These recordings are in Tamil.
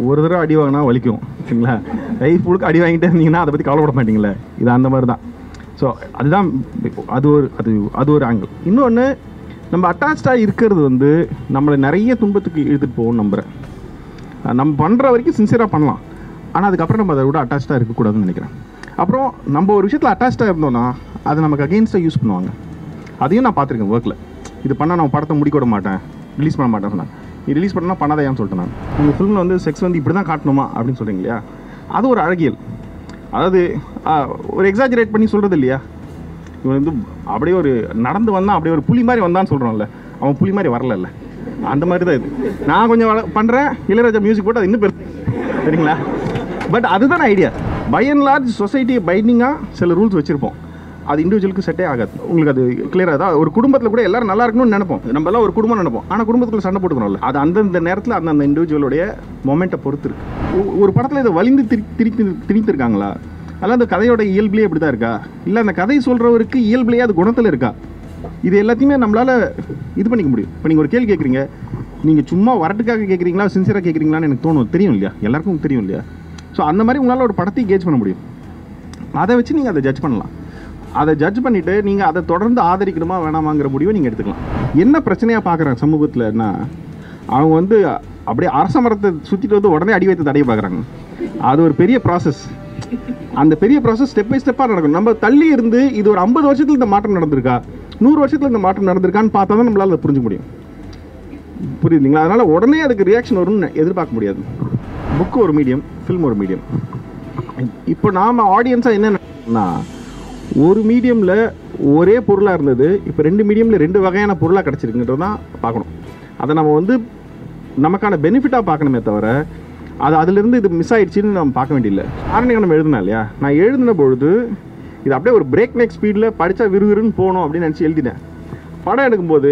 ஒரு தடவை அடி வாங்கினா வலிக்கும் சரிங்களா, லைஃப் முழுக்க அடி வாங்கிட்டே இருந்தீங்கன்னா அதை பற்றி கவலைப்பட மாட்டீங்களே, இது அந்த மாதிரி தான். ஸோ அதுதான் அது ஒரு ஆங்கிள். இன்னொன்று, நம்ம அட்டாச்சாக இருக்கிறது வந்து நம்மளை நிறைய துன்பத்துக்கு இழுத்துட்டு போகணும்னு நம்புகிறேன். நம்ம பண்ணுற வரைக்கும் சின்சியராக பண்ணலாம், ஆனால் அதுக்கப்புறம் நம்ம அதை விட அட்டாச்சாக இருக்கக்கூடாதுன்னு நினைக்கிறேன். அப்புறம் நம்ம ஒரு விஷயத்தில் அட்டாச்சாக இருந்தோம்னா அதை நமக்கு அகெயின்ஸ்டாக யூஸ் பண்ணுவாங்க. அதையும் நான் பார்த்துருக்கேன் ஒர்க்கில். இது பண்ணால் நான் படத்தை முடிக்க விட மாட்டேன், ரிலீஸ் பண்ண மாட்டேன் சொன்னேன். நீ ரிலீஸ் பண்ணால் பண்ணாதையான்னு சொல்லிட்டு நான் உங்கள் ஃபிலிமில் வந்து செக்ஸ் வந்து இப்படி தான் காட்டணுமா அப்படின்னு சொல்கிறீங்க இல்லையா, அது ஒரு அழகியல். அதாவது ஒரு எக்ஸாஜரேட் பண்ணி சொல்கிறது இல்லையா, இவன் வந்து அப்படியே ஒரு நடந்து வந்தான், அப்படியே ஒரு புலி மாதிரி வந்தான்னு சொல்கிறான்ல, அவன் புலி மாதிரி வரல, அந்த மாதிரி தான் இது. நான் கொஞ்சம் பண்ணுறேன், இளையராஜா மியூசிக் போட்டு அது இன்னும் பெருசு சரிங்களா. பட் அதுதான் ஐடியா. பை அண்ட் லார்ஜ் சொசைட்டியை பைண்டிங்காக சில ரூல்ஸ் வச்சுருப்போம், அது இண்டிவிஜுவலுக்கு செட்டே ஆகாது. உங்களுக்கு அது கிளியராக தான். ஒரு குடும்பத்தில் கூட எல்லாரும் நல்லா இருக்கணும்னு நினைப்போம், நம்ம எல்லாம் ஒரு குடும்பம் நினைப்போம், ஆனால் குடும்பத்துக்குள்ள சண்டை போட்டுக்கணும்ல, அது அந்தந்த நேரத்தில் அந்தந்த இண்டிவிஜுவலுடைய மொமெண்ட்டை பொறுத்து இருக்கு. ஒரு படத்தில் இதை வலிந்து திணித்திருக்காங்களா, அதெல்லாம் அந்த கதையோட இயல்பிலே அப்படி தான் இருக்கா, இல்லை அந்த கதை சொல்கிறவருக்கு இயல்பிலேயே அது குணத்தில் இருக்கா, இது எல்லாத்தையுமே நம்மளால் இது பண்ணிக்க முடியும். இப்போ நீங்கள் ஒரு கேள்வி கேட்குறீங்க, நீங்கள் சும்மா வரட்டுக்காக கேட்குறீங்களா சின்சியராக கேட்குறீங்களான்னு எனக்கு தோணும், தெரியும் இல்லையா, எல்லாருக்கும் தெரியும் இல்லையா. ஸோ அந்த மாதிரி உங்களால் ஒரு படத்தையும் கேட்ச் பண்ண முடியும். அதை வச்சு நீங்கள் அதை ஜட்ஜ் பண்ணலாம். அதை ஜட்ஜ் பண்ணிவிட்டு நீங்கள் அதை தொடர்ந்து ஆதரிக்கணுமா வேணாமாங்கிற முடிவை நீங்கள் எடுத்துக்கலாம். என்ன பிரச்சனையாக பார்க்குறாங்க சமூகத்தில்னா, அவங்க வந்து அப்படியே அரச மரத்தை சுற்றிட்டு வந்து உடனே அடி வைத்து தடைய பார்க்குறாங்க. அது ஒரு பெரிய ப்ராசஸ். அந்த பெரிய ப்ராசஸ் ஸ்டெப் பை ஸ்டெப்பாக நடக்கும். நம்ம தள்ளி இருந்து இது ஒரு 50 வருஷத்தில் இந்த மாற்றம் நடந்திருக்கா, 100 வருஷத்தில் இந்த மாற்றம் நடந்திருக்கான்னு பார்த்தா தான் நம்மளால் அதை புரிஞ்சுக்க முடியும். புரியுதுங்களா? அதனால் உடனே அதுக்கு ரியாக்ஷன் வரும்னு எதிர்பார்க்க முடியாது. புக்கு ஒரு மீடியம், ஃபில்ம் ஒரு மீடியம். இப்போ நாம் ஆடியன்ஸாக என்னென்னா, ஒரு மீடியமில் ஒரே பொருளாக இருந்தது, இப்போ 2 மீடியமில் 2 வகையான பொருளாக கிடச்சிருக்குன்றது தான் பார்க்கணும். அதை நம்ம வந்து நமக்கான பெனிஃபிட்டாக பார்க்கணுமே தவிர, அதிலிருந்து இது மிஸ் ஆகிடுச்சின்னு நம்ம பார்க்க வேண்டியதில்லை. ஆரண்யகனம் எழுதுனா இல்லையா, நான் எழுதின பொழுது இது அப்படியே ஒரு பிரேக் நெக் ஸ்பீடில் படித்தா விறுவிறுன்னு போகணும் அப்படின்னு நினச்சி எழுதினேன். படம் எடுக்கும்போது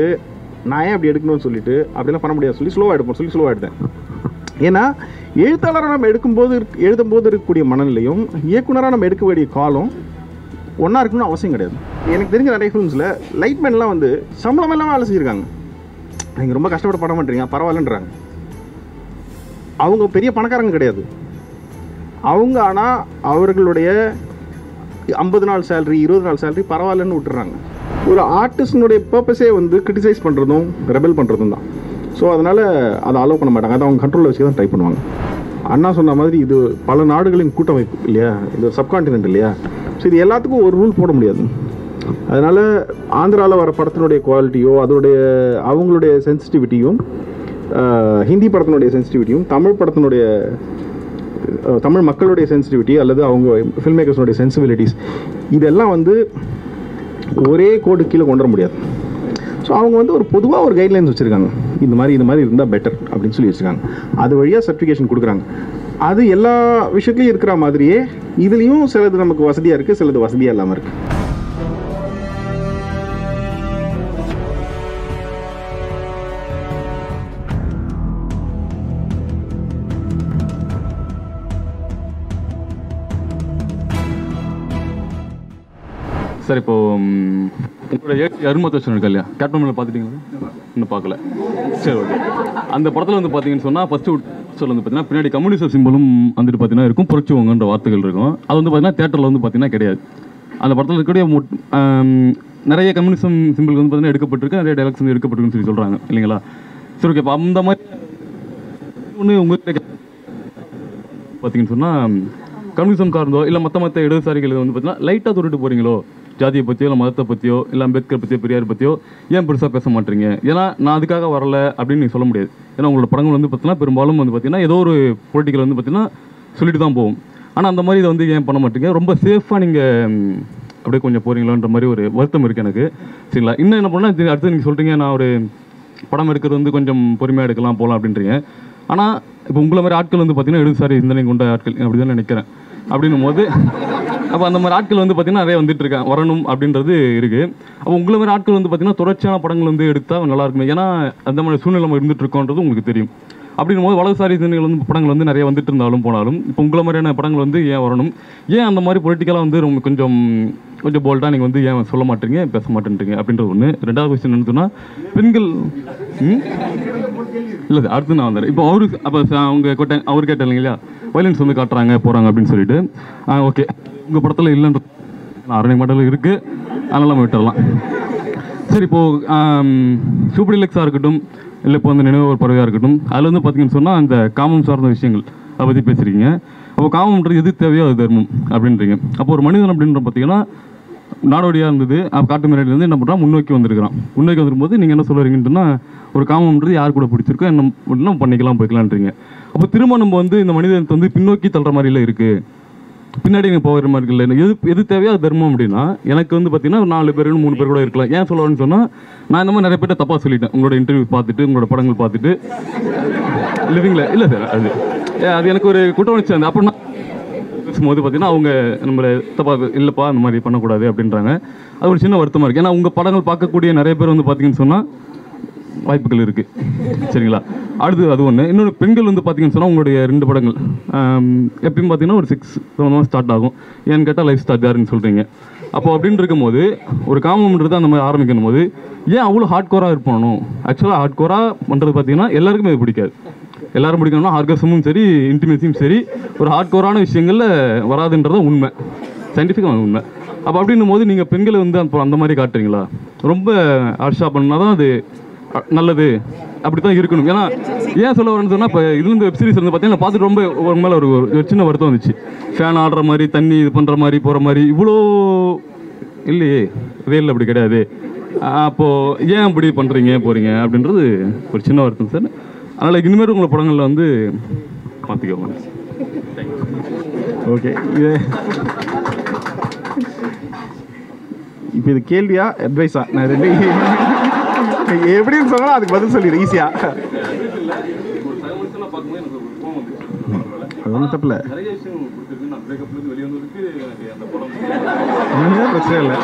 நான் ஏன் அப்படி எடுக்கணும்னு சொல்லிட்டு அப்படிலாம் பண்ண முடியாது சொல்லி ஸ்லோவாக எடுத்தேன். ஏன்னா எழுத்தாளராக நம்ம எழுதும்போது இருக்கக்கூடிய மனநிலையும் இயக்குனராக நம்ம எடுக்க வேண்டிய காலம் ஒன்றா இருக்கணும்னு அவசியம் கிடையாது. எனக்கு தெரிஞ்ச நிறைய ஃபிலிம்ஸில் லைட்மேன்லாம் வந்து சம்பளம் இல்லாமல் வேலை செஞ்சுருக்காங்க. நீங்கள் ரொம்ப கஷ்டப்பட படம் பண்ணுறீங்க பரவாயில்லன்றாங்க. அவங்க பெரிய பணக்காரங்க கிடையாது. அவங்க ஆனால் அவர்களுடைய 50 நாள் சேலரி 20 நாள் சேலரி பரவாயில்லன்னு விட்டுறாங்க. ஒரு ஆர்டிஸ்டினுடைய பர்பஸே வந்து கிரிட்டிசைஸ் பண்ணுறதும் ரெபல் பண்ணுறதும் தான். ஸோ அதனால் அதை அலோவ் பண்ண மாட்டாங்க, அதை அவங்க கண்ட்ரோலில் வச்சு தான் ட்ரை பண்ணுவாங்க. அண்ணா சொன்ன மாதிரி இது பல நாடுகளின் கூட்டமைப்பு இல்லையா, இது சப்கான்டினென்ட் இல்லையா. ஸோ இது எல்லாத்துக்கும் ஒரு ரூல் போட முடியாது. அதனால் ஆந்திராவில் வர படத்தினுடைய குவாலிட்டியோ அதோடைய அவங்களுடைய சென்சிட்டிவிட்டியும், ஹிந்தி படத்தினுடைய சென்சிட்டிவிட்டியும், தமிழ் மக்களுடைய சென்சிட்டிவிட்டி அல்லது அவங்க ஃபில்ம் மேக்கர்ஸனுடைய சென்சிபிலிட்டிஸ், இதெல்லாம் வந்து ஒரே கோடு கீழே கொண்டு வர முடியாது. ஸோ அவங்க வந்து ஒரு பொதுவாக ஒரு கைட்லைன்ஸ் வச்சுருக்காங்க, இந்த மாதிரி இருந்தால் பெட்டர் அப்படின்னு சொல்லி வச்சுருக்காங்க. அது வழியாக சர்டிஃபிகேஷன் கொடுக்குறாங்க. அது எல்லா விஷயத்துலையும் இருக்கிற மாதிரியே இதுலேயும் சிலது நமக்கு வசதியாக இருக்குது, சிலது வசதியாக இல்லாமல் இருக்குது. சார் இப்போது உங்களோட அருமத்தோஷன் இருக்கா இல்லையா, கேப்டன் மேலே பார்த்துட்டீங்களா? இன்னும் பார்க்கல. சரி, ஓகே. அந்த படத்தில் வந்து பார்த்தீங்கன்னு சொன்னால் ஃபஸ்ட்டு சொல்ல வந்து பார்த்தீங்கன்னா பின்னாடி கம்யூனிஸ்ட் சிம்பிளும் வந்துட்டு பார்த்தீங்கன்னா இருக்கும், புரட்சிவங்கன்ற வார்த்தைகள் இருக்கும். அது வந்து பார்த்தீங்கன்னா தேட்டரில் வந்து பார்த்தீங்கன்னா கிடையாது. அந்த படத்தில் இருக்கக்கூடிய நிறைய கம்யூனிசம் சிம்பிள் வந்து பார்த்தீங்கன்னா எடுக்கப்பட்டிருக்கு, நிறைய டைலாக்ஸ் வந்து எடுக்கப்பட்டிருக்குன்னு சொல்லி சொல்கிறாங்க இல்லைங்களா? சரி, ஓகே. இப்போ அந்த மாதிரி ஒன்று உங்கள்கிட்ட பார்த்தீங்கன்னு சொன்னால் கம்யூனிசம் கார்ந்தோ இல்லை மற்ற இடதுசாரிகள் வந்து பார்த்தீங்கன்னா லைட்டாக தொட்டுட்டு போகிறீங்களோ, ஜாதியை பற்றியோ இல்லை மதத்தை பற்றியோ இல்லை அம்பேத்கர் பற்றியோ பெரியார் பற்றியோ ஏன் பெருசாக பேச மாட்டீங்க? ஏன்னா நான் அதுக்காக வரல அப்படின்னு நீங்கள் சொல்ல முடியாது. ஏன்னா உங்களோட படங்கள் வந்து பார்த்தீங்கன்னா பெரும்பாலும் வந்து பார்த்தீங்கன்னா ஏதோ ஒரு பொலிட்டிக்கல் வந்து பார்த்தீங்கன்னா சொல்லிட்டு தான் போகும். ஆனால் அந்த மாதிரி இதை வந்து ஏன் பண்ண மாட்டீங்க? ரொம்ப சேஃபாக நீங்கள் அப்படியே கொஞ்சம் போகிறீங்களான்ற மாதிரி ஒரு வருத்தம் இருக்குது எனக்கு. சரிங்களா? இன்னும் என்ன பண்ணால் அடுத்து நீங்கள் சொல்கிறீங்க நான் ஒரு படம் எடுக்கிறது வந்து கொஞ்சம் பொறுமையாக எடுக்கலாம் போகலாம் அப்படின்றீங்க. ஆனால் இப்போ உங்களை மாதிரி ஆட்கள் வந்து பார்த்தீங்கன்னா இடதுசாரி சிந்தனை கொண்ட ஆட்கள் அப்படி தான் நினைக்கிறேன். அப்படின்னும் போது அப்போ அந்த மாதிரி ஆட்கள் வந்து பார்த்தீங்கன்னா நிறைய வந்துட்டு இருக்காங்க, வரணும் அப்படின்றது இருக்குது. அப்போ உங்களை மாதிரி ஆட்கள் வந்து பார்த்தீங்கன்னா தொடர்ச்சியான படங்கள் வந்து எடுத்தால் நல்லா இருக்குமே. ஏன்னா அந்த மாதிரி சூழ்நிலை நம்ம இருந்துட்டு இருக்கோன்றது உங்களுக்கு தெரியும். அப்படின்னும் போது வலதுசாரி சிந்தனைகள் வந்து படங்கள் வந்து நிறைய வந்துட்டு இருந்தாலும் போனாலும் இப்போ உங்களை மாதிரியான படங்கள் வந்து ஏன் வரணும்? ஏன் அந்த மாதிரி பொலிட்டிக்கலாக வந்து ரொம்ப கொஞ்சம் போல்டாக நீங்கள் வந்து ஏன் சொல்ல மாட்டீங்க, பேச மாட்டேன்றீங்க அப்படின்றது ஒன்று. ரெண்டாவது கொஸ்டின் என்ன சொன்னால் பெண்கள் இல்லை சார் அடுத்து நான் வந்துடுறேன். இப்போ அவருக்கு அப்போ அவங்க அவர் கேட்டாங்க இல்லையா வயலன்ஸ் வந்து காட்டுறாங்க போகிறாங்க அப்படின்னு சொல்லிட்டு ஓகே உங்கள் படத்தில் இல்லைன்ற அரண்மனை மாடல் இருக்குது, அதனால் நம்ம விட்டுடலாம். சரி இப்போது சூப்பர் டிலக்ஸாக இருக்கட்டும் இல்லை இப்போ வந்து நினைவு ஒரு பறவையாக இருக்கட்டும், அதில் வந்து பார்த்தீங்கன்னு சொன்னால் அந்த காமம் சார்ந்த விஷயங்கள் அதை பற்றி பேசுகிறீங்க. அப்போ காமம்ன்றது எது தேவையோ அது தர்மம் அப்படின்றீங்க. அப்போ ஒரு மனிதன் அப்படின்ற பார்த்தீங்கன்னா நாடோடியாக இருந்தது, காட்டு மிராடிலேருந்து என்ன பண்ணுறான் முன்னோக்கி வந்திருக்கிறான். முன்னோக்கி வந்துருக்கும்போது நீங்கள் என்ன சொல்லுறீங்கன்னா ஒரு காமம்ன்றது யார் கூட பிடிச்சிருக்கோ என்ன பண்ணிக்கலாம் போய்க்கலான்றீங்க. அப்போ திரும்ப நம்ம வந்து இந்த மனிதனை வந்து பின்னோக்கி தள்ளுற மாதிரிலாம் இருக்குது, பின்னாடி நீங்கள் போகிற மாதிரி இல்லை. எது தேவையோ அது தர்மம் அப்படின்னா எனக்கு வந்து பார்த்தீங்கன்னா 4 பேர் 3 பேர் கூட இருக்கலாம். ஏன் சொல்லுவான்னு சொன்னால் நான் இந்த மாதிரி நிறைய பேர்ட்ட தப்பாக சொல்லிட்டேன். உங்களோட இன்டர்வியூ பார்த்துட்டு உங்களோட படங்கள் பார்த்துட்டு லிவிங்கில் இல்லை சார் அது எனக்கு ஒரு குற்ற உணர்ச்சி அந்த அப்படின்னா பேசும்போது பார்த்தீங்கன்னா அவங்க நம்மளை தப்பாக இல்லைப்பா அந்த மாதிரி பண்ணக்கூடாது அப்படின்றாங்க. அது ஒரு சின்ன வருத்தமாக இருக்குது. ஏன்னா உங்கள் படங்கள் பார்க்கக்கூடிய நிறைய பேர் வந்து பார்த்தீங்கன்னு சொன்னால் வாய்ப்புகள் இருக்குது. சரிங்களா? அடுத்து அது ஒன்று. இன்னொரு பெண்கள் வந்து பார்த்தீங்கன்னு சொன்னால் உங்களுடைய 2 படங்கள் எப்பயும் பார்த்தீங்கன்னா ஒரு 6 ஸ்டார்ட் ஆகும். ஏன்னு கேட்டால் லைஃப் ஸ்டார்ட் யாருன்னு சொல்கிறீங்க. அப்போ அப்படின்னு இருக்கும்போது ஒரு காமம்ன்றது அந்த மாதிரி ஆரம்பிக்கும் போது ஏன் அவ்வளோ ஹார்ட் கோராக இருப்பணும்? ஆக்சுவலாக ஹார்ட் கோராக பண்ணுறது பார்த்தீங்கன்னா எல்லாருக்குமே அது பிடிக்காது. எல்லாரும் பிடிக்கணும்னா ஆர்கசமும் சரி இன்டிமேசியும் சரி ஒரு ஹார்ட் கோரான விஷயங்களில் வராதுன்றது உண்மை, சயின்டிஃபிக்காக உண்மை. அப்போ அப்படின்னும் போது நீங்கள் பெண்களை வந்து அந்த மாதிரி காட்டுறீங்களா? ரொம்ப ஹார்ஷாக பண்ணால் தான் அது நல்லது, அப்படி தான் இருக்கணும். ஏன்னா ஏன் சொல்ல வரேன்னு சொன்னால் இப்போ இதுலேருந்து வெப் சீரிஸ் வந்து பார்த்தீங்கன்னா பார்த்துட்டு ரொம்ப ஒரு மேலே ஒரு சின்ன வருத்தம் வந்துச்சு. ஃபேன் ஆடுற மாதிரி தண்ணி இது பண்ணுற மாதிரி போகிற மாதிரி இவ்வளோ இல்லையே, ரியல் அப்படி கிடையாது. அப்போது ஏன் அப்படி பண்ணுறீங்க போகிறீங்க அப்படின்றது ஒரு சின்ன வருத்தம் சார். அதனால் இனிமேல் உங்களை படங்களில் வந்து மாற்றிக்கோங்க. ஓகே, இது இப்போ இது கேள்வியா அட்வைஸா? நான் ரெண்டு எப்படின்னு சொன்னால் அதுக்கு பதில் சொல்லிடு ஈஸியாக. அது ஒன்றும் தப்பில்லை, பிரச்சனை இல்லை.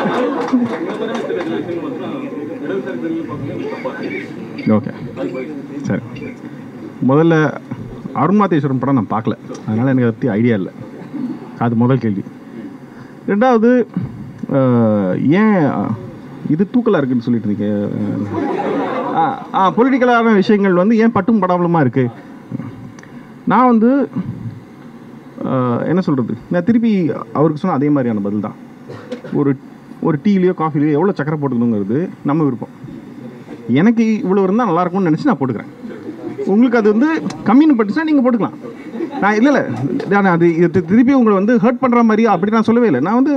ஓகே சரி, முதல்ல அருண்மாதேஸ்வரன் படம் நான் பார்க்கல, அதனால் எனக்கு அதை பற்றி ஐடியா இல்லை. அது முதல் கேள்வி. ரெண்டாவது ஏன் இது தூக்கலாக இருக்குதுன்னு சொல்லிட்டு இருக்கேன். பொலிட்டிக்கலான விஷயங்கள் வந்து ஏன் பட்டும் படாமலுமா இருக்குது? நான் வந்து என்ன சொல்கிறது, நான் திருப்பி அவருக்கு சொன்னால் அதே மாதிரியான பதில் தான். ஒரு டீலையோ காஃபிலையோ எவ்வளோ சக்கரை போட்டுக்கணுங்கிறது நம்ம விருப்பம். எனக்கு இவ்வளோ இருந்தால் நல்லாயிருக்கும்னு நினச்சி நான் போட்டுக்கிறேன். உங்களுக்கு அது வந்து கம்மின்னு பட்டுச்சுன்னா நீங்கள் போட்டுக்கலாம். நான் இல்லை நான் அது திருப்பி உங்களை வந்து ஹர்ட் பண்ணுற மாதிரி அப்படி நான் சொல்லவே இல்லை. நான் வந்து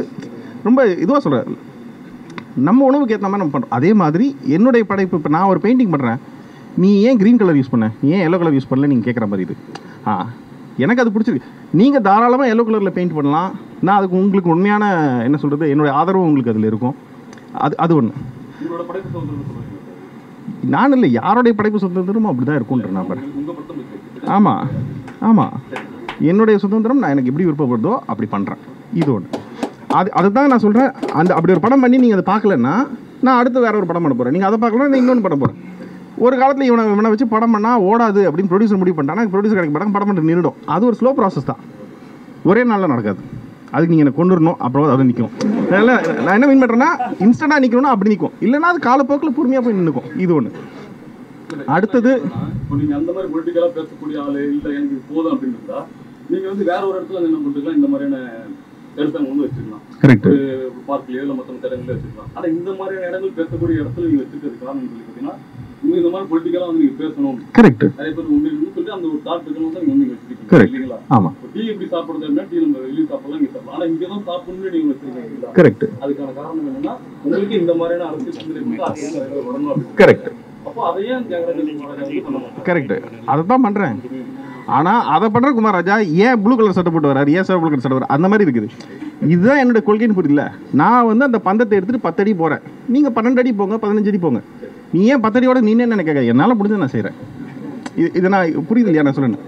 ரொம்ப இதுவாக சொல்கிறேன், நம்ம உணவுக்கு ஏற்ற மாதிரி நம்ம பண்ணுறோம். அதே மாதிரி என்னுடைய படைப்பு, இப்போ நான் ஒரு பெயிண்டிங் பண்ணுறேன், நீ ஏன் க்ரீன் கலர் யூஸ் பண்ண, நீ ஏன் எல்லோ கலர் யூஸ் பண்ணல நீங்கள் கேட்குற மாதிரி இது. எனக்கு அது பிடிச்சிருக்கு. நீங்கள் தாராளமாக எல்லோ கலரில் பெயிண்ட் பண்ணலாம். நான் அதுக்கு உங்களுக்கு உண்மையான என்ன சொல்கிறது, என்னுடைய ஆதரவு உங்களுக்கு அதில் இருக்கும். அது ஒன்று. நான் இல்லை, யாருடைய படைப்பு சுதந்திரமும் அப்படி தான் இருக்கும்ன்ற நான் பாரு. ஆமாம் என்னுடைய சுதந்திரம் நான் எனக்கு எப்படி விருப்பப்படுதோ அப்படி பண்ணுறேன். இது ஒன்று. அதுதான் நான் சொல்கிறேன். அப்படி ஒரு படம் பண்ணி நீங்கள் அதை பார்க்கலன்னா நான் அடுத்து வேற ஒரு படம் பண்ண போகிறேன். நீங்கள் அதை பார்க்கலாம், நான் இன்னொன்று பண்ண போகிறேன். ஒரு காலத்தில் இவனை வச்சு படம் பண்ணால் ஓடாது அப்படின்னு ப்ரொடியூசர் முடிவு பண்ணிட்டானா ப்ரொடியூசர் கிடைக்க படம் பண்ணுறது நின்றுடும். அது ஒரு ஸ்லோ ப்ராசஸ் தான், ஒரே நாளில் நடக்காது. அதுக்கு நீங்கள் எனக்கு கொண்டு வரணும், அப்புறம் அது நிற்கும். நான் என்ன மீன் பண்ணுறேன்னா இன்ஸ்டண்ட்டாக நிற்கணும்னா அப்படி நிற்கும், இல்லைன்னா அது காலப்போக்கில் பொறுமையாக போய் நின்றுக்கும். இது ஒன்று. அடுத்தது நீங்கள் அந்த மாதிரி பொலிட்டிக்கலாக பேசக்கூடிய ஆள் இல்லை எனக்கு போதும் அப்படின்னு இருந்தா நீங்கள் வந்து வேற ஒரு இடத்துல என்ன பண்ணுறதுலாம் இந்த மாதிரியான இடத்தங்க வந்து வச்சுக்கலாம். கரெக்ட். பார்க்லேயோ இல்லை மற்ற இடங்களே வச்சுக்கலாம். ஆனால் இந்த மாதிரியான இடங்கள் பேசக்கூடிய இடத்துல நீங்கள் வச்சுக்கிறது காரணம் சொல்லி பார்த்தீங்கன்னா நீங்கள் இந்த மாதிரி பொலிட்டிக்கலாக வந்து நீங்கள் பேசணும். கரெக்ட். நிறைய பேர் உண்மையிலும் சொல்லி அந்த ஒரு தாட் இருக்கணும் தான் நீங்கள் வச்சுருக்கீங்க இல்லைங்களா? ஆமாம். டீ எப்படி சாப்பிடுறதுன்னா டீ நம்ம வெளியே சாப்பிடலாம், இங்கே சாப்பிடலாம். ஆனால் இங்கே தான் சாப்பிடணும்னு நீங்கள் வச்சுருக்கீங்க. கரெக்ட். அதுக்கான காரணம் என்னன்னா உங்களுக்கு இந்த மாதிரியான அரசியல் சிந்தனை வரணும். கரெக்ட். அப்போ அதையும் கரெக்ட், அதை தான் பண்ணுறேன். ஆனால் அதை பண்ணுற குமாரராஜா ஏன் ப்ளூ கலர் சட்டை போட்டு வராரு, ஏன் ப்ளூ கலர் சட்டை வராரு, அந்த மாதிரி இருக்குது. இதுதான் என்னோட கொள்கைன்னு புரியல. நான் வந்து அந்த பந்தத்தை எடுத்துகிட்டு 10 அடி போகிறேன், நீங்கள் 12 அடி போங்க, 15 அடி போங்க. நீ ஏன் 10 அடியோட நீ என்ன நினைக்க, என்னால் முடிஞ்சது நான் செய்கிறேன். இது நான் புரியுது இல்லையா நான் சொல்லுறேன்.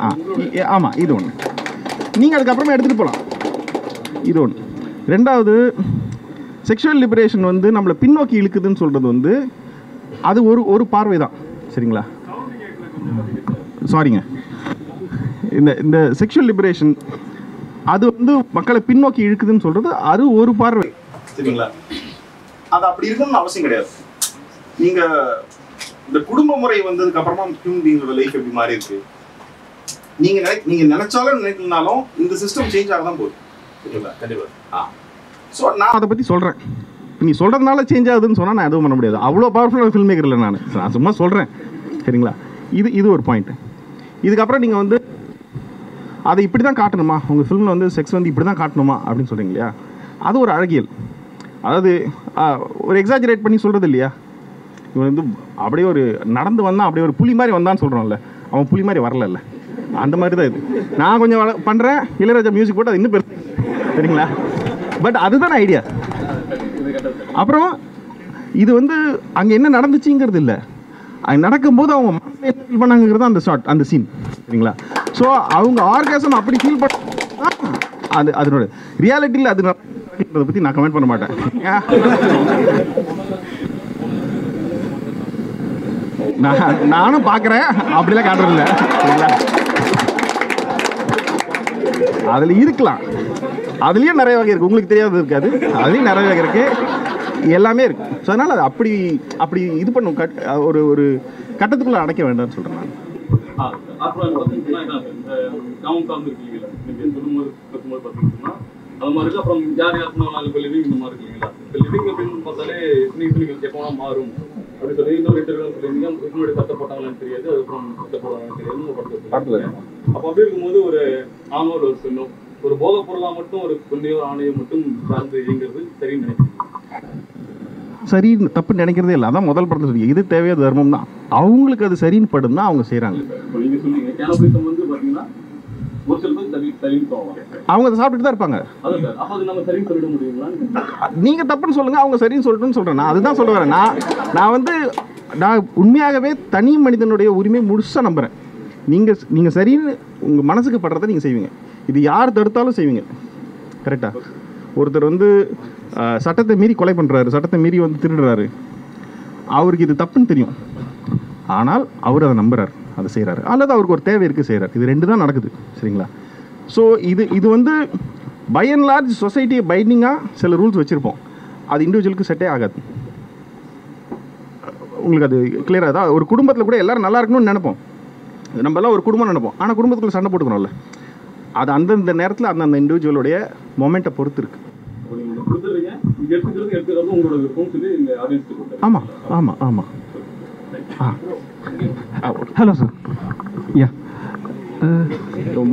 ஆமாம், இது ஒன்று. நீங்கள் அதுக்கப்புறமா எடுத்துகிட்டு போகலாம். இது ஒன்று. ரெண்டாவது, செக்ஷுவல் லிபரேஷன் வந்து நம்மளை பின்னோக்கி இழுக்குதுன்னு சொல்கிறது வந்து அது ஒரு பார்வை தான். சரிங்களா? சாரிங்க. இந்த செக்ஷுவல் லிபரேஷன் அது வந்து மக்களை பின்னோக்கி இழுக்குதுன்னு சொல்கிறது அது ஒரு பார்வை. சரிங்களா? அது அப்படி இருக்கணும்னு அவசியம் கிடையாது. நீங்கள் இந்த குடும்ப முறை வந்ததுக்கு அப்புறமா ஹியூமன் பீயிங்கோட லைஃப் எப்படி மாறி இருக்கு? நீங்க நினைச்சாலும் நினைக்கலனாலும் இந்த சிஸ்டம் சேஞ்ச் ஆக தான் போகுது. சரிங்களா? கண்டிப்பா. ஸோ நான் அதை பற்றி சொல்கிறேன். நீ சொல்கிறதுனால சேஞ்ச் ஆகுதுன்னு சொன்னால் நான் எதுவும் பண்ண முடியாது. அவ்வளோ பவர்ஃபுல்லான ஃபில்ம் மேக்கர் இல்லை நான் சும்மா சொல்கிறேன். சரிங்களா? இது ஒரு பாயிண்ட்டு. இதுக்கப்புறம் நீங்கள் வந்து அதை இப்படி தான் காட்டணுமா, உங்கள் ஃபில்மில் வந்து செக்ஸ் வந்து இப்படி தான் காட்டணுமா அப்படின்னு சொல்கிறீங்க இல்லையா? அது ஒரு அழகியல். அதாவது ஒரு எக்ஸாஜரேட் பண்ணி சொல்கிறது இல்லையா? இவன் வந்து அப்படியே ஒரு நடந்து வந்தான், அப்படியே ஒரு புலி மாதிரி வந்தான்னு சொல்கிறோம்ல, அவன் புலி மாதிரி வரல. அந்த மாதிரி தான் இது. நான் கொஞ்சம் பண்ணுறேன், இளையராஜா மியூசிக் போட்டு அது இன்னும் பெருசு. சரிங்களா? பட் அதுதான் ஐடியா. அப்புறம் இது வந்து அங்கே என்ன நடந்துச்சுங்கிறது இல்லை, அங்கே நடக்கும்போது அவங்க மனசில் என்ன ஃபீல் பண்ணாங்கிறது அந்த ஷாட், அந்த சீன். சரிங்களா? ஸோ அவங்க ஆர்காசம் அப்படி ஃபீல் பண்ண அது அதனோட ரியாலிட்டியில் அது நடக்கிறத பற்றி நான் கமெண்ட் பண்ண மாட்டேன். நானும் பார்க்குறேன், அப்படிலாம் காட்டுறதில்ல. சரிங்களா? அதில் இருக்கலாம், அதுலேயும் நிறைய வகை இருக்குது, உங்களுக்கு தெரியாதது இருக்காது, அதுலேயும் நிறைய வகை இருக்குது, எல்லாமே இருக்குது. ஸோ அதனால் அது அப்படி இது பண்ணும், ஒரு கட்டத்துக்குள்ளே அடைக்க வேண்டாம்னு சொல்கிறேன் நான். அது மாதிரி அப்புறம் யார் யாருன்னா இப்போ லிவிங் இந்த மாதிரி இருக்கீங்களா? இப்போ லிவிங் அப்படின்னு பார்த்தாலே எப்போனா மாறும் அப்படின்னு சொல்லி இன்னொரு இன்டர்வியூ சொல்லியிருந்தீங்க. இதனுடைய சட்டை போட்டாங்களான்னு தெரியாது, அதுக்கப்புறம் சட்டை போட்டாங்கன்னு தெரியாது ஒரு படத்தை. அப்போ அப்படி இருக்கும்போது ஒரு ஆணோ ஒரு பெண்ணோ ஒரு போதைப் பொருளாக மட்டும் ஒரு பெண்ணையோ ஆணையோ மட்டும் சார்ந்து இயங்கிறது சரின்னு நினைக்கிறேன். சரி தப்புன்னு நினைக்கிறதே இல்லை. அதான் முதல் படத்தில் சொல்லி இது தேவையான தர்மம் தான். அவங்களுக்கு அது சரின்னு படும் தான் அவங்க செய்கிறாங்க. இப்போ நீங்கள் சொன்னீங்க கேனோபிசம் வந்து பார்த்தீங்கன்னா ஒரு சில பேர் சரின்னு போவாங்க, அவங்க அதை சாப்பிட்டுட்டு தான் இருப்பாங்க. அப்போ அது நம்ம சரின்னு சொல்லிட முடியுங்களா? நீங்கள் தப்புன்னு சொல்லுங்கள், அவங்க சரின்னு சொல்லட்டுன்னு சொல்கிறேன். நான் அதுதான் சொல்ல வரேன். நான் உண்மையாகவே தனி மனிதனுடைய உரிமை முழுசாக நம்புகிறேன். நீங்கள் சரின்னு உங்கள் மனசுக்கு படுறதை நீங்கள் செய்வீங்க. இது யார் தடுத்தாலும் செய்வீங்க. கரெக்டாக? ஒருத்தர் வந்து சட்டத்தை மீறி கொலை பண்ணுறாரு, சட்டத்தை மீறி வந்து திருடுறாரு, அவருக்கு இது தப்புன்னு தெரியும், ஆனால் அவர் அதை நம்புறாரு, அதை செய்கிறாரு, அல்லது அவருக்கு ஒரு தேவை இருக்குது செய்கிறார். இது ரெண்டு தான் நடக்குது. சரிங்களா? ஸோ இது வந்து பை அண்ட் லார்ஜ் சொசைட்டியை பைண்டிங்காக சில ரூல்ஸ் வச்சுருப்போம், அது இண்டிவிஜுவலுக்கு செட்டே ஆகாது. உங்களுக்கு அது கிளியராக தான். ஒரு குடும்பத்தில் கூட எல்லோரும் நல்லா இருக்கணும்னு நினைப்போம், நம்மளாம் ஒரு குடும்பம் நினைப்போம், ஆனால் குடும்பத்துக்குள்ள சண்டை போட்டுக்கணும்ல. அது அந்தந்த நேரத்தில் அந்தந்த இண்டிவிஜுவலுடைய மொமெண்ட்டை பொறுத்து இருக்குது. ஆமாம் ஆமாம் ஆமாம். Hello sir. யா,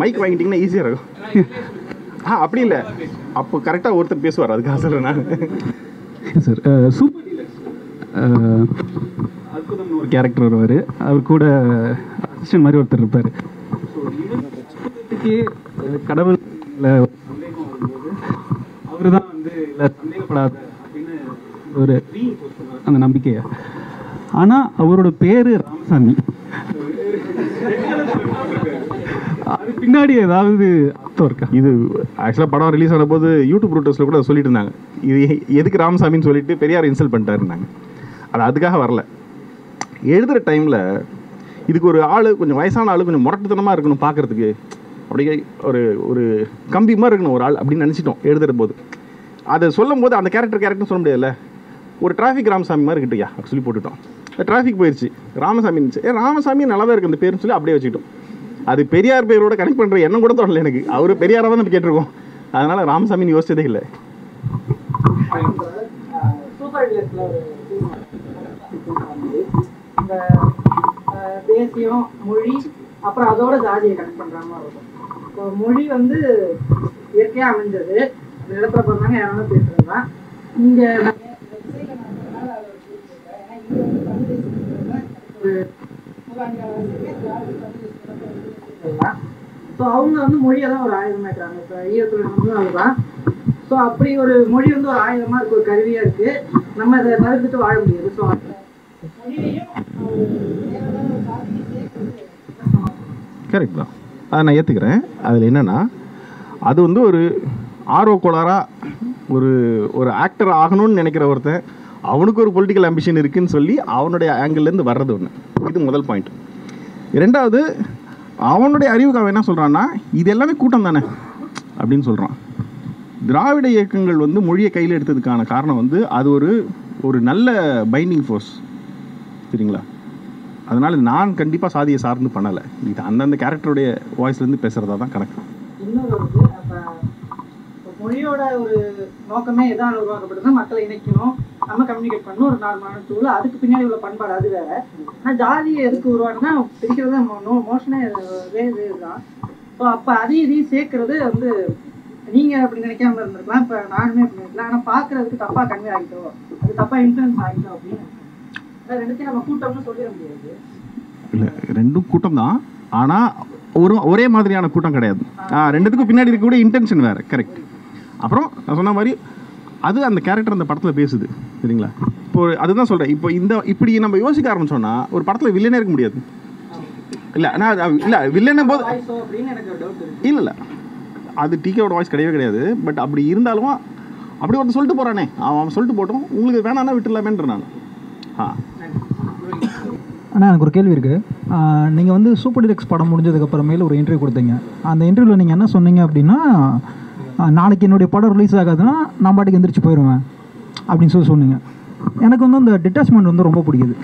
மைக் வாங்கிட்டீங்கன்னா ஈஸியாக இருக்கும். அப்படி இல்லை, அப்போ கரெக்டாக ஒருத்தர் பேசுவார், அதுக்காக சொல்கிறேன் நான். சார் சூப்பர் அற்புதம் ஒரு கேரக்டர் வருவார், அவர் கூட அசிஸ்டன்ட் மாதிரி ஒருத்தர் இருப்பார். கடவுள் அவரு தான் வந்து இல்லை சந்தேகப்படாத அப்படின்னு ஒரு அந்த நம்பிக்கையை. ஆனால் அவரோட பேர் ராமசாமி, அது பின்னாடி ஏதாவது அர்த்தம் இருக்கா? இது ஆக்சுவலாக படம் ரிலீஸ் ஆன போது யூடியூப் ரூட்டர்ஸில் கூட சொல்லிட்டு இருந்தாங்க, இது எதுக்கு ராமசாமின்னு சொல்லிட்டு பெரியார் இன்சல்ட் பண்ணிட்டாருன்னாங்க. அது அதுக்காக வரல. எழுதுகிற டைமில் இதுக்கு ஒரு ஆள், கொஞ்சம் வயசான ஆள், கொஞ்சம் முரட்டுத்தனமாக இருக்கணும் பார்க்குறதுக்கு, அப்படியே ஒரு கம்பி மாதிரி இருக்கணும் ஒரு ஆள் அப்படின்னு நினச்சிட்டோம் எழுதுகிற போது. அதை சொல்லும் போது அந்த கேரக்டர் சொல்ல முடியாதுல்ல, ஒரு டிராஃபிக் ராமசாமி மாதிரி இருக்கட்டையா அப்படி சொல்லி போட்டுட்டோம். டிராஃபிக் போயிடுச்சு, ராமசாமி இருந்துச்சு, ராமசாமி நல்லா தான் இருக்குது அந்த பேருன்னு சொல்லி அப்படியே வச்சுக்கிட்டோம். அது பெரியார் பேரோட கனெக்ட் பண்ணுற எண்ணம் கூட தோணலை எனக்கு. அவர் பெரியாராக தான் நம்ம கேட்டிருக்கோம், அதனால் ராமசாமின்னு யோசிச்சதே இல்லை. தேசியம், மொழி, அப்புறம் அதோட ஜாதியை கனெக்ட் பண்ணுற மாதிரி இருக்கும். இப்போ மொழி வந்து இயற்கையாக அமைஞ்சது, அந்த இடத்துல பிறந்தாங்க, யாராலும் பேசுகிறதா. இங்கே ஸோ அவங்க வந்து மொழியை தான் ஒரு ஆயுதமாக இருக்கிறாங்க. இப்போ ஈழத்தில் வந்து அதுதான். ஸோ அப்படி ஒரு மொழி வந்து ஒரு ஆயுதமாக இருக்குது, ஒரு கருவியாக இருக்குது. நம்ம அதை தவிர்த்துட்டு வாழ முடியாது. ஸோ கரெக்ட் தான், அதை நான் ஏற்றுக்கிறேன். அதில் என்னென்னா, அது வந்து ஒரு ஆர்வ கோளாறாக ஒரு ஆக்டர் ஆகணும்னு நினைக்கிற ஒருத்தன், அவனுக்கு ஒரு பொலிட்டிக்கல் ஆம்பிஷன் இருக்குதுன்னு சொல்லி அவனுடைய ஆங்கிள்லேருந்து வர்றது ஒன்று. இது முதல் பாயிண்ட். ரெண்டாவது, அவனுடைய அறிவுக்கு அவன் என்ன சொல்கிறான்னா, இது எல்லாமே கூட்டம் தானே அப்படின்னு சொல்கிறான். திராவிட இயக்கங்கள் வந்து மொழியை கையில் எடுத்ததுக்கான காரணம் வந்து அது ஒரு நல்ல பைண்டிங் ஃபோர்ஸ். சரிங்களா? அதனால் நான் கண்டிப்பாக சாதியை சார்ந்து பண்ணலை. இது அந்தந்த கேரக்டருடைய வாய்ஸ்லேருந்து பேசுகிறதா தான் கணக்கு. இன்னொரு அப்போ மொழியோட ஒரு நோக்கமே எதாவது உருவாக்கப்படுதுன்னா மக்களை இணைக்கணும், நம்ம கம்யூனிகேட் பண்ணணும், ஒரு நார்மலான டூல். அதுக்கு பின்னாடி உள்ள பண்பாடு அது வேற. ஆனால் ஜாதியை எதுக்கு உருவாக்குனா பிரிக்கிறது மோஷனே இதுதான். ஸோ அப்போ அதையும் இதையும் சேர்க்கறது வந்து நீங்கள் அப்படி நினைக்காம இருந்திருக்கலாம், இப்போ நானுமே அப்படி நினைக்கலாம். ஆனால் பார்க்குறதுக்கு தப்பாக கன்வே ஆகிட்டோம், அது தப்பாக இன்ஃப்ளூயன்ஸ் ஆகிட்டோம் அப்படின்னு ரெண்டுத்தையும் நம்ம கூட்டம்னு சொல்லிட முடியாது. இல்லை, ரெண்டும் கூட்டம் தான், ஆனால் ஒரே மாதிரியான கூட்டம் கிடையாது. ரெண்டுத்துக்கும் பின்னாடி இருக்கக்கூடிய இன்டென்ஷன் வேறு. கரெக்ட். அப்புறம் நான் சொன்ன மாதிரி அது அந்த கேரக்டர் அந்த படத்தில் பேசுது, சரிங்களா? இப்போ அதுதான் சொல்கிறேன். இப்போ இப்படி நம்ம யோசிக்க ஆரம்பிச்சோன்னா ஒரு படத்தில் வில்லனே இருக்க முடியாது. இல்லை நான் இல்லை வில்லனும் போது இல்லை அது டிகேவோட வாய்ஸ் கிடையவே கிடையாது. பட் அப்படி இருந்தாலும் அப்படி ஒருத்தர் சொல்லிட்டு போகிறானே, அவன் சொல்லிட்டு போட்டோம், உங்களுக்கு வேணான்னா விட்டுலாமேன்ற நான். ஆனால் எனக்கு ஒரு கேள்வி இருக்குது. நீங்கள் வந்து சூப்பர் டிலக்ஸ் படம் முடிஞ்சதுக்கப்புறமேல ஒரு இன்டர்வியூ கொடுத்தீங்க. அந்த இன்டர்வியூவில் நீங்கள் என்ன சொன்னீங்க அப்படின்னா, நாளைக்கு என்னுடைய படம் ரிலீஸ் ஆகாதுன்னா நான் பாட்டுக்கு எந்திரிச்சு போயிடுவேன் அப்படின்னு சொன்னீங்க. எனக்கு வந்து அந்த டிட்டாச்மெண்ட் வந்து ரொம்ப பிடிக்குது.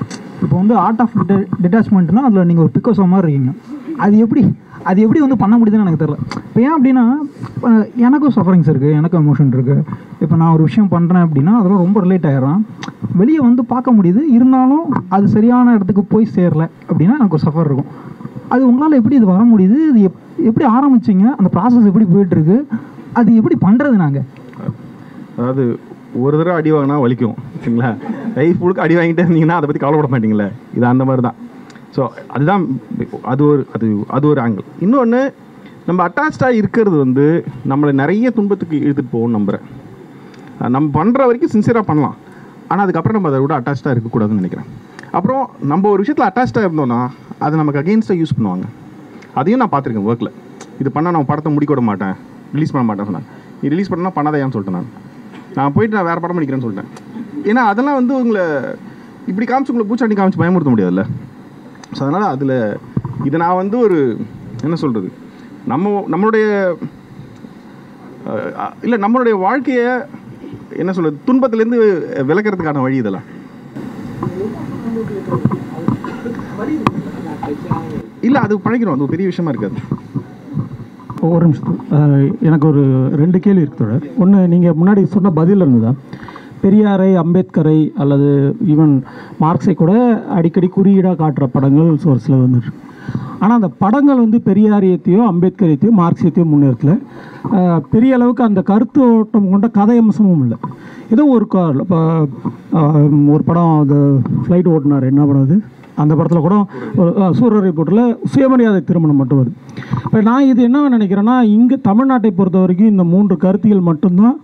இப்போ வந்து ஆர்ட் ஆஃப் டிட்டாச்மெண்ட்னா அதில் நீங்கள் ஒரு பிக்கோசோ மாதிரி இருக்கீங்க. அது எப்படி வந்து பண்ண முடியுதுன்னு எனக்கு தெரியல. இப்போ ஏன் அப்படின்னா, எனக்கும் சஃபரிங்ஸ் இருக்குது, எனக்கும் எமோஷன் இருக்குது. இப்போ நான் ஒரு விஷயம் பண்ணுறேன் அப்படின்னா அதெல்லாம் ரொம்ப ரிலேட் ஆகிடுறேன். வெளியே வந்து பார்க்க முடியுது, இருந்தாலும் அது சரியான இடத்துக்கு போய் சேரல அப்படின்னா எனக்கு ஒரு சஃபர் இருக்கும். அது உங்களால் எப்படி இது வர முடியுது? இது எப்படி ஆரம்பிச்சிங்க? அந்த ப்ராசஸ் எப்படி போயிட்டுருக்கு? அது எப்படி பண்ணுறது? நாங்கள் அதாவது ஒரு தடவை அடி வாங்கினா வலிக்கும், சரிங்களா? லைஃப் முழுக்க அடி வாங்கிட்டே இருந்தீங்கன்னா அதை பற்றி கவலைப்பட மாட்டீங்களே. இது அந்த மாதிரி தான். ஸோ அதுதான் அது ஒரு ஆங்கிள். இன்னொன்று, நம்ம அட்டாச்சாக இருக்கிறது வந்து நம்மளை நிறைய துன்பத்துக்கு இழுத்துட்டு போகணும்னு நம்புகிறேன். நம்ம பண்ணுற வரைக்கும் சின்சியராக பண்ணலாம், ஆனால் அதுக்கப்புறம் நம்ம அதை விட அட்டாச்சாக இருக்கக்கூடாதுன்னு நினைக்கிறேன். அப்புறம் நம்ம ஒரு விஷயத்தில் அட்டாச்சாக இருந்தோம்னா அதை நமக்கு அகெயின்ஸ்டாக யூஸ் பண்ணுவாங்க. அதையும் நான் பார்த்துருக்கேன் ஒர்க்கில். இது பண்ணால் நான் படத்தை முடிக்க விட மாட்டேன், ரிலீஸ் பண்ண மாட்டேன் சொன்னாங்க. நீ ரிலீஸ் பண்ணால் பண்ணாதையான்னு சொல்லிட்டேன். நான் போயிட்டு நான் வேறு படம் பண்ணிக்கிறேன்னு சொல்லிட்டேன். ஏன்னா அதெல்லாம் வந்து உங்களை இப்படி காமிச்சு உங்களை பூச்சாண்டி காமிச்சு பயமுறுத்த முடியாதுல்ல. ஸோ அதனால் அதில் இதை நான் வந்து ஒரு என்ன சொல்கிறது, நம்மளுடைய வாழ்க்கையை என்ன சொல்கிறது, துன்பத்துலேருந்து விளக்கிறதுக்கான வழி இதெல்லாம். இல்லை அது பழகிறோம், அது ஒரு பெரிய விஷயமா இருக்காது. ஒரு நிமிஷம், எனக்கு ஒரு 2 கேள்வி இருக்குது. ஒன்று, நீங்கள் முன்னாடி சொன்ன பதில் இருந்ததா, பெரியாரை, அம்பேத்கரை அல்லது ஈவன் மார்க்ஸை கூட அடிக்கடி குறியீடாக காட்டுற படங்கள் சோர்ஸில் வந்துருக்கு. ஆனால் அந்த படங்கள் வந்து பெரியாரியத்தையோ அம்பேத்கரியத்தையோ மார்க்சியத்தையோ முன்னேறத்தில் பெரிய அளவுக்கு அந்த கருத்து ஓட்டம் கொண்ட கதை அம்சமும் இல்லை. ஏதோ ஒரு படம், அந்த ஃப்ளைட் ஓட்டினார், என்ன படம் அது, அந்த படத்தில் கூட சூரரை ரிப்போர்ட்டில் சுயமரியாதை திருமணம் மட்டும் வருது. இப்போ நான் இது என்ன நினைக்கிறேன்னா, இங்கே தமிழ்நாட்டை பொறுத்த வரைக்கும் இந்த 3 கருத்தியல் மட்டும்தான்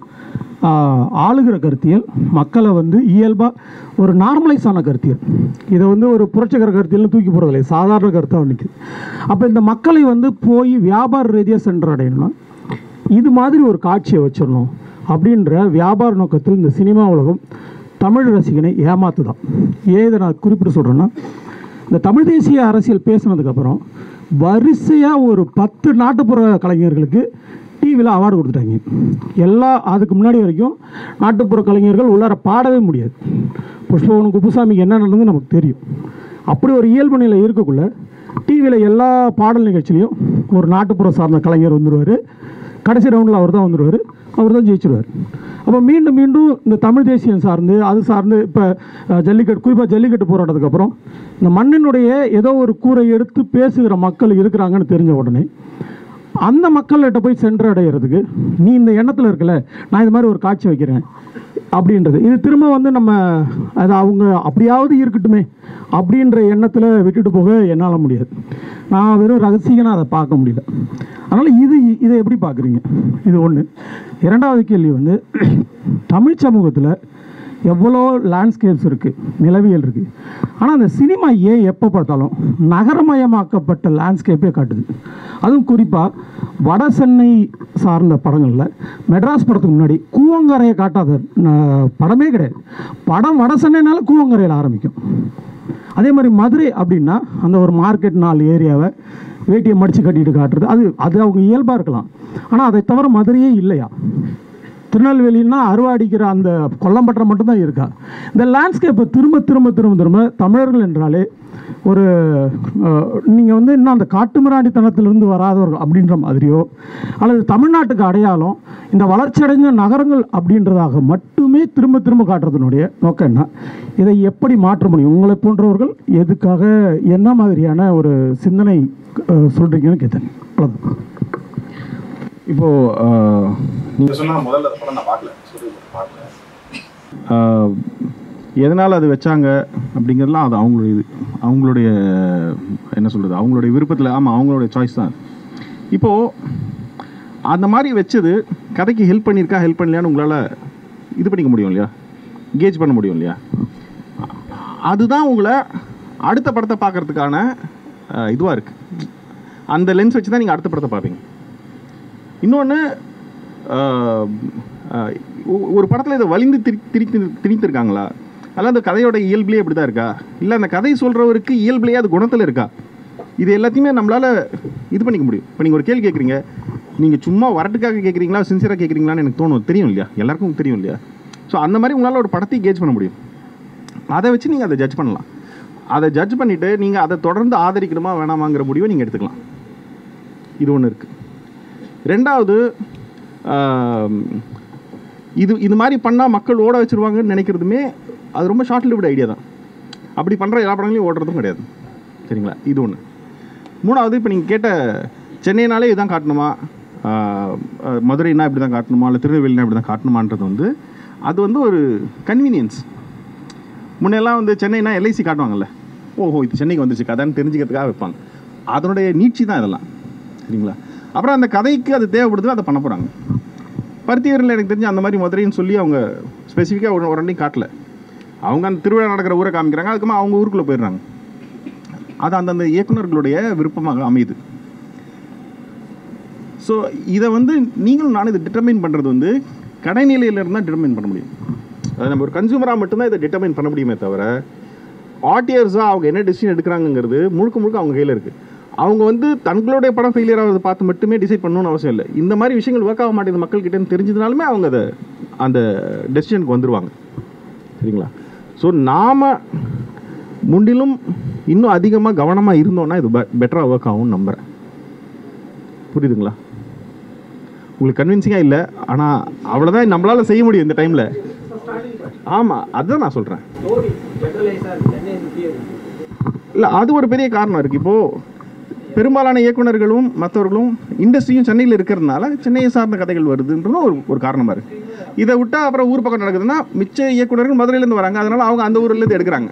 ஆளுகிற கருத்தியல். மக்களை வந்து இயல்பாக ஒரு நார்மலைஸ் ஆன கருத்தியல். இதை வந்து ஒரு புரட்சிகர கருத்தியல்னு தூக்கி போடுறதில்லை, சாதாரண கருத்தாக நிற்குது. அப்போ இந்த மக்களை வந்து போய் வியாபார ரீதியாக சென்றடையணும்னா இது மாதிரி ஒரு காட்சியை வச்சிடணும் அப்படின்ற வியாபார நோக்கத்தில் இந்த சினிமா உலகம் தமிழ் ரசிகனை ஏமாத்துதான். ஏன் இதை நான் குறிப்பிட்டு சொல்கிறேன்னா, இந்த தமிழ் தேசிய அரசியல் பேசினதுக்கப்புறம் வரிசையாக ஒரு 10 நாட்டுப்புற கலைஞர்களுக்கு டிவியில் அவார்டு கொடுத்துட்டாங்க. அதுக்கு முன்னாடி வரைக்கும் நாட்டுப்புற கலைஞர்கள் உள்ளார பாடவே முடியாது. புஷ்பவனும் குப்புசாமிக்கு என்ன நடந்தது நமக்கு தெரியும். அப்படி ஒரு இயல்பு நிலை இருக்கக்குள்ள டிவியில் எல்லா பாடல் நிகழ்ச்சியிலையும் ஒரு நாட்டுப்புற சார்ந்த கலைஞர் வந்துடுவார். கடைசி ரவுண்டில் அவர் தான் வந்துடுவார், அவர் தான் ஜெயிச்சிடுவார். அப்போ மீண்டும் மீண்டும் இந்த தமிழ் தேசியம் சார்ந்து அது சார்ந்து இப்போ ஜல்லிக்கட்டு, குறிப்பாக ஜல்லிக்கட்டு போராட்டத்துக்கு அப்புறம் இந்த மண்ணினுடைய ஏதோ ஒரு கூரை எடுத்து பேசுகிற மக்கள் இருக்கிறாங்கன்னு தெரிஞ்ச உடனே அந்த மக்கள்கிட்ட போய் சென்றடைகிறதுக்கு நீ இந்த எண்ணத்தில் இருக்கல, நான் இது மாதிரி ஒரு காட்சி வைக்கிறேன் அப்படின்றது, இது திரும்ப வந்து நம்ம அது அவங்க அப்படியாவது இருக்கட்டுமே அப்படின்ற எண்ணத்தில் விட்டுட்டு போக என்னால் முடியாது. நான் வெறும் ரகசியமாக அதை பார்க்க முடியல. அதனால் இதை எப்படி பார்க்குறீங்க? இது ஒன்று. 2வது கேள்வி வந்து, தமிழ் சமூகத்தில் எவ்வளோ லேண்ட்ஸ்கேப்ஸ் இருக்குது, நிலவியல் இருக்குது. ஆனால் அந்த சினிமா ஏன் எப்போ பார்த்தாலும் நகரமயமாக்கப்பட்ட லேண்ட்ஸ்கேப்பே காட்டுது. அதுவும் குறிப்பாக வட சென்னை சார்ந்த படங்களில் மெட்ராஸ் படத்துக்கு முன்னாடி கூவங்கரையை காட்டாத படமே கிடையாது. படம் வட சென்னைனால கூவங்கரையில் ஆரம்பிக்கும். அதே மாதிரி மதுரை அப்படின்னா அந்த ஒரு மார்க்கெட் 4 ஏரியாவை வேட்டியை மடித்து கட்டிட்டு காட்டுறது, அது அவங்க இயல்பாக இருக்கலாம். ஆனால் அதை தவிர மதுரையே இல்லையா? திருநெல்வேலின்னா அருவாடிக்கிற அந்த கொல்லம்பற்றை மட்டும்தான் இருக்கா? இந்த லேண்ட்ஸ்கேப்பை திரும்ப திரும்ப திரும்ப திரும்ப தமிழர்கள் என்றாலே ஒரு நீங்கள் வந்து இன்னும் அந்த காட்டுமிராண்டித்தனத்திலிருந்து வராதவர்கள் அப்படின்ற மாதிரியோ அல்லது தமிழ்நாட்டுக்கு அடையாளம் இந்த வளர்ச்சியடைந்த நகரங்கள் அப்படின்றதாக மட்டுமே திரும்ப திரும்ப காட்டுறதுனுடைய நோக்கம் என்ன? இதை எப்படி மாற்ற முடியும்? உங்களை போன்றவர்கள் எதுக்காக என்ன மாதிரியான ஒரு சிந்தனை சொல்கிறீங்கன்னு கேட்டேன். அவ்வளோதான். இப்போது நீங்கள் சொன்னால் முதல்ல அதை படம் நான் பார்க்கல, எதனால் அது வச்சாங்க அப்படிங்கிறதுலாம் அது அவங்களுடைய என்ன சொல்கிறது, அவங்களுடைய விருப்பத்தில், ஆமாம் அவங்களுடைய சாய்ஸ் தான். இப்போது அந்த மாதிரி வச்சது கதைக்கு ஹெல்ப் பண்ணலையான்னு உங்களால் இது பண்ணிக்க முடியும் இல்லையா, கேஜ் பண்ண முடியும் இல்லையா? அதுதான் உங்களை அடுத்த படத்தை பார்க்குறதுக்கான இதுவாக இருக்குது. அந்த லென்ஸ் வச்சு தான் நீங்கள் அடுத்த படத்தை பார்ப்பீங்க. இன்னொன்று, ஒரு படத்தில் இதை வலிந்து திணித்திருக்காங்களா, அல்ல அந்த கதையோட இயல்பிலே அப்படி தான் இருக்கா, இல்லை அந்த கதை சொல்கிறவருக்கு இயல்பிலேயே அது குணத்தில் இருக்கா, இது எல்லாத்தையுமே நம்மளால் இது பண்ணிக்க முடியும். இப்போ நீங்கள் ஒரு கேள்வி கேட்குறீங்க, நீங்கள் சும்மா வரட்டுக்காக கேட்குறீங்களா சின்சியராக கேட்குறீங்களான்னு எனக்கு தோணும், தெரியும் இல்லையா, எல்லாருக்கும் தெரியும் இல்லையா? ஸோ அந்த மாதிரி உங்களால் ஒரு படத்தை கேஜ் பண்ண முடியும். அதை வச்சு நீங்கள் அதை ஜட்ஜ் பண்ணலாம். அதை ஜட்ஜ் பண்ணிவிட்டு நீங்கள் அதை தொடர்ந்து ஆதரிக்கணுமா வேணாமாங்கிற முடிவை நீங்கள் எடுத்துக்கலாம். இது ஒன்று இருக்குது. ரெண்டாவது, இது மாதிரி பண்ணால் மக்கள் ஓட வச்சுருவாங்கன்னு நினைக்கிறதுமே அது ரொம்ப ஷார்ட் லிவ்டு ஐடியா தான். அப்படி பண்ணுற எல்லா படங்களையும் ஓடுறதும் கிடையாது. சரிங்களா? இது ஒன்று. மூணாவது, இப்போ நீங்கள் கேட்ட சென்னைனாலே இதுதான் காட்டணுமா, மதுரைனா இப்படி தான் காட்டணுமா, இல்லை திருநெல்வேலினா இப்படி தான் காட்டணுமான்றது வந்து அது வந்து ஒரு கன்வீனியன்ஸ். முன்னெல்லாம் வந்து சென்னைனா எல்ஐசி காட்டுவாங்கல்ல, ஓஹோ இது சென்னைக்கு வந்துச்சு கதைன்னு தெரிஞ்சுக்கிறதுக்காக வைப்பாங்க. அதனுடைய நீட்சி தான் இதெல்லாம். சரிங்களா? அப்புறம் அந்த கதைக்கு அது தேவைப்படுது, அதை பண்ண போகிறாங்க. பருத்தியூரில் எனக்கு தெரிஞ்சு அந்த மாதிரி மதுரைன்னு சொல்லி அவங்க ஸ்பெசிஃபிக்காக ஒரு ரெண்டையும் காட்டல. அவங்க அந்த திருவிழா நடக்கிற ஊரை காமிக்கிறாங்க, அதுக்கப்புறமா அவங்க ஊருக்குள்ளே போயிடுறாங்க. அது அந்தந்த இயக்குநர்களுடைய விருப்பமாக அமையுது. ஸோ இதை வந்து நீங்களும் நானும் இதை டிட்டர்மைன் பண்ணுறது வந்து கடைநிலையிலிருந்து தான் டிட்டர்மைன் பண்ண முடியும். அது நம்ம ஒரு கன்சூமராக மட்டும்தான் இதை டிட்டர்மைன் பண்ண முடியுமே தவிர, ஆடியர்ஸாக அவங்க என்ன டெசிஷன் எடுக்கிறாங்கிறது முழுக்க முழுக்க அவங்க கையில் இருக்குது. அவங்க வந்து தங்களுடைய படம் ஃபெயிலியர் ஆகிறத பார்த்து மட்டுமே டிசைட் பண்ணணும்னு அவசியம் இல்லை. இந்த மாதிரி விஷயங்கள் ஒர்க் ஆக மாட்டேங்குது மக்கள்கிட்டேன்னு தெரிஞ்சதுனாலுமே அவங்க அதை அந்த டெசிஷனுக்கு வந்துடுவாங்க. சரிங்களா? ஸோ நாம் முன்னிலும் இன்னும் அதிகமாக கவனமாக இருந்தோன்னா இது பெட்டராக ஒர்க் ஆகும்னு நம்புகிறேன். புரியுதுங்களா? உங்களுக்கு கன்வின்சிங்காக இல்லை, ஆனால் அவ்வளோதான் நம்மளால் செய்ய முடியும் இந்த டைமில். ஆமாம், அதுதான் நான் சொல்கிறேன். இல்லை, அது ஒரு பெரிய காரணம் இருக்குது. இப்போது பெரும்பாலான இயக்குநர்களும் மற்றவர்களும் இண்டஸ்ட்ரியும் சென்னையில் இருக்கிறதுனால சென்னையை சார்ந்த கதைகள் வருதுன்றதும் ஒரு காரணமாக இருக்குது. இதை விட்டால் அப்புறம் ஊர் பக்கம் நடக்குதுன்னா மிச்ச இயக்குநர்கள் மதுரையிலேருந்து வராங்க, அதனால் அவங்க அந்த ஊர்லேருந்து எடுக்கிறாங்க.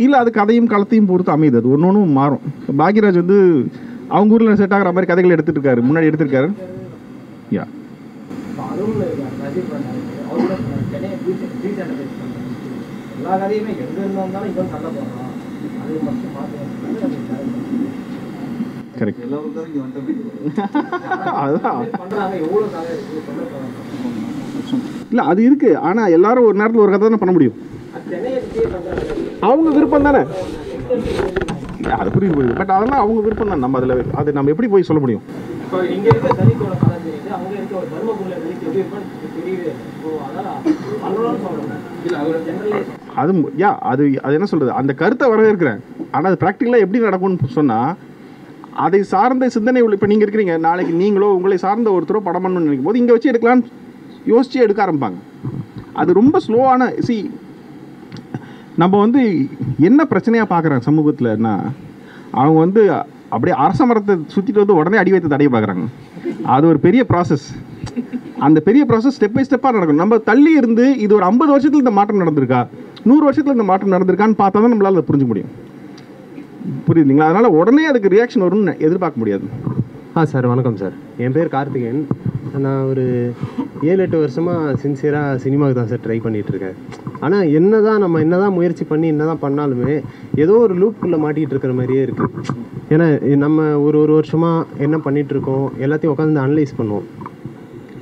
இல்லை, அது கதையும் களத்தையும் பொறுத்து அமையுது. அது ஒன்று ஒன்றும் மாறும். பாக்யராஜ் வந்து அவங்க ஊரில் செட் ஆகிற மாதிரி கதைகள் எடுத்துகிட்டு இருக்காரு, முன்னாடி எடுத்திருக்காரு. யா, கரெக்ட். அதுதான் இல்லை, அது இருக்குது. ஆனால் எல்லாரும் ஒரு நேரத்தில் ஒரு கதை தானே பண்ண முடியும். அவங்க விருப்பம் தானே, அது புரியுது. பட் அதெல்லாம் அவங்க விருப்பம் தான். நம்ம அதில் அது நம்ம எப்படி போய் சொல்ல முடியும்? அது அது அது என்ன சொல்கிறது, அந்த கருத்தை வரவேற்கிறேன். ஆனால் அது ப்ராக்டிக்கலாக எப்படி நடக்கும்னு சொன்னால், அதை சார்ந்த சிந்தனை உள்ள இப்போ நீங்கள் இருக்கிறீங்க, நாளைக்கு நீங்களோ உங்களை சார்ந்த ஒருத்தரோ படம் பண்ணணும்னு நினைக்கும் போது இங்கே வச்சு எடுக்கலான்னு யோசிச்சு எடுக்க ஆரம்பிப்பாங்க. அது ரொம்ப ஸ்லோவான நம்ம வந்து என்ன பிரச்சனையாக பார்க்குறாங்க சமூகத்தில்னா, அவங்க வந்து அப்படியே அரச மரத்தை சுற்றிட்டு வந்து உடனே அடி வைத்து தடைய பார்க்குறாங்க. அது ஒரு பெரிய ப்ராசஸ். அந்த பெரிய ப்ராசஸ் ஸ்டெப் பை ஸ்டெப்பாக நடக்கும். நம்ம தள்ளி இருந்து இது ஒரு 50 வருஷத்தில் இந்த மாற்றம் நடந்திருக்கா, 100 வருஷத்தில் இந்த மாற்றம் நடந்திருக்கான்னு பார்த்தா தான் நம்மளால் அதை புரிஞ்சுக்க முடியும். புரியுதுங்களா? அதனால் உடனே அதுக்கு ரியாக்ஷன் வரும்னு எதிர்பார்க்க முடியாது. சார் வணக்கம் சார், என் பேர் கார்த்திகேயன். நான் ஒரு 7-8 வருஷமாக சின்சியராக சினிமாவுக்கு தான் சார் ட்ரை பண்ணிகிட்ருக்கேன். ஆனால் நம்ம என்ன தான் முயற்சி பண்ணி என்ன தான் பண்ணாலுமே ஏதோ ஒரு லூப்புக்குள்ளே மாட்டிகிட்டு இருக்கிற மாதிரியே இருக்குது. ஏன்னா நம்ம ஒரு வருஷமாக என்ன பண்ணிகிட்ருக்கோம் எல்லாத்தையும் உட்காந்து அனலைஸ் பண்ணுவோம்.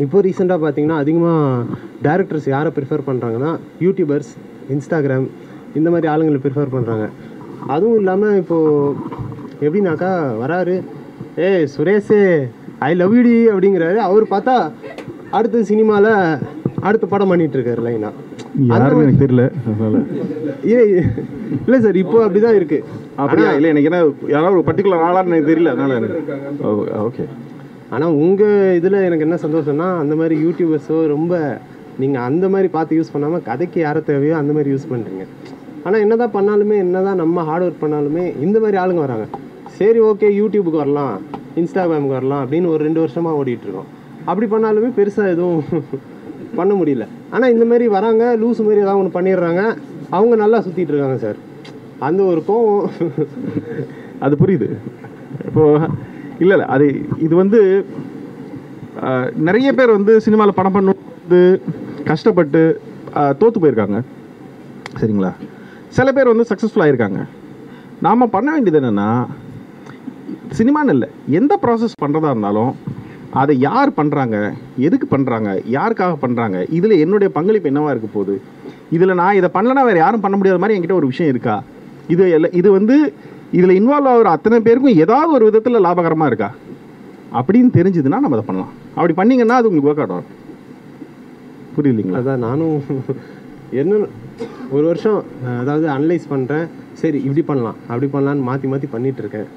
இப்போது ரீசெண்டாக பார்த்தீங்கன்னா அதிகமாக டேரக்டர்ஸ் யாரை ப்ரிஃபர் பண்ணுறாங்கன்னா யூடியூபர்ஸ், இன்ஸ்டாகிராம் இந்த மாதிரி ஆளுங்களை ப்ரிஃபர் பண்ணுறாங்க. அதுவும் இல்லாமல் இப்போது எப்படின்னாக்கா வராரு, சுரேஷு ஐ லவ் யூடி அப்படிங்கிறாரு. அவர் பார்த்தா அடுத்த சினிமாவில் அடுத்த படம் பண்ணிட்டு இருக்காரு லைனா. யாருன்னு எனக்கு தெரியல. இல்லை சார், இப்போ அப்படிதான் இருக்கு. அப்படியா? இல்லை, எனக்கு என்ன யாராவது ஒரு பர்டிகுலர் ஆளான்னு எனக்கு தெரியல, அதனால எனக்கு ஓகே. ஆனால் உங்கள் இதில் எனக்கு என்ன சந்தோஷம்னா, அந்த மாதிரி யூடியூபர்ஸோ ரொம்ப நீங்கள் அந்த மாதிரி பார்த்து யூஸ் பண்ணாமல் கதைக்கு யாரை தேவையோ அந்த மாதிரி யூஸ் பண்ணுறீங்க. ஆனால் என்ன தான் பண்ணாலுமே, என்ன தான் நம்ம ஹார்ட் ஒர்க் பண்ணாலுமே இந்த மாதிரி ஆளுங்க வராங்க. சரி ஓகே, யூடியூபுக்கு வரலாம், இன்ஸ்டாகிராமுக்கு வரலாம் அப்படின்னு ஒரு 2 வருஷமாக ஓடிட்டுருக்கோம். அப்படி பண்ணாலுமே பெருசாக எதுவும் பண்ண முடியல. ஆனால் இந்த மாதிரி வராங்க, லூஸ் மாதிரி ஏதாவது ஒன்று பண்ணிடுறாங்க, அவங்க நல்லா சுற்றிட்டு இருக்காங்க சார். அந்த ஒரு கோவம் அது புரியுது. இப்போது இல்லை அது இது வந்து நிறைய பேர் வந்து சினிமாவில் படம் பண்ணு கஷ்டப்பட்டு தோற்று போயிருக்காங்க, சரிங்களா? சில பேர் வந்து சக்ஸஸ்ஃபுல்லாக இருக்காங்க. நாம் பண்ண வேண்டியது என்னென்னா, சினிமான்னு இல்லை, எந்த ப்ராசஸ் பண்ணுறதா இருந்தாலும் அதை யார் பண்ணுறாங்க, எதுக்கு பண்ணுறாங்க, யாருக்காக பண்ணுறாங்க, இதில் என்னுடைய பங்களிப்பு என்னவாக இருக்க போகுது, இதில் நான் இதை பண்ணலன்னா வேறு யாரும் பண்ண முடியாத மாதிரி என்கிட்ட ஒரு விஷயம் இருக்கா, இது வந்து இதில் இன்வால்வ் ஆகிற அத்தனை பேருக்கும் ஏதாவது ஒரு விதத்தில் லாபகரமாக இருக்கா அப்படின்னு தெரிஞ்சுதுன்னா நம்ம அதை பண்ணலாம். அப்படி பண்ணிங்கன்னா அது உங்களுக்கு ஒர்க் அவுட் ஆகும். புரியலைங்களா? அதான் நானும் என்ன ஒரு வருஷம் அதாவது அனலைஸ் பண்ணுறேன். சரி இப்படி பண்ணலாம் அப்படி பண்ணலான்னு மாற்றி மாற்றி பண்ணிகிட்ருக்கேன்.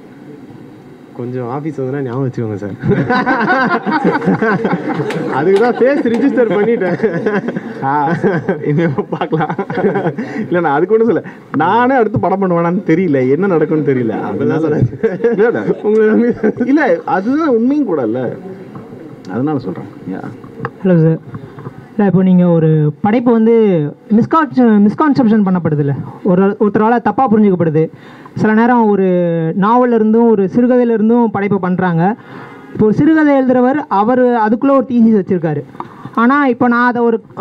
கொஞ்சம் ஆஃபீஸ் வந்தனா ஞாபகம் வச்சுக்கோங்க சார். அதுக்கு தான் ஃபேஸ் ரிஜிஸ்டர் பண்ணிட்டேன். இனிமேல் பார்க்கலாம். இல்லை, நான் அதுக்கு ஒன்றும் சொல்ல, நானே அடுத்து படம் பண்ணுவேனான்னு தெரியல, என்ன நடக்கும்னு தெரியல. அதனால இல்லை, அதுதான் உண்மையும் கூட இல்லை, அதனால சொல்கிறேன். Hello sir. இல்லை, இப்போ நீங்கள் ஒரு படைப்பு வந்து மிஸ்கான்செப்ஷன் பண்ணப்படுது இல்லை, ஒருத்தரால் தப்பாக புரிஞ்சுக்கப்படுது. சில நேரம் ஒரு நாவலிருந்தும் ஒரு சிறுகதையிலிருந்தும் படைப்பை பண்ணுறாங்க. இப்போ ஒரு சிறுகதை எழுதுகிறவர் அவர் அதுக்குள்ளே ஒரு தீசிஸ் வச்சுருக்காரு. ஆனால் இப்போ நான் அதை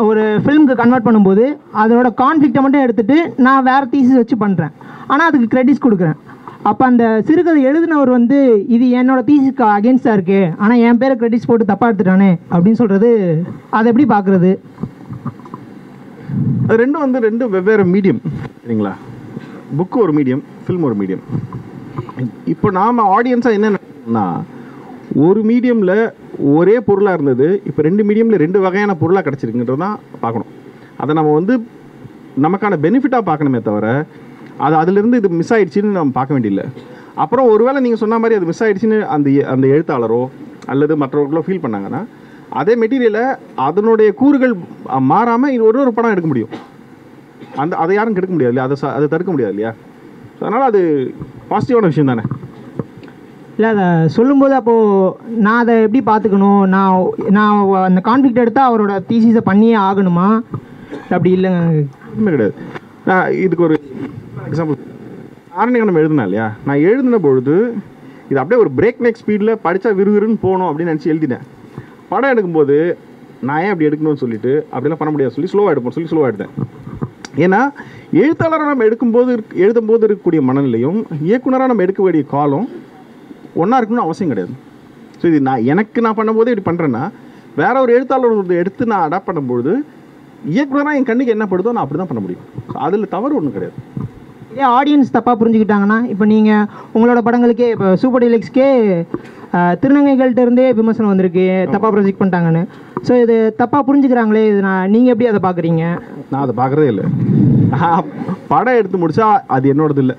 ஒரு ஃபிலிமுக்கு கன்வெர்ட் பண்ணும்போது அதோட கான்ஃப்ளிக்டை மட்டும் எடுத்துகிட்டு நான் வேறு தீசிஸ் வச்சு பண்ணுறேன். ஆனால் அதுக்கு கிரெடிட்ஸ் கொடுக்குறேன். அப்போ அந்த சிறுகதை எழுதினவர் வந்து இது என்னோடய தீசிஸ்க்கு அகேன்ஸ்டாக இருக்குது, ஆனால் என் பேரை கிரெடிட்ஸ் போட்டு தப்பாக எடுத்துட்டானே அப்படின்னு சொல்கிறது, அதை எப்படி பார்க்குறது? அது ரெண்டும் வந்து ரெண்டு வெவ்வேறு மீடியம், சரிங்களா? புக்கு ஒரு மீடியம், ஃபில்ம் ஒரு மீடியம். இப்போ நாம் ஆடியன்ஸாக என்ன நினைக்கணும்னா, ஒரு மீடியமில் ஒரே பொருளாக இருந்தது, இப்போ 2 மீடியமில் 2 வகையான பொருளாக கிடச்சிருக்குன்றது தான் பார்க்கணும். அதை நம்ம வந்து நமக்கான பெனிஃபிட்டாக பார்க்கணுமே தவிர அது அதிலிருந்து இது மிஸ் ஆகிடுச்சின்னு நம்ம பார்க்க வேண்டியதில்லை. அப்புறம் ஒருவேளை நீங்கள் சொன்ன மாதிரி அது மிஸ் ஆகிடுச்சின்னு அந்த எழுத்தாளரோ அல்லது மற்றவர்களோ ஃபீல் பண்ணாங்கன்னா, அதே மெட்டீரியலை அதனுடைய கூறுகள் மாறாமல் இது ஒரு படம் எடுக்க முடியும். அதை யாரும் கெடுக்க முடியாது இல்லையா, அதை தடுக்க முடியாது இல்லையா? அதனால் அது பாசிட்டிவான விஷயம் தானே. இல்லை, அதை சொல்லும்போது அப்போது நான் அதை எப்படி பார்த்துக்கணும்? நான் அந்த கான்ஃப்ளிக்ட் எடுத்தால் அவரோட தீசிஸை பண்ணியே ஆகணுமா? அப்படி இல்லைங்க, ஒன்றுமே கிடையாது. நான் இதுக்கு ஒரு எக்ஸாம்பிள், ஆரண்யகண்டம் எழுதுனா இல்லையா, நான் எழுதின பொழுது இது அப்படியே ஒரு பிரேக் நெக் ஸ்பீடில் படித்தா விறுவிறுன்னு போகணும் அப்படின்னு நினச்சி எழுதினேன். படம் எடுக்கும்போது நான் ஏன் அப்படி எடுக்கணும்னு சொல்லிட்டு அப்படிலாம் பண்ண முடியாது சொல்லி ஸ்லோவாக எடுத்தேன். ஏன்னா எழுத்தாளராக நம்ம எழுதும்போது இருக்கக்கூடிய மனநிலையும் இயக்குனராக நம்ம எடுக்க வேண்டிய காலம் ஒன்றா இருக்கணும்னு அவசியம் கிடையாது. ஸோ இது நான் பண்ணும்போதே இப்படி பண்ணுறேன்னா, வேற ஒரு எழுத்தாளர் எடுத்து நான் அடாப்ட் பண்ணும்போது இயக்குனராக என் கண்ணுக்கு என்ன படுதோ நான் அப்படி தான் பண்ண முடியும். ஸோ அதில் தவறு ஒன்றும் கிடையாது. இதே ஆடியன்ஸ் தப்பாக புரிஞ்சுக்கிட்டாங்கன்னா, இப்போ நீங்கள் உங்களோட படங்களுக்கே இப்போ சூப்பர் டீலக்ஸ்க்கே திருநங்கைகள்கிட்ட இருந்தே விமர்சனம் வந்திருக்கு, தப்பாக ப்ரொஜெக்ட் பண்ணிட்டாங்கன்னு. ஸோ இது தப்பாக புரிஞ்சுக்கிறாங்களே, இது நீங்கள் எப்படி அதை பார்க்குறீங்க? நான் அதை பார்க்குறதே இல்லை. படம் எடுத்து முடிச்சா அது என்னோடது இல்லை.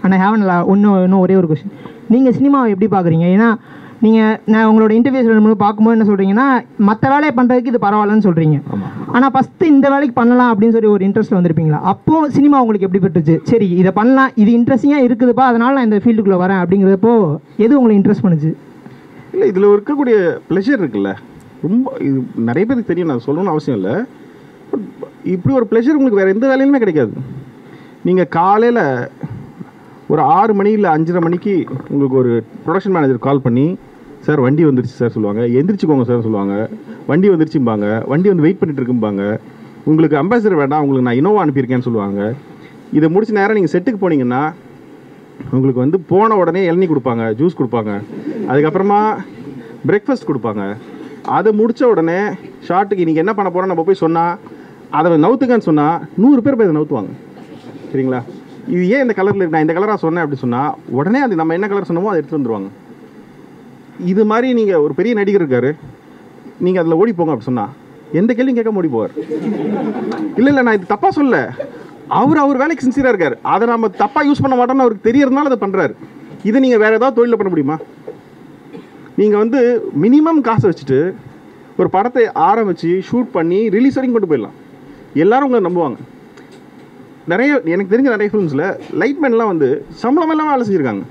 ஆனால் ஹேவன்ல இன்னும் ஒரே ஒரு கொஸ்டின், நீங்கள் சினிமாவை எப்படி பார்க்குறீங்க? ஏன்னா நான் உங்களோட இன்டர்வியூஸ் பார்க்கும்போது என்ன சொல்கிறீங்கன்னா, மற்ற வேலையை பண்ணுறதுக்கு இது பரவாயில்லன்னு சொல்கிறீங்க. ஆனால் ஃபஸ்ட்டு இந்த வேலைக்கு பண்ணலாம் அப்படின்னு சொல்லி ஒரு இன்ட்ரெஸ்ட் வந்திருப்பீங்களா? அப்போது சினிமா உங்களுக்கு எப்படி பட்டுச்சு? சரி இதை பண்ணலாம், இது இன்ட்ரெஸ்டிங்காக இருக்குதுப்பா, அதனால் நான் இந்த ஃபீல்டுக்குள்ளே வரேன் அப்படிங்கிறப்போ எது உங்களை இன்ட்ரெஸ்ட் பண்ணுச்சு? இல்லை, இதில் இருக்கக்கூடிய ப்ளெஷர் இருக்குல்ல, ரொம்ப இது நிறைய பேருக்கு தெரியும், நான் சொல்லணும்னு அவசியம் இல்லை. இப்படி ஒரு ப்ளெஷர் உங்களுக்கு வேறு எந்த வேலையிலுமே கிடைக்காது. நீங்கள் காலையில் ஒரு 6 மணி இல்லை 5:30 மணிக்கு உங்களுக்கு ஒரு ப்ரொடக்ஷன் மேனேஜர் கால் பண்ணி, சார் வண்டி வந்துருச்சு சார் சொல்லுவாங்க, எந்திரிச்சிக்கோங்க சார் சொல்லுவாங்க, வண்டி வந்துருச்சும்பாங்க, வண்டி வந்து வெயிட் பண்ணிட்டு இருக்கும்பாங்க, உங்களுக்கு அம்பாசிடர் வேண்டாம், உங்களுக்கு நான் இனோவா அனுப்பியிருக்கேன்னு சொல்லுவாங்க. இதை முடிச்ச நேரம் நீங்கள் செட்டுக்கு போனீங்கன்னா உங்களுக்கு வந்து போன உடனே இளநீ கொடுப்பாங்க, ஜூஸ் கொடுப்பாங்க, அதுக்கப்புறமா பிரேக்ஃபாஸ்ட் கொடுப்பாங்க. அதை முடித்த உடனே ஷார்ட்டுக்கு இன்றைக்கி என்ன பண்ண போகிறோம் நம்ம போய் சொன்னால், அதை நவுத்துக்கன்னு சொன்னால் 100 பேர் போய் அதை நவுத்துவாங்க. சரிங்களா? இது ஏன் இந்த கலரில் இருக்கு, நான் இந்த கலராக சொன்னேன் அப்படி சொன்னால் உடனே அது நம்ம என்ன கலர் சொன்னமோ அதை எடுத்துகிட்டு வந்துடுவாங்க. இது மாதிரி நீங்கள் ஒரு பெரிய நடிகர் இருக்காரு, நீங்கள் அதில் ஓடி போங்க அப்படி சொன்னால் எந்த கேள்வியும் கேட்க ஓடி போவார். இல்லை நான் இது தப்பாக சொல்ல, அவர் வேலைக்கு சின்சியராக இருக்கார். அதை நம்ம தப்பாக யூஸ் பண்ண மாட்டோம்னு அவருக்கு தெரியறதுனால அதை பண்ணுறாரு. இதை நீங்கள் வேறு ஏதாவது தொழிலில் பண்ண முடியுமா? நீங்கள் மினிமம் காசை வச்சுட்டு ஒரு படத்தை ஆரம்பித்து ஷூட் பண்ணி ரிலீஸ் வரைக்கும் கொண்டு போயிடலாம். எல்லோரும் உங்களை நம்புவாங்க. எனக்கு தெரிஞ்ச நிறைய ஃபிலிம்ஸில் லைட்மேன்லாம் சம்பளம் எல்லாம் வேலை செஞ்சுருக்காங்க.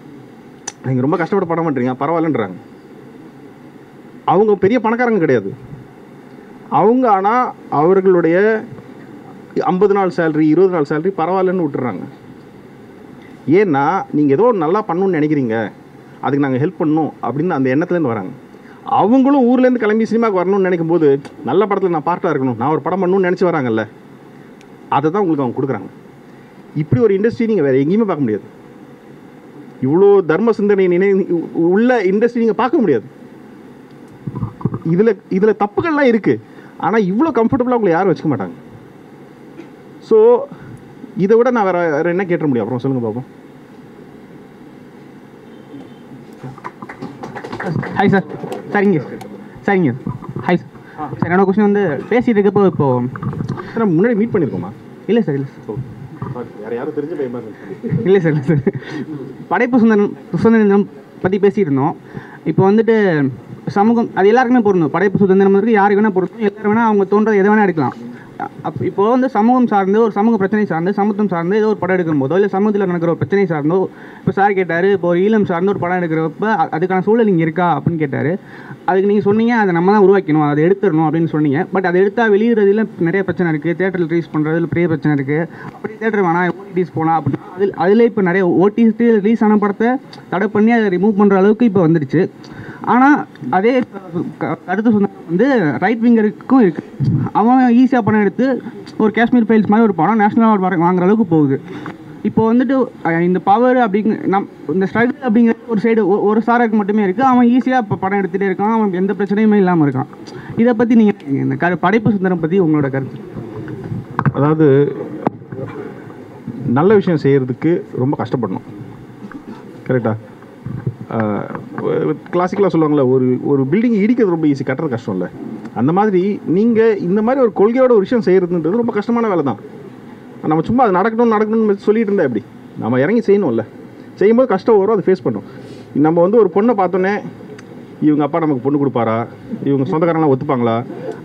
நீங்கள் ரொம்ப கஷ்டப்பட்டு படம் பண்ணுறீங்க பரவாயில்லன்றாங்க. அவங்க பெரிய பணக்காரங்க கிடையாது. அவங்க ஆனால் அவர்களுடைய 50 நாள் சேலரி 20 நாள் சேலரி பரவாயில்லன்னு விட்டுறாங்க. ஏன்னா நீங்கள் ஏதோ நல்லா பண்ணணும்னு நினைக்கிறீங்க, அதுக்கு நாங்கள் ஹெல்ப் பண்ணணும் அப்படின்னு அந்த எண்ணத்துலேருந்து வராங்க. அவங்களும் ஊர்லேருந்து கிளம்பி சினிமாவுக்கு வரணும்னு நினைக்கும் போது நல்ல படத்தில் நான் பார்ட்டாக இருக்கணும், நான் ஒரு படம் பண்ணணும்னு நினச்சி வராங்கல்ல, அதை தான் உங்களுக்கு அவங்க கொடுக்குறாங்க. இப்படி ஒரு இண்டஸ்ட்ரி நீங்கள் வேறு எங்கேயுமே பார்க்க முடியாது. இவ்வளோ தர்ம சிந்தனை உள்ள இண்டஸ்ட்ரி நீங்கள் பார்க்க முடியாது. இதில் தப்புகள்லாம் இருக்குது, ஆனால் இவ்வளோ கம்ஃபர்டபுளாக உங்களை யாரும் வச்சுக்க மாட்டாங்க. ஸோ இதை விட நான் வேறு என்ன கேட்ட முடியும்? அப்புறம் சொல்லுங்கள் பாப்போம். Hi sir. சரிங்க ஹாய் சார். சார் என்னோட கொஸ்டின் பேசிகிட்டு இருக்கப்போ இப்போது முன்னாடி மீட் பண்ணியிருக்கோமா? இல்லை சார் வேறு யாரும் தெரிஞ்ச பயமா இல்லை சார் படைப்பு சுதந்திரம் பற்றி பேசிகிட்டு இருந்தோம். இப்போ சமூகம் அது எல்லாருக்குமே பொருந்தும். படைப்பு சுதந்திரம் யாருக்கு வேணால் பொருந்தும், எல்லாரும் வேணால் அவங்க தோன்றது எதை வேணால் எடுக்கலாம். இப்போது சமூகம் சார்ந்து ஒரு சமூக பிரச்சனை சார்ந்து சமத்துவம் சார்ந்து ஏதோ ஒரு படம் எடுக்கும் போதோ இல்லை சமூகத்தில் நடக்கிற ஒரு பிரச்சனை சார்ந்தோ, இப்போ சார் கேட்டார் இப்போ ஒரு ஈழம் சார்ந்து ஒரு படம் எடுக்கிறப்ப அதுக்கான சூழல் இங்கே இருக்கா அப்படின்னு கேட்டார். அதுக்கு நீங்கள் சொன்னீங்க அதை நம்ம தான் உருவாக்கணும், அதை எடுத்துடணும் அப்படின்னு சொன்னீங்க. பட் அதை எடுத்தால் வெளியிடுறதுல நிறைய பிரச்சனை இருக்குது, தேட்டரில் ரிலீஸ் பண்ணுறதுல பெரிய பிரச்சனை இருக்குது. அப்படி தேட்டர் வேணாம் ஓடிடிஸ் போனால் அப்படின்னா அதில் இப்போ நிறைய ஓடிடி ரிலீஸ் ஆன படத்தை தடை பண்ணி அதை ரிமூவ் பண்ணுற அளவுக்கு இப்போ வந்துடுச்சு. ஆனால் அதே கருத்து சுதந்திரம் ரைட் விங்கருக்கும் இருக்குது. அவன் ஈஸியாக படம் எடுத்து ஒரு காஷ்மீர் ஃபைல்ஸ் மாதிரி ஒரு படம் நேஷனல் அவார்டு வாங்குற அளவுக்கு போகுது. இப்போ இந்த பவர் இந்த ஸ்ட்ரகிள் அப்படிங்கிறது ஒரு சைடு ஒரு சாராக்கு மட்டுமே இருக்குது. அவன் ஈஸியாக இப்போ படம் எடுத்துகிட்டே இருக்கான், அவன் எந்த பிரச்சனையுமே இல்லாமல் இருக்கான். இதை பற்றி நீங்கள் இந்த படைப்பு சுதந்திரம் பற்றி உங்களோட கருத்து? அதாவது நல்ல விஷயம் செய்கிறதுக்கு ரொம்ப கஷ்டப்படணும், கரெக்டாக? கிளாசிக்கலாக சொல்லுவாங்களே, ஒரு பில்டிங் இடிக்கிறது ரொம்ப ஈஸி, கட்டுறது கஷ்டம் இல்லை. அந்த மாதிரி நீங்கள் இந்த மாதிரி ஒரு கொள்கையோட ஒரு விஷயம் செய்கிறதுன்றது ரொம்ப கஷ்டமான வேலை தான். நம்ம சும்மா அது நடக்கணும்னு சொல்லிட்டு இருந்தால் எப்படி? நம்ம இறங்கி செய்யணும்ல. செய்யும்போது கஷ்டம் வரும், அதை ஃபேஸ் பண்ணும். நம்ம ஒரு பொண்ணை பார்த்தோன்னே இவங்க அப்பா நமக்கு பொண்ணு கொடுப்பாரா, இவங்க சொந்தக்காரங்களாம் ஒத்துப்பாங்களா,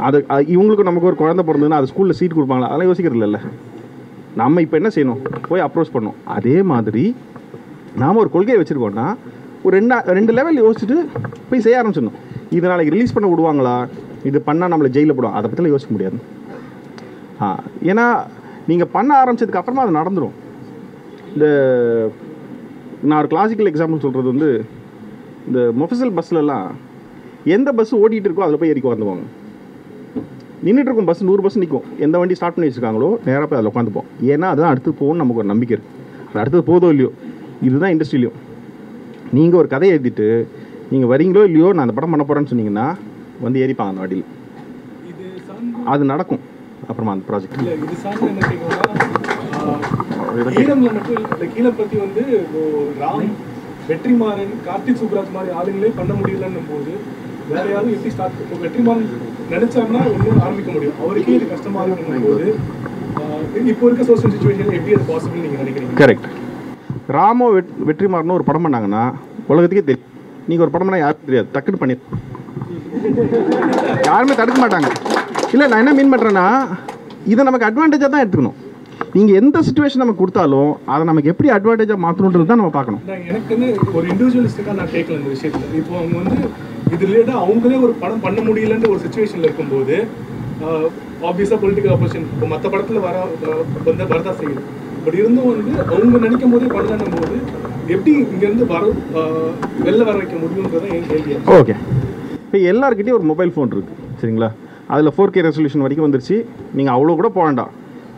அது இவங்களுக்கு நமக்கு ஒரு குழந்தை பிறந்ததுன்னா அது ஸ்கூலில் சீட் கொடுப்பாங்களா, அதெல்லாம் யோசிக்கிறது இல்லைல்ல. நம்ம இப்போ என்ன செய்யணும்? போய் அப்ரோச் பண்ணணும். அதே மாதிரி நாம் ஒரு கொள்கையை வச்சுருக்கோன்னா ஒரு 2 லெவல் யோசிச்சுட்டு போய் செய்ய ஆரம்பிச்சிடணும். இது நாளைக்கு ரிலீஸ் பண்ண விடுவாங்களா, இது பண்ணால் நம்மளை ஜெயிலில் போடுவோம், அதை பற்றிலாம் யோசிக்க முடியாது. ஏன்னா நீங்கள் பண்ண ஆரம்பித்ததுக்கு அப்புறமா அது நடந்துடும். நான் ஒரு கிளாசிக்கல் எக்ஸாம்பிள் சொல்கிறது இந்த மொஃபசல் பஸ்லலாம் எந்த பஸ் ஓடிட்டு இருக்கோ அதில் போய் ஏறி உட்காந்துவாங்க. நின்றுட்டு இருக்கும் பஸ் 100 பஸ் நிற்கும், எந்த வண்டி ஸ்டார்ட் பண்ணி வச்சுருக்காங்களோ நேராக போய் அதில் உட்காந்துப்போம். ஏன்னா அதுதான் அடுத்து போகணும்னு நமக்கு ஒரு நம்பிக்கை இருக்குது. அது அடுத்தது போதோ இல்லையோ, இதுதான் இண்டஸ்ட்ரியிலையும். நீங்கள் ஒரு கதையை எழுதிட்டு நீங்கள் வரீங்களோ இல்லையோ நான் அந்த படம் பண்ண போகிறேன்னு சொன்னீங்கன்னா ஏறிப்பாங்க அந்த வண்டியில். அது நடக்கும். அப்புறமா அந்த ப்ராஜெக்ட் இது சார்ந்து என்ன கேட்கணும்னா கீழம் பற்றி ராம், வெற்றிமாறன், கார்த்திக் சுப்ராஜ் மாதிரி ஆளுங்களே பண்ண முடியலன்னும் போது வேற யாரும் எப்படி ஸ்டார்ட் பண்ணும்? வெற்றிமாறன் நினைச்சாருன்னா ஒன்றும் ஆரம்பிக்க முடியும், அவருக்கே இது கஷ்டமாக இருக்கும் போது இப்போ இருக்க சோஷியல் சிச்சுவேஷன் எப்படி அது பாசிபிள் நீங்கள் நினைக்கிறீங்க? கரெக்ட். ராமோ வெற்றிமாறனும் ஒரு படம் பண்ணாங்கன்னா உலகத்துக்கே தெரியும். நீங்கள் ஒரு படம் பண்ணால் யாருக்கும் தெரியாது, டக்குன்னு பண்ணி யாருமே தடுக்க மாட்டாங்க. இல்லை நான் என்ன மீன் பண்ணுறேன்னா இதை நமக்கு அட்வான்டேஜாக தான் எடுத்துக்கணும். நீங்கள் எந்த சுச்சுவேஷன் நமக்கு கொடுத்தாலும் அதை நமக்கு எப்படி அட்வான்டேஜாக மாற்றணுன்றது தான் நம்ம பார்க்கணும். எனக்கு ஒரு இண்டிவிஜுவலிஸ்டிக்காக நான் கேட்கல இந்த விஷயத்தில். இப்போ அவங்க இது ரிலேட்டாக அவங்களே ஒரு படம் பண்ண முடியலன்ற ஒரு சுச்சுவேஷனில் இருக்கும்போது ஆப்வியஸாக பொலிட்டிக்கல் ஆப்போசிஷன் இப்போ மற்ற படத்தில் வரதான் செய்யுது. பட் இருந்தும் அவங்க நினைக்கும் போதே பண்ணணும் போது எப்படி இங்கேருந்து வெளில வர வைக்க முடியுன்றதான் என் கேள்வி. ஓகே, இப்போ எல்லாருக்கிட்டையும் ஒரு மொபைல் ஃபோன் இருக்குது, சரிங்களா? அதில் 4K ரெசல்யூஷன் வரைக்கும் வந்துருச்சு. நீங்கள் அவ்வளோ கூட போக வேண்டாம்.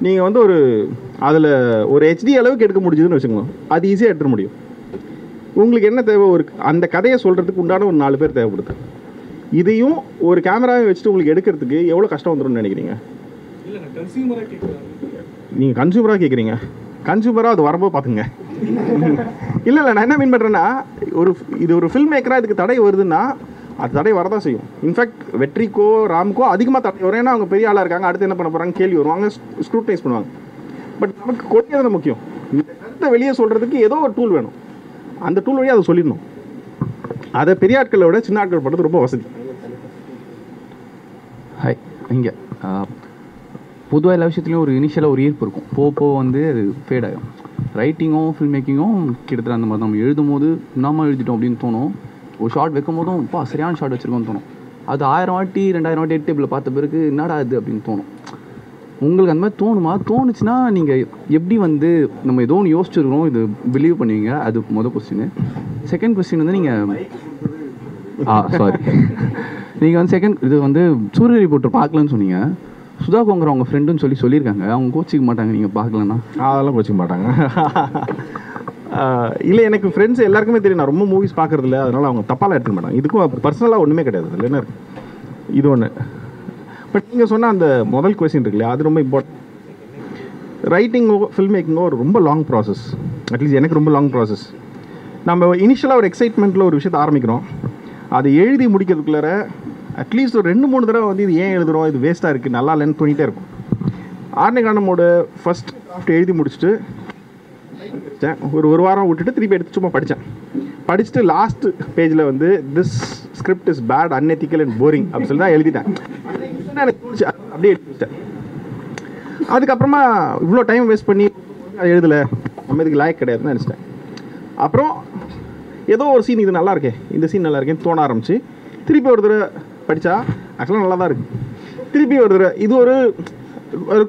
நீங்கள் அதில் ஒரு HD அளவுக்கு எடுக்க முடிஞ்சதுன்னு வச்சுக்கோங்க, அது ஈஸியாக எடுத்துட முடியும். உங்களுக்கு என்ன தேவை? அந்த கதையை சொல்கிறதுக்கு உண்டான ஒரு 4 பேர் தேவைப்படுது. இதையும் ஒரு கேமராவை வச்சுட்டு உங்களுக்கு எடுக்கிறதுக்கு எவ்வளோ கஷ்டம் வந்துடும்னு நினைக்கிறீங்க? இல்லை, நான் கன்சியூமராக கேட்குறேன். நீங்கள் கன்சியூமராக கேட்குறீங்க, கன்சியூமராக அது வரும்போது பார்த்துங்க. இல்லை நான் என்ன மீன் பண்ணுறேன்னா, இது ஒரு ஃபில்ம் மேக்கராக இதுக்கு தடை வருதுன்னா அது தடை வரதான் செய்யும். இன்ஃபேக்ட் வெற்றிக்கோ ராமுக்கோ அதிகமாக தடை வரும். ஏன்னா அவங்க பெரிய ஆளாக இருக்காங்க, அடுத்து என்ன பண்ண போகிறாங்க கேள்வி வருவாங்க, ஸ்க்ரூட்னைஸ் பண்ணுவாங்க. பட் நமக்கு கொள்கை தான் முக்கியம். இந்த கருத்தை வெளியே சொல்கிறதுக்கு ஏதோ ஒரு டூல் வேணும். அந்த டூல் வழியாக அதை சொல்லிடணும். அதை பெரிய ஆட்களை விட சின்ன ஆட்கள் பண்ணுறது ரொம்ப வசதி. ஹாய், இங்கே பொதுவாக எல்லா விஷயத்துலையும் ஒரு இனிஷியலாக ஒரு ஈர்ப்பு இருக்கும். போக வந்து அது ஃபேட் ஆகும். ரைட்டிங்கும் ஃபில்ம் மேக்கிங்கும் கிட்டத்தட்ட அந்த மாதிரி தான். நம்ம எழுதும் போது நாம எழுதிட்டோம் அப்படின்னு தோணும். ஒரு ஷார்ட் வைக்கும் போதும் சரியான ஷார்ட் வச்சுருக்கோன்னு தோணும். அது 1000 வாட்டி 2000 வாட்டி டேபிளில் பார்த்த பிறகு என்னடா அது அப்படின்னு தோணும். உங்களுக்கு அந்த மாதிரி தோணுமா? தோணுச்சுன்னா நீங்கள் எப்படி வந்து நம்ம ஏதோ ஒன்று யோசிச்சுருக்கோம் இது பிலீவ் பண்ணுவீங்க? அது மொதல் கொஸ்டின். செகண்ட் கொஸ்டின் வந்து நீங்கள் சாரி நீங்கள் வந்து இது வந்து சூரிய ரிப்போர்ட்டர் பார்க்கலன்னு சொன்னீங்க. சுதா கோங்கர் அவங்க ஃப்ரெண்டுன்னு சொல்லியிருக்காங்க. அவங்க கோச்சிக்க மாட்டாங்க நீங்கள் பார்க்கலன்னா? அதெல்லாம் கோச்சிக்க மாட்டாங்க. இல்லை, எனக்கு ஃப்ரெண்ட்ஸ் எல்லாருக்குமே தெரியும் நான் ரொம்ப மூவிஸ் பார்க்குறது இல்லை. அதனால் அவங்க தப்பாலாம் எடுத்துக்க மாட்டாங்க. இதுக்கும் பர்சனலாக ஒன்றுமே கிடையாது. இல்லை என்ன இது ஒன்று. பட் நீங்கள் சொன்னால் அந்த முதல் கொஸ்டின் இருக்கு இல்லையா, அது ரொம்ப இம்பார்ட்டன்ட். ரைட்டிங்கோ ஃபில்ம் மேக்கிங்கோ ஒரு ரொம்ப லாங் ப்ராசஸ். அட்லீஸ்ட் எனக்கு ரொம்ப லாங் ப்ராசஸ். நம்ம இனிஷியலாக ஒரு எக்ஸைட்மெண்ட்டில் ஒரு விஷயத்தை ஆரம்பிக்கிறோம். அதை எழுதி முடிக்கிறதுக்குள்ளார அட்லீஸ்ட் ஒரு 2-3 தடவை வந்து இது ஏன் எழுதுகிறோம், இது வேஸ்ட்டாக இருக்குது, நல்லா இல்லைன்னு தோணிகிட்டே இருக்கும். ஆர்னிகானமோட ஃபஸ்ட் டிராஃப்ட் எழுதி முடிச்சுட்டு ஒரு வாரம் விட்டுட்டு திருப்பி எடுத்து சும்மா படிச்சுட்டு லாஸ்ட் பேஜில் வந்து this script is bad, unethical and boring அப்படின்னு சொல்லி தான் எழுதிட்டேன். எனக்கு தோணுச்சு, அப்படியே எழுதிட்டேன். அதுக்கப்புறமா இவ்வளோ டைம் வேஸ்ட் பண்ணி அதை எழுதலை, நம்ம இதுக்கு லாய்க் கிடையாதுன்னு நினச்சிட்டேன். அப்புறம் ஏதோ ஒரு சீன் இது நல்லா இருக்கே, இந்த சீன் நல்லா இருக்கேன்னு தோண ஆரம்பிச்சு திருப்பி ஒரு தடவை படித்தா ஆக்சுவலாக நல்லா தான் இருக்குது. திருப்பி ஒரு தடவை இது ஒரு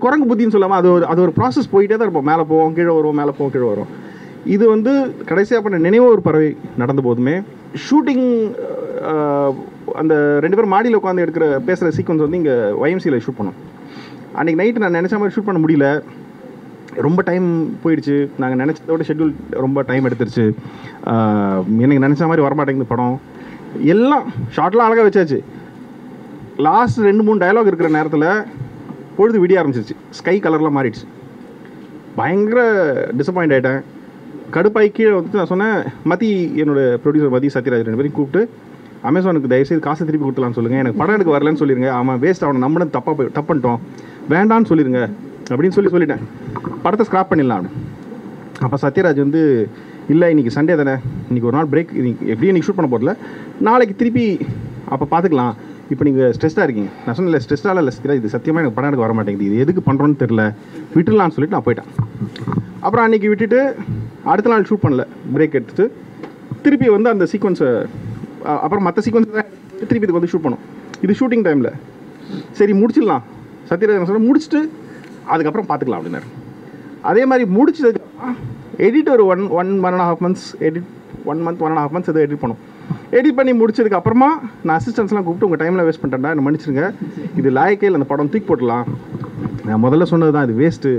குரங்கு புத்தின்னு சொல்லாமல் அது ஒரு ப்ராசஸ் போயிட்டே தான் இருப்போம். மேலே போவோம், கீழே வருவோம், மேலே போவோம், கீழே வரும். இது வந்து கடைசியாக பண்ண நினைவோ ஒரு பறவை நடந்த போதுமே ஷூட்டிங் அந்த 2 பேரும் மாடியில் உட்காந்து பேசுகிற சீக்வன்ஸ் வந்து இங்கே YMCAல ஷூட் பண்ணோம். அன்றைக்கி நைட்டு நான் நினச்ச மாதிரி ஷூட் பண்ண முடியல. ரொம்ப டைம் போயிடுச்சு. நாங்கள் நினச்சதோட ஷெட்யூல் ரொம்ப டைம் எடுத்துருச்சு. எனக்கு நினச்ச மாதிரி வரமாட்டேங்குது படம். எல்லாம் ஷார்ட்லாம் அழகாக வச்சாச்சு. லாஸ்ட் 2-3 டயலாக் இருக்கிற நேரத்தில் பொழுது விடிய ஆரம்பிச்சிருச்சு. ஸ்கை கலர்லாம் மாறிடுச்சு. பயங்கர டிசப்பாயிண்ட் ஆகிட்டேன். கடுப்பாய் கீழே வந்துட்டு நான் சொன்னேன், என்னோடய ப்ரொடியூசர் மதி, சத்யராஜ் 2 பேரையும் கூப்பிட்டு அமேசானுக்கு தயவுசெய்து காசை திருப்பி கொடுத்துலான்னு சொல்லுங்கள், எனக்கு படம் எடுக்க வரலன்னு சொல்லிடுங்க, ஆமாம் வேஸ்ட் ஆகணும், நம்மளும் தப்புன்ட்டோம், வேண்டான்னு சொல்லிடுங்க அப்படின்னு சொல்லிட்டேன். படத்தை ஸ்க்ராப் பண்ணிடலாம் அப்படின்னு. அப்போ சத்யராஜ் வந்து இல்லை இன்றைக்கி சண்டே தானே, இன்றைக்கி ஒரு நாள் பிரேக், எப்படியும் இன்றைக்கி ஷூட் பண்ண போகிறதில்ல, நாளைக்கு திருப்பி அப்போ பார்த்துக்கலாம், இப்போ நீங்கள் ஸ்ட்ரெஸ்ஸாக இருக்கீங்க. நான் சொன்னேன், இல்லை ஸ்ட்ரெஸ்ஸாக இல்லை சத்யராஜ், இது சத்தியமாக எனக்கு படம் எடுக்க வர மாட்டேங்குது, இது எதுக்கு பண்ணுறோன்னு தெரில, விட்டுடலான்னு சொல்லிட்டு நான் போயிட்டேன். அப்புறம் அன்றைக்கி விட்டுட்டு அடுத்த நாள் ஷூட் பண்ணல, பிரேக் எடுத்துட்டு திருப்பி வந்து அந்த சீக்வன்ஸை அப்புறம் மற்ற சீக்வன்ஸ் திருப்பி இதுக்கு வந்து ஷூட் பண்ணோம். இது ஷூட்டிங் டைமில் சரி முடிச்சிடலாம், சத்யராஜ் சொல்ல முடிச்சுட்டு அதுக்கப்புறம் பார்த்துக்கலாம் அப்படின்னாரு. அதே மாதிரி முடிச்சதுக்கப்புறம் எடிட் ஒரு 1.5 months எடிட் 1 month 1.5 months எதை எடிட் பண்ணோம். எடிட் பண்ணி முடிச்சதுக்கு அப்புறமா நான் அசிஸ்டன்ஸ்லாம் கூப்பிட்டு உங்கள் டைமில் வேஸ்ட் பண்ணிட்டேன்டா, என்ன மன்னிச்சிருங்க, இது லாயக்கே இல்லை, அந்த படம் தூக்கி போட்டலாம், நான் முதல்ல சொன்னது தான், இது வேஸ்ட்டு,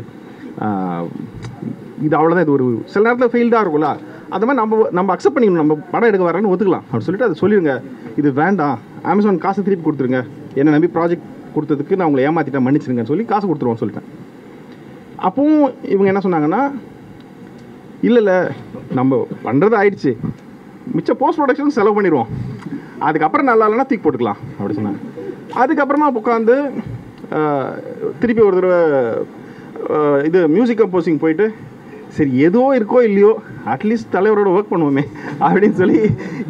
இது அவ்வளோதான், இது ஒரு சில நேரத்தில் ஃபெயில்டாக இருக்கும்ல, அது மாதிரி நம்ம அக்செப்ட் பண்ணிக்கணும், நம்ம படம் எடுக்க வரேன்னு ஒத்துக்கலாம் அப்படின்னு சொல்லிட்டு அதை சொல்லிடுங்க, இது வேண்டாம், அமேசான் காசு திருப்பி கொடுத்துருங்க, என்னை நம்பி ப்ராஜெக்ட் கொடுத்ததுக்கு நான் உங்களை ஏமாற்றிட்டேன், மன்னிச்சிருங்கன்னு சொல்லி காசு கொடுத்துருவோன்னு சொல்லிட்டேன். அப்போவும் இவங்க என்ன சொன்னாங்கன்னா, இல்லை நம்ம பண்ணுறது ஆயிடுச்சு, மிச்சம் போஸ்ட் ப்ரொடக்ஷன் செலவு பண்ணிடுவோம், அதுக்கப்புறம் நல்லா இல்லைன்னா தூக்கி போட்டுக்கலாம் அப்படி சொன்னாங்க. அதுக்கப்புறமா உட்காந்து திருப்பி ஒரு தடவை இது மியூசிக் கம்போசிங் போயிட்டு சரி ஏதோ இருக்கோ இல்லையோ அட்லீஸ்ட் தலைவரோட ஒர்க் பண்ணுவோமே அப்படின்னு சொல்லி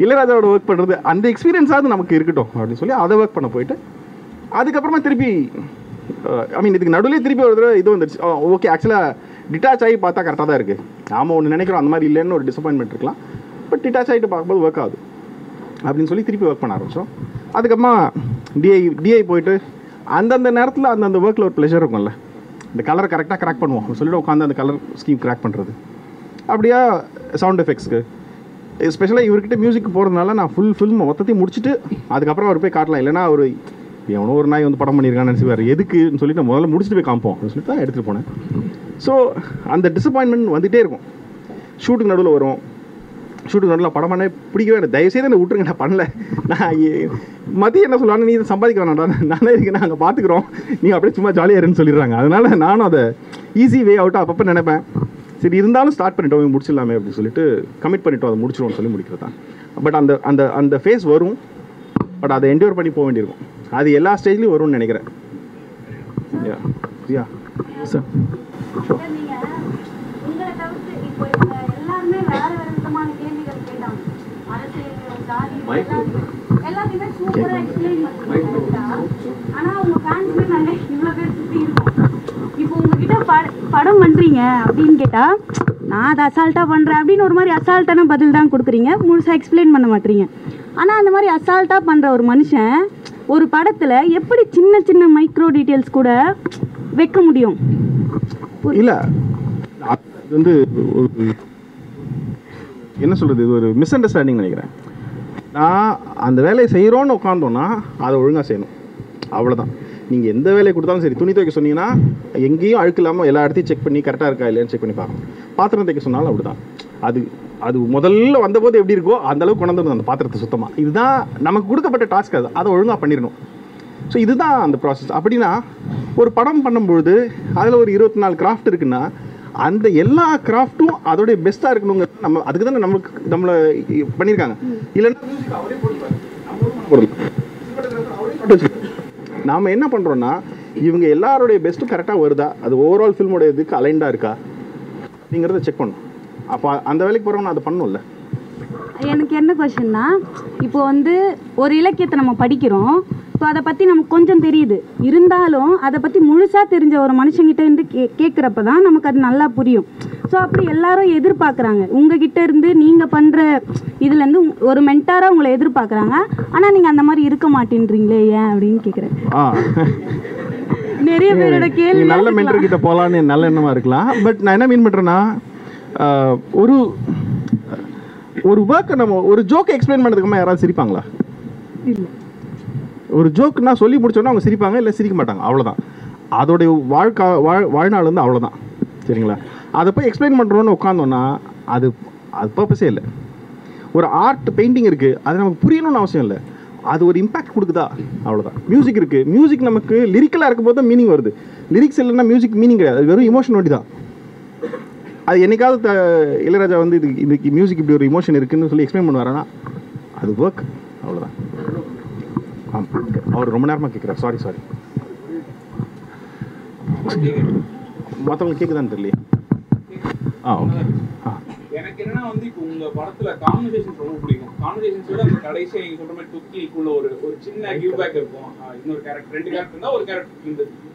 இளையராஜாவோட ஒர்க் பண்ணுறது அந்த எக்ஸ்பீரியன்ஸாவது நமக்கு இருக்கட்டும் அப்படின்னு சொல்லி அதை ஒர்க் பண்ண போயிட்டு அதுக்கப்புறமா திருப்பி இதுக்கு நடுவில் திருப்பி ஒரு தடவை இது வந்துடுச்சு. ஓகே, ஆக்சுவலாக டிட்டாச் ஆகி பார்த்தா கரெக்டாக தான் இருக்குது, நாம் ஒன்று நினைக்கிறோம் அந்த மாதிரி இல்லைன்னு ஒரு டிசப்பாயின்மெண்ட் இருக்கலாம், பட் டிட்டாச் ஆகிட்டு பார்க்கும்போது ஒர்க் ஆகுது அப்படின்னு சொல்லி திருப்பி ஒர்க் பண்ண ஆரம்பித்தோம். அதுக்கப்புறமா டிஐ போயிட்டு அந்தந்த நேரத்தில் அந்தந்த ஒர்க்கில் ஒரு ப்ளஷர் இருக்கும்ல, இந்த கலரை கரெக்டாக கிராக் பண்ணுவோம் சொல்லிட்டு உட்காந்து அந்த கலர் ஸ்கீம் கிராக் பண்ணுறது. அப்படியா சவுண்ட் எஃபெக்ட்ஸ்க்கு ஸ்பெஷலாக இவர்கிட்ட மியூசிக் போகிறதுனால நான் ஃபுல் ஃபில்ம் மொத்தத்தையும் முடிச்சுட்டு அதுக்கப்புறம் அவர் போய் காட்டலாம், இல்லைனா அவர் எவனோ ஒரு நாய் வந்து படம் பண்ணியிருக்கான்னு நினச்சிவார், எதுக்குன்னு சொல்லிட்டு நான் முதல்ல முடிச்சுட்டு போய் காமிப்போம் அப்படின்னு சொல்லிட்டு தான் எடுத்துகிட்டு போனேன். ஸோ அந்த டிசப்பாயின்மெண்ட் வந்துகிட்டே இருக்கும். ஷூட்டுக்கு நடுவில் வரும், ஷூட்டுக்கு நடுவில் படம் பண்ண பிடிக்கவே இல்லை, தயவுசெய்து என்னை விட்டுருங்க, நான் பண்ணல, நான் மதியம் என்ன சொல்லுவாங்க, நீ இதை சம்பாதிக்க வேணாம்டா, நான் தான் இருக்கேன், நாங்கள் பார்த்துக்குறோம், நீ அப்படியே சும்மா ஜாலியாக இருன்னு சொல்லிடுறாங்க. அதனால் நானும் அதை ஈஸி வே அவுட்டாக அப்பப்போ நினைப்பேன். சரி இருந்தாலும் ஸ்டார்ட் பண்ணிட்டோம் முடிச்சிடலாமே அப்படின்னு சொல்லிட்டு கமிட் பண்ணிட்டோம், அதை முடிச்சிடுவோம்னு சொல்லி முடிக்கிறது தான். பட் அந்த அந்த அந்த ஃபேஸ் வரும், பட் அதை என்டூர் பண்ணி போக வேண்டியிருக்கும். அது எல்லா ஸ்டேஜ்லையும் வரும்னு நினைக்கிறேன். யா சார் எல்லாத்தையுமே சூப்பரா எக்ஸ்பிளைன் பண்ணுவீங்க. ஆனா உங்க ஃபேன்ஸ்மே நாங்க இவ்வளவு பேர் சுத்தி இருக்கோம். இப்போ உங்ககிட்ட படம் பண்றீங்க அப்படின்னு கேட்டா நான் அதை அசால்ட்டா பண்றேன் அப்படின்னு ஒரு மாதிரி அசால்ட்டான பதில் தான் கொடுக்குறீங்க, முழுசா எக்ஸ்பிளைன் பண்ண மாட்டீங்க. ஆனா அந்த மாதிரி அசால்ட்டா பண்ற ஒரு மனுஷன் ஒரு படத்துல எப்படி சின்ன சின்ன மைக்ரோ டீட்டெயில்ஸ் கூட வைக்க முடியும்? இல்ல அது வந்து ஒரு என்ன சொல்றது, இது ஒரு மிஸ் அண்டர்ஸ்டாண்டிங் நினைக்கிறேன். நான் அந்த வேலையை செய்கிறோன்னு உட்காந்தோன்னா அதை ஒழுங்காக செய்யணும், அவ்வளோதான். நீங்கள் எந்த வேலையை கொடுத்தாலும் சரி, துணி துவைக்க சொன்னீங்கன்னா எங்கேயும் அழுக்கு இல்லாமல் எல்லா இடத்தையும் செக் பண்ணி கரெக்டாக இருக்கா இல்லையான்னு செக் பண்ணி பார்க்கணும். பாத்திரம் தைக்க சொன்னாலும் அப்படி தான். அது முதல்ல வந்தபோது எப்படி இருக்கோ அந்தளவுக்கு கொண்டு வந்துடணும் அந்த பாத்திரத்தை சுத்தமாக. இதுதான் நமக்கு கொடுக்கப்பட்ட டாஸ்க், அதை ஒழுங்காக பண்ணிடணும். ஸோ இதுதான் அந்த ப்ராசஸ். அப்படின்னா ஒரு படம் பண்ணும்பொழுது அதில் ஒரு 24 கிராஃப்ட் இருக்குன்னா அந்த எல்லா கிராஃப்ட்டும் அதோடைய பெஸ்ட்டாக இருக்கணுங்க. நம்ம அதுக்கு தானே நம்மளை பண்ணியிருக்காங்க. இல்லைன்னா நாம் என்ன பண்ணுறோன்னா இவங்க எல்லாருடைய பெஸ்ட்டும் கரெக்டாக வருதா, அது ஓவரால் ஃபில்மோடைய இதுக்கு அலைண்டாக இருக்கா அப்படிங்கிறத செக் பண்ணணும். அப்போ அந்த வேலைக்கு போகிறவங்க அதை பண்ணணும்ல. எனக்கு என்ன கொஸ்டின்னா, இப்போ வந்து ஒரு இலக்கியத்தை நம்ம படிக்கிறோம், இப்போ அதை பற்றி நமக்கு கொஞ்சம் தெரியுது, இருந்தாலும் அதை பற்றி முழுசாக தெரிஞ்ச ஒரு மனுஷங்கிட்ட இருந்து கேட்குறப்ப தான் நமக்கு அது நல்லா புரியும். ஸோ அப்படி எல்லாரும் எதிர்பார்க்குறாங்க உங்ககிட்ட இருந்து, நீங்கள் பண்ணுற இதுலேருந்து ஒரு மென்டாராக உங்களை எதிர்பார்க்குறாங்க. ஆனால் நீங்கள் அந்த மாதிரி இருக்க மாட்டேன்றீங்களே, ஏன் அப்படின்னு கேட்குறேன். நிறைய பேரோட கேள்வி. நல்ல மென்டர் கிட்ட போகலான்னு நல்ல எண்ணமாக இருக்கலாம். பட் நான் என்ன மீன் பண்ணுறேன்னா, ஒரு ஒர்க்கை நம்ம ஒரு ஜோக்கை எக்ஸ்பிளைன் பண்ணுறதுக்குமா யாராவது சிரிப்பாங்களா? இல்லை. ஒரு ஜோக்குன்னா சொல்லி முடிச்சோன்னா அவங்க சிரிப்பாங்க, இல்லை சிரிக்க மாட்டாங்க, அவ்வளோதான். அதோடைய வாழ்நாள் வந்து அவ்வளோதான். சரிங்களா? அதை போய் எக்ஸ்பிளைன் பண்ணுறோன்னு உட்காந்தோன்னா அது பர்பஸே இல்லை. ஒரு ஆர்ட் பெயிண்டிங் இருக்குது, அது நமக்கு புரியணும்னு அவசியம் இல்லை, அது ஒரு இம்பேக்ட் கொடுக்குதா, அவ்வளோதான். மியூசிக் இருக்குது, மியூசிக் நமக்கு லிரிக்கலாக இருக்கும்போது தான் மீனிங் வருது. லிரிக்ஸ் இல்லைன்னா மியூசிக் மீனிங் கிடையாது, அது வெறும் இமோஷன் ஒட்டி தான். அது என்னைக்காவது இளையராஜா வந்து இதுக்கு மியூசிக் இப்படி ஒரு இமோஷன் இருக்குன்னு சொல்லி எக்ஸ்பிளைன் பண்ணுவாருன்னா அது ஒர்க், அவ்வளோதான். அவர் ரொம்ப நேரமாக கேட்குறாரு. சாரி மற்றவங்களுக்கு கேட்குதான்னு தெரியலையே. ஓகே. எனக்கு என்னன்னா வந்து இப்போ உங்க படத்துல கான்வர்சேஷன்ஸ் ரொம்ப பிடிக்கும். கான்வர்சேஷன்ஸோட அந்த கடைசியா நீங்க சொல்ற மாதிரி துக்கிக்குள்ள ஒரு சின்ன கிவ் பேக் இருக்கும். இன்னொரு கேரக்டர், 2 கேரக்டர் இருந்தா ஒரு கேரக்டர்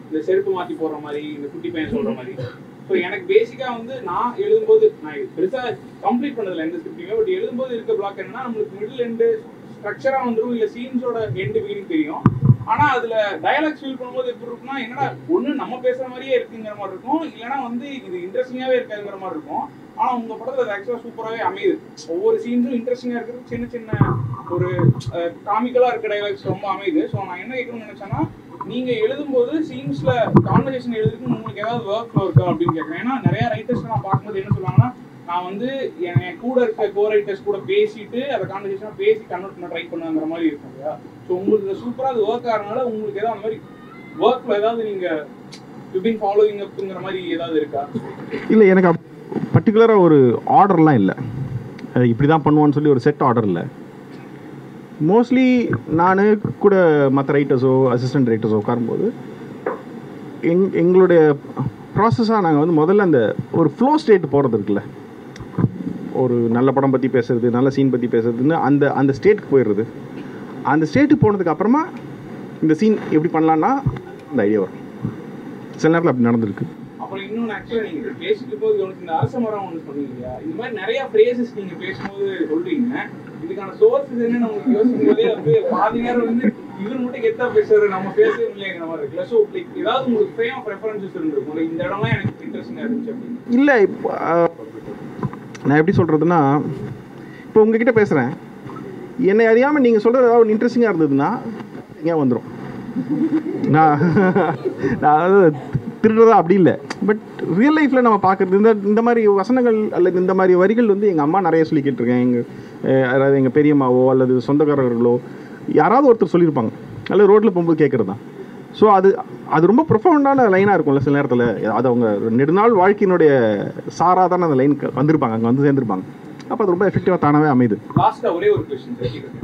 இந்த செருப்பு மாத்தி போடுற மாதிரி, இந்த குட்டி பையன் சொல்ற மாதிரி. ஸோ எனக்கு பேசிக்கா வந்து நான் எழுதும்போது, நான் பெருசா கம்ப்ளீட் பண்ணதில்லை எந்த ஸ்கிரிப்டிங்க, பட் எழுதும்போது இருக்க பிளாக் என்னன்னா, நம்மளுக்கு மிடில் எண்டு ஸ்ட்ரக்சரா வந்துடும், இல்லை சீன்ஸோட எண்டு பிகினிங் தெரியும். ஆனா அதுல டயலாக்ஸ் ஃபீல் பண்ணும்போது எப்படி இருக்குன்னா, என்னடா ஒண்ணு நம்ம பேசுற மாதிரியே இருக்குங்கிற மாதிரி இருக்கும், இல்லைன்னா வந்து இது இன்ட்ரெஸ்டிங்காவே இருக்காதுங்கிற மாதிரி இருக்கும். ஆனா உங்க படத்துல அது ஆக்சுவலா சூப்பராகவே அமையுது. ஒவ்வொரு சீன்ஸும் இன்ட்ரெஸ்டிங்கா இருக்கிறது, சின்ன சின்ன ஒரு காமிக்கலா இருக்க டயலாக்ஸ் ரொம்ப அமையுது. ஸோ நான் என்ன கேட்கணும்னு நினைச்சேன்னா, நீங்க எழுதும்போது சீன்ஸ்ல கான்வர்சேஷன் எழுதுறதுக்கு உங்களுக்கு ஏதாவது ஒர்க் ஃப்ளோ இருக்கா அப்படின்னு கேட்குறேன். ஏன்னா நிறைய ரைட்டர்ஸ் நான் பார்க்கும்போது என்ன சொல்லுவாங்கன்னா, நான் வந்து என் கூட இருக்க கோ ரைட்டர்ஸ் கூட பேசிட்டு அதை கான்வர்சேஷனாக பேசி கன்வெர்ட் பண்ண ட்ரை பண்ணுங்கிற மாதிரி இருக்கும் இல்லையா? ஸோ உங்களுக்கு சூப்பராக அது ஒர்க் ஆகிறதுனால உங்களுக்கு ஏதாவது அந்த மாதிரி ஒர்க்ல ஏதாவது நீங்க யூ ஃபாலோவிங் அப்ங்கிற மாதிரி ஏதாவது இருக்கா? இல்லை, எனக்கு பர்டிகுலராக ஒரு ஆர்டர்லாம் இல்லை, இப்படி தான் பண்ணுவான்னு சொல்லி ஒரு செட் ஆர்டர் இல்லை. மோஸ்ட்லி நான் கூட மற்ற ரைட்டர்ஸோ அசிஸ்டன்ட் ரைட்டர்ஸோ உட்காரும்போது எங்களுடைய ப்ராசஸாக நாங்கள் வந்து முதல்ல அந்த ஒரு ஃப்ளோ ஸ்டேட் போகிறது இருக்குல்ல, ஒரு நல்ல படம் பற்றி பேசுறது, நல்ல சீன் பற்றி பேசுறதுன்னு அந்த ஸ்டேட்டுக்கு போயிடுறது. அந்த ஸ்டேட்டுக்கு போனதுக்கு அப்புறமா இந்த சீன் எப்படி பண்ணலான்னா அந்த ஐடியா வரும். சில நேரத்தில் அப்படி நடந்திருக்கு. அப்புறம் இன்னொன்று ஆக்சுவலாக நீங்கள் பேசிட்டு போது கவனிச்சு இந்த அரச மரம் ஒன்று சொன்னீங்க இல்லையா, இந்த மாதிரி நிறைய ஃப்ரேசஸ் நீங்கள் பேசும்போது சொல்றீங்க. இதுக்கான சோர்ஸஸ் என்னன்னு உங்களுக்கு யோசிக்கும் போதே வந்து பாதி நேரம் வந்து இவர் மட்டும் கெத்தா பேசுறாரு, நம்ம பேசவே இல்லைங்கிற மாதிரி இருக்குல்ல. ஸோ லைக் ஏதாவது உங்களுக்கு ஃப்ரேம் ஆஃப் ரெஃபரன்சஸ் இருந்திருக்கும், இந்த இடம்லாம் எனக்கு இன்ட்ரெஸ்டிங்காக இருந்துச்சு அப்படின்னு. இல்லை, நான் எப்படி சொல்கிறதுன்னா, இப்போ உங்ககிட்ட பேசுகிறேன், என்னை அறியாமல் நீங்கள் சொல்கிறது ஏதாவது இன்ட்ரெஸ்டிங்காக இருந்ததுன்னா இங்கே வந்துடும். நான் திருடுறதா அப்படி இல்லை, பட் ரியல் லைஃப்பில் நம்ம பார்க்குறது இந்த மாதிரி வசனங்கள் அல்லது இந்த மாதிரி வரிகள் வந்து எங்கள் அம்மா நிறைய சொல்லி கேட்டிருக்கேன். யாராவது எங்கள் பெரியம்மாவோ அல்லது சொந்தக்காரர்களோ யாராவது ஒருத்தர் சொல்லியிருப்பாங்க, அல்லது ரோட்டில் போகும்போது கேட்குறது தான். ஸோ அது ரொம்ப ப்ரொஃபவுண்டான லைனாக இருக்கும்ல சில நேரத்தில். அது அவங்க நெடுநாள் வாழ்க்கையினுடைய சாராக தானே அந்த லைனுக்கு வந்திருப்பாங்க, அங்கே வந்து சேர்ந்துருப்பாங்க. அப்போ அது ரொம்ப எஃபெக்டிவாக தானாகவே அமையுது. லாஸ்ட்டாக ஒரே ஒரு கொஸ்டின்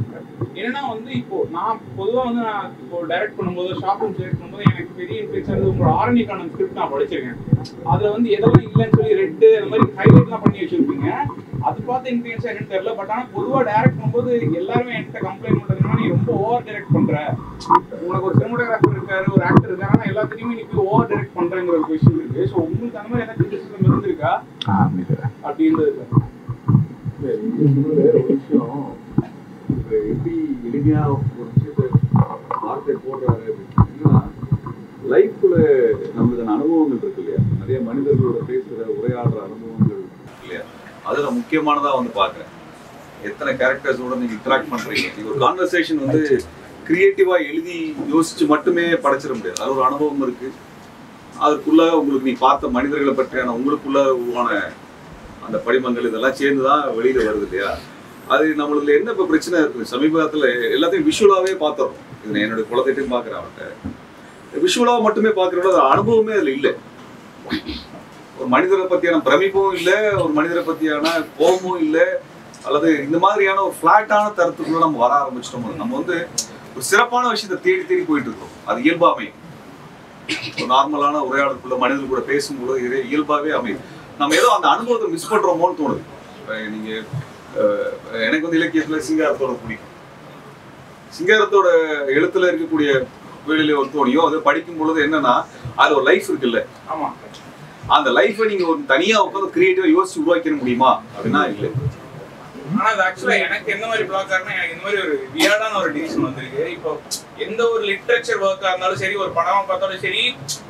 என்னன்னா வந்து இப்போ நான் பொதுவாக வந்து நான் இப்போ டைரக்ட் பண்ணும்போது ஷார்ட் ஃபிலிம் டைரக்ட் பண்ணும்போது எனக்கு பெரிய இன்ஃபுளுன்ஸ் வந்து உங்களோட ஆரணிக்கான ஸ்கிரிப்ட் நான் படிச்சிருக்கேன். அதில் வந்து எதெல்லாம் இல்லைன்னு சொல்லி ரெட்டு அந்த மாதிரி ஹைலைட்லாம் பண்ணி வச்சுருப்பீங்க. அது பார்த்து இன்ஃபுளுன்ஸ் என்னன்னு தெரியல. பட் ஆனால் பொதுவாக டைரக்ட் பண்ணும்போது எல்லாருமே என்கிட்ட கம்ப்ளைண்ட் பண்ணுறதுனா நீ ரொம்ப ஓவர் டைரக்ட் பண்ணுற, உனக்கு ஒரு சினிமாட்டோகிராஃபர் இருக்காரு, ஒரு ஆக்டர் இருக்காரு, ஆனால் எல்லாத்தையுமே நீ போய் ஓவர் டைரக்ட் பண்ணுறங்கிற ஒரு கொஸ்டின் இருக்கு. ஸோ உங்களுக்கு அந்த மாதிரி ஏதாவது கிரிட்டிசிசம் இருந்திருக்கா அப்படின்றது? ஒரு விஷயம் எப்படி எளிமையா ஒரு விஷயத்தை வார்த்தை போடுறாரு அப்படின்னா, லைஃப்ல நம்மளுக்கான அனுபவங்கள் இருக்கு இல்லையா, நிறைய மனிதர்களோட பேசுற உரையாடுற அனுபவங்கள் இல்லையா, அதுல முக்கியமானதா வந்து பாக்குறேன். எத்தனை கேரக்டர்ஸோட நீங்க இன்டராக்ட் பண்றீங்க. நீங்க ஒரு கான்வர்சேஷன் வந்து கிரியேட்டிவா எழுதி யோசிச்சு மட்டுமே படைச்சிட முடியாது. அது ஒரு அனுபவம் இருக்கு. அதுக்குள்ள உங்களுக்கு நீ பார்த்த மனிதர்களை பற்றியான உங்களுக்குள்ள உருவான அந்த படிமங்கள் இதெல்லாம் சேர்ந்து தான் வெளியில வருது இல்லையா. அது நம்மளுக்கு என்ன இப்போ பிரச்சனை இருக்குது, சமீபத்தில் எல்லாத்தையும் விஷுவலாகவே பார்த்துறோம். இது என்னுடைய குலத்தையும் பார்க்குறேன், அவன்கிட்ட விஷுவலாக மட்டுமே பார்க்குறோட அது அனுபவமே அதில் இல்லை. ஒரு மனிதரை பற்றியான பிரமிப்பும் இல்லை, ஒரு மனிதரை பற்றியான கோபமும் இல்லை, அல்லது இந்த மாதிரியான ஒரு ஃப்ளாட்டான தரத்துக்குள்ள நம்ம வர ஆரம்பிச்சிட்டோம். நம்ம வந்து ஒரு சிறப்பான விஷயத்தை தேடி தேடி போயிட்டு இருக்கோம். அது இயல்பாமே ஒரு நார்மலான உரையாடலுக்குள்ள மனிதர்கள் கூட பேசும்போது இயல்பாகவே அமையும். நம்ம ஏதோ அந்த அனுபவத்தை மிஸ் பண்றோமோன்னு தோணுது. நீங்க எனக்கு வந்து இலக்கியத்துல சிங்காரத்தோட பிடிக்கும். சிங்காரத்தோட எழுத்துல இருக்கக்கூடிய வேலையில ஒரு தோணியோ அதை படிக்கும் பொழுது என்னன்னா அது ஒரு லைஃப் இருக்குல்ல, அந்த லைஃபை நீங்க ஒரு தனியா உட்காந்து கிரியேட்டிவா யோசிச்சு உருவாக்கிட முடியுமா அப்படின்னா இல்லை. ஆனா அது ஆக்சுவலா எனக்கு எந்த மாதிரி பிளாக் ஆகுனா, எனக்கு இந்த மாதிரி ஒரு வியர்டான ஒரு டிசிஷன் வந்திருக்கு. இப்போ எந்த ஒரு லிட்ரேச்சர் ஒர்க்கா இருந்தாலும் சரி, ஒரு படமா பார்த்தாலும் சரி,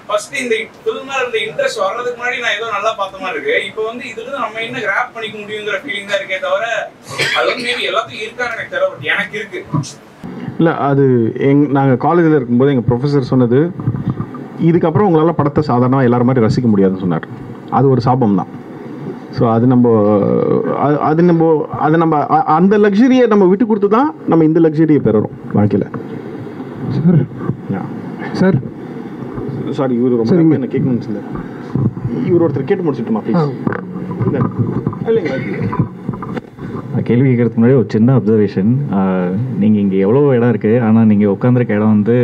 ஃபர்ஸ்ட் இந்த ஃபில்ம்ல இருந்த இன்ட்ரெஸ்ட் வர்றதுக்கு முன்னாடி நான் ஏதோ நல்லா பார்த்த மாதிரி இருக்கு. இப்போ வந்து இதுல நம்ம என்ன கிராப் பண்ணிக்க முடியுங்கிற ஃபீலிங் தான் இருக்கே தவிர அது வந்து மேபி எல்லாத்துக்கும் இருக்கான்னு எனக்கு தெரியல. பட் எனக்கு இருக்கு. இல்லை, அது நாங்கள் காலேஜில் இருக்கும்போது எங்கள் ப்ரொஃபஸர் சொன்னது, இதுக்கப்புறம் உங்களால் படத்தை சாதாரணமாக எல்லாரும் மாதிரி ரசிக்க முடியாதுன்னு சொன்னார். அது ஒரு சாபம் தான். ஸோ அது நம்ம அந்த லக்ஸரியை நம்ம விட்டு கொடுத்து தான் நம்ம இந்த லக்ஸரியை பெறுறோம் வாழ்க்கையில். சார் சார் சாரி, இவர் ரொம்ப என்ன கேட்கணும்னு சொன்னார். இவர் ஒருத்தர் கேட்டு முடிச்சுட்டுமா ப்ளீஸ்? இல்லைங்களா, கேள்வி கேட்கறதுக்கு முன்னாடி ஒரு சின்ன அப்சர்வேஷன். நீங்கள் இங்கே எவ்வளோ இடம் இருக்குது, ஆனால் நீங்கள் உட்காந்துருக்க இடம் வந்து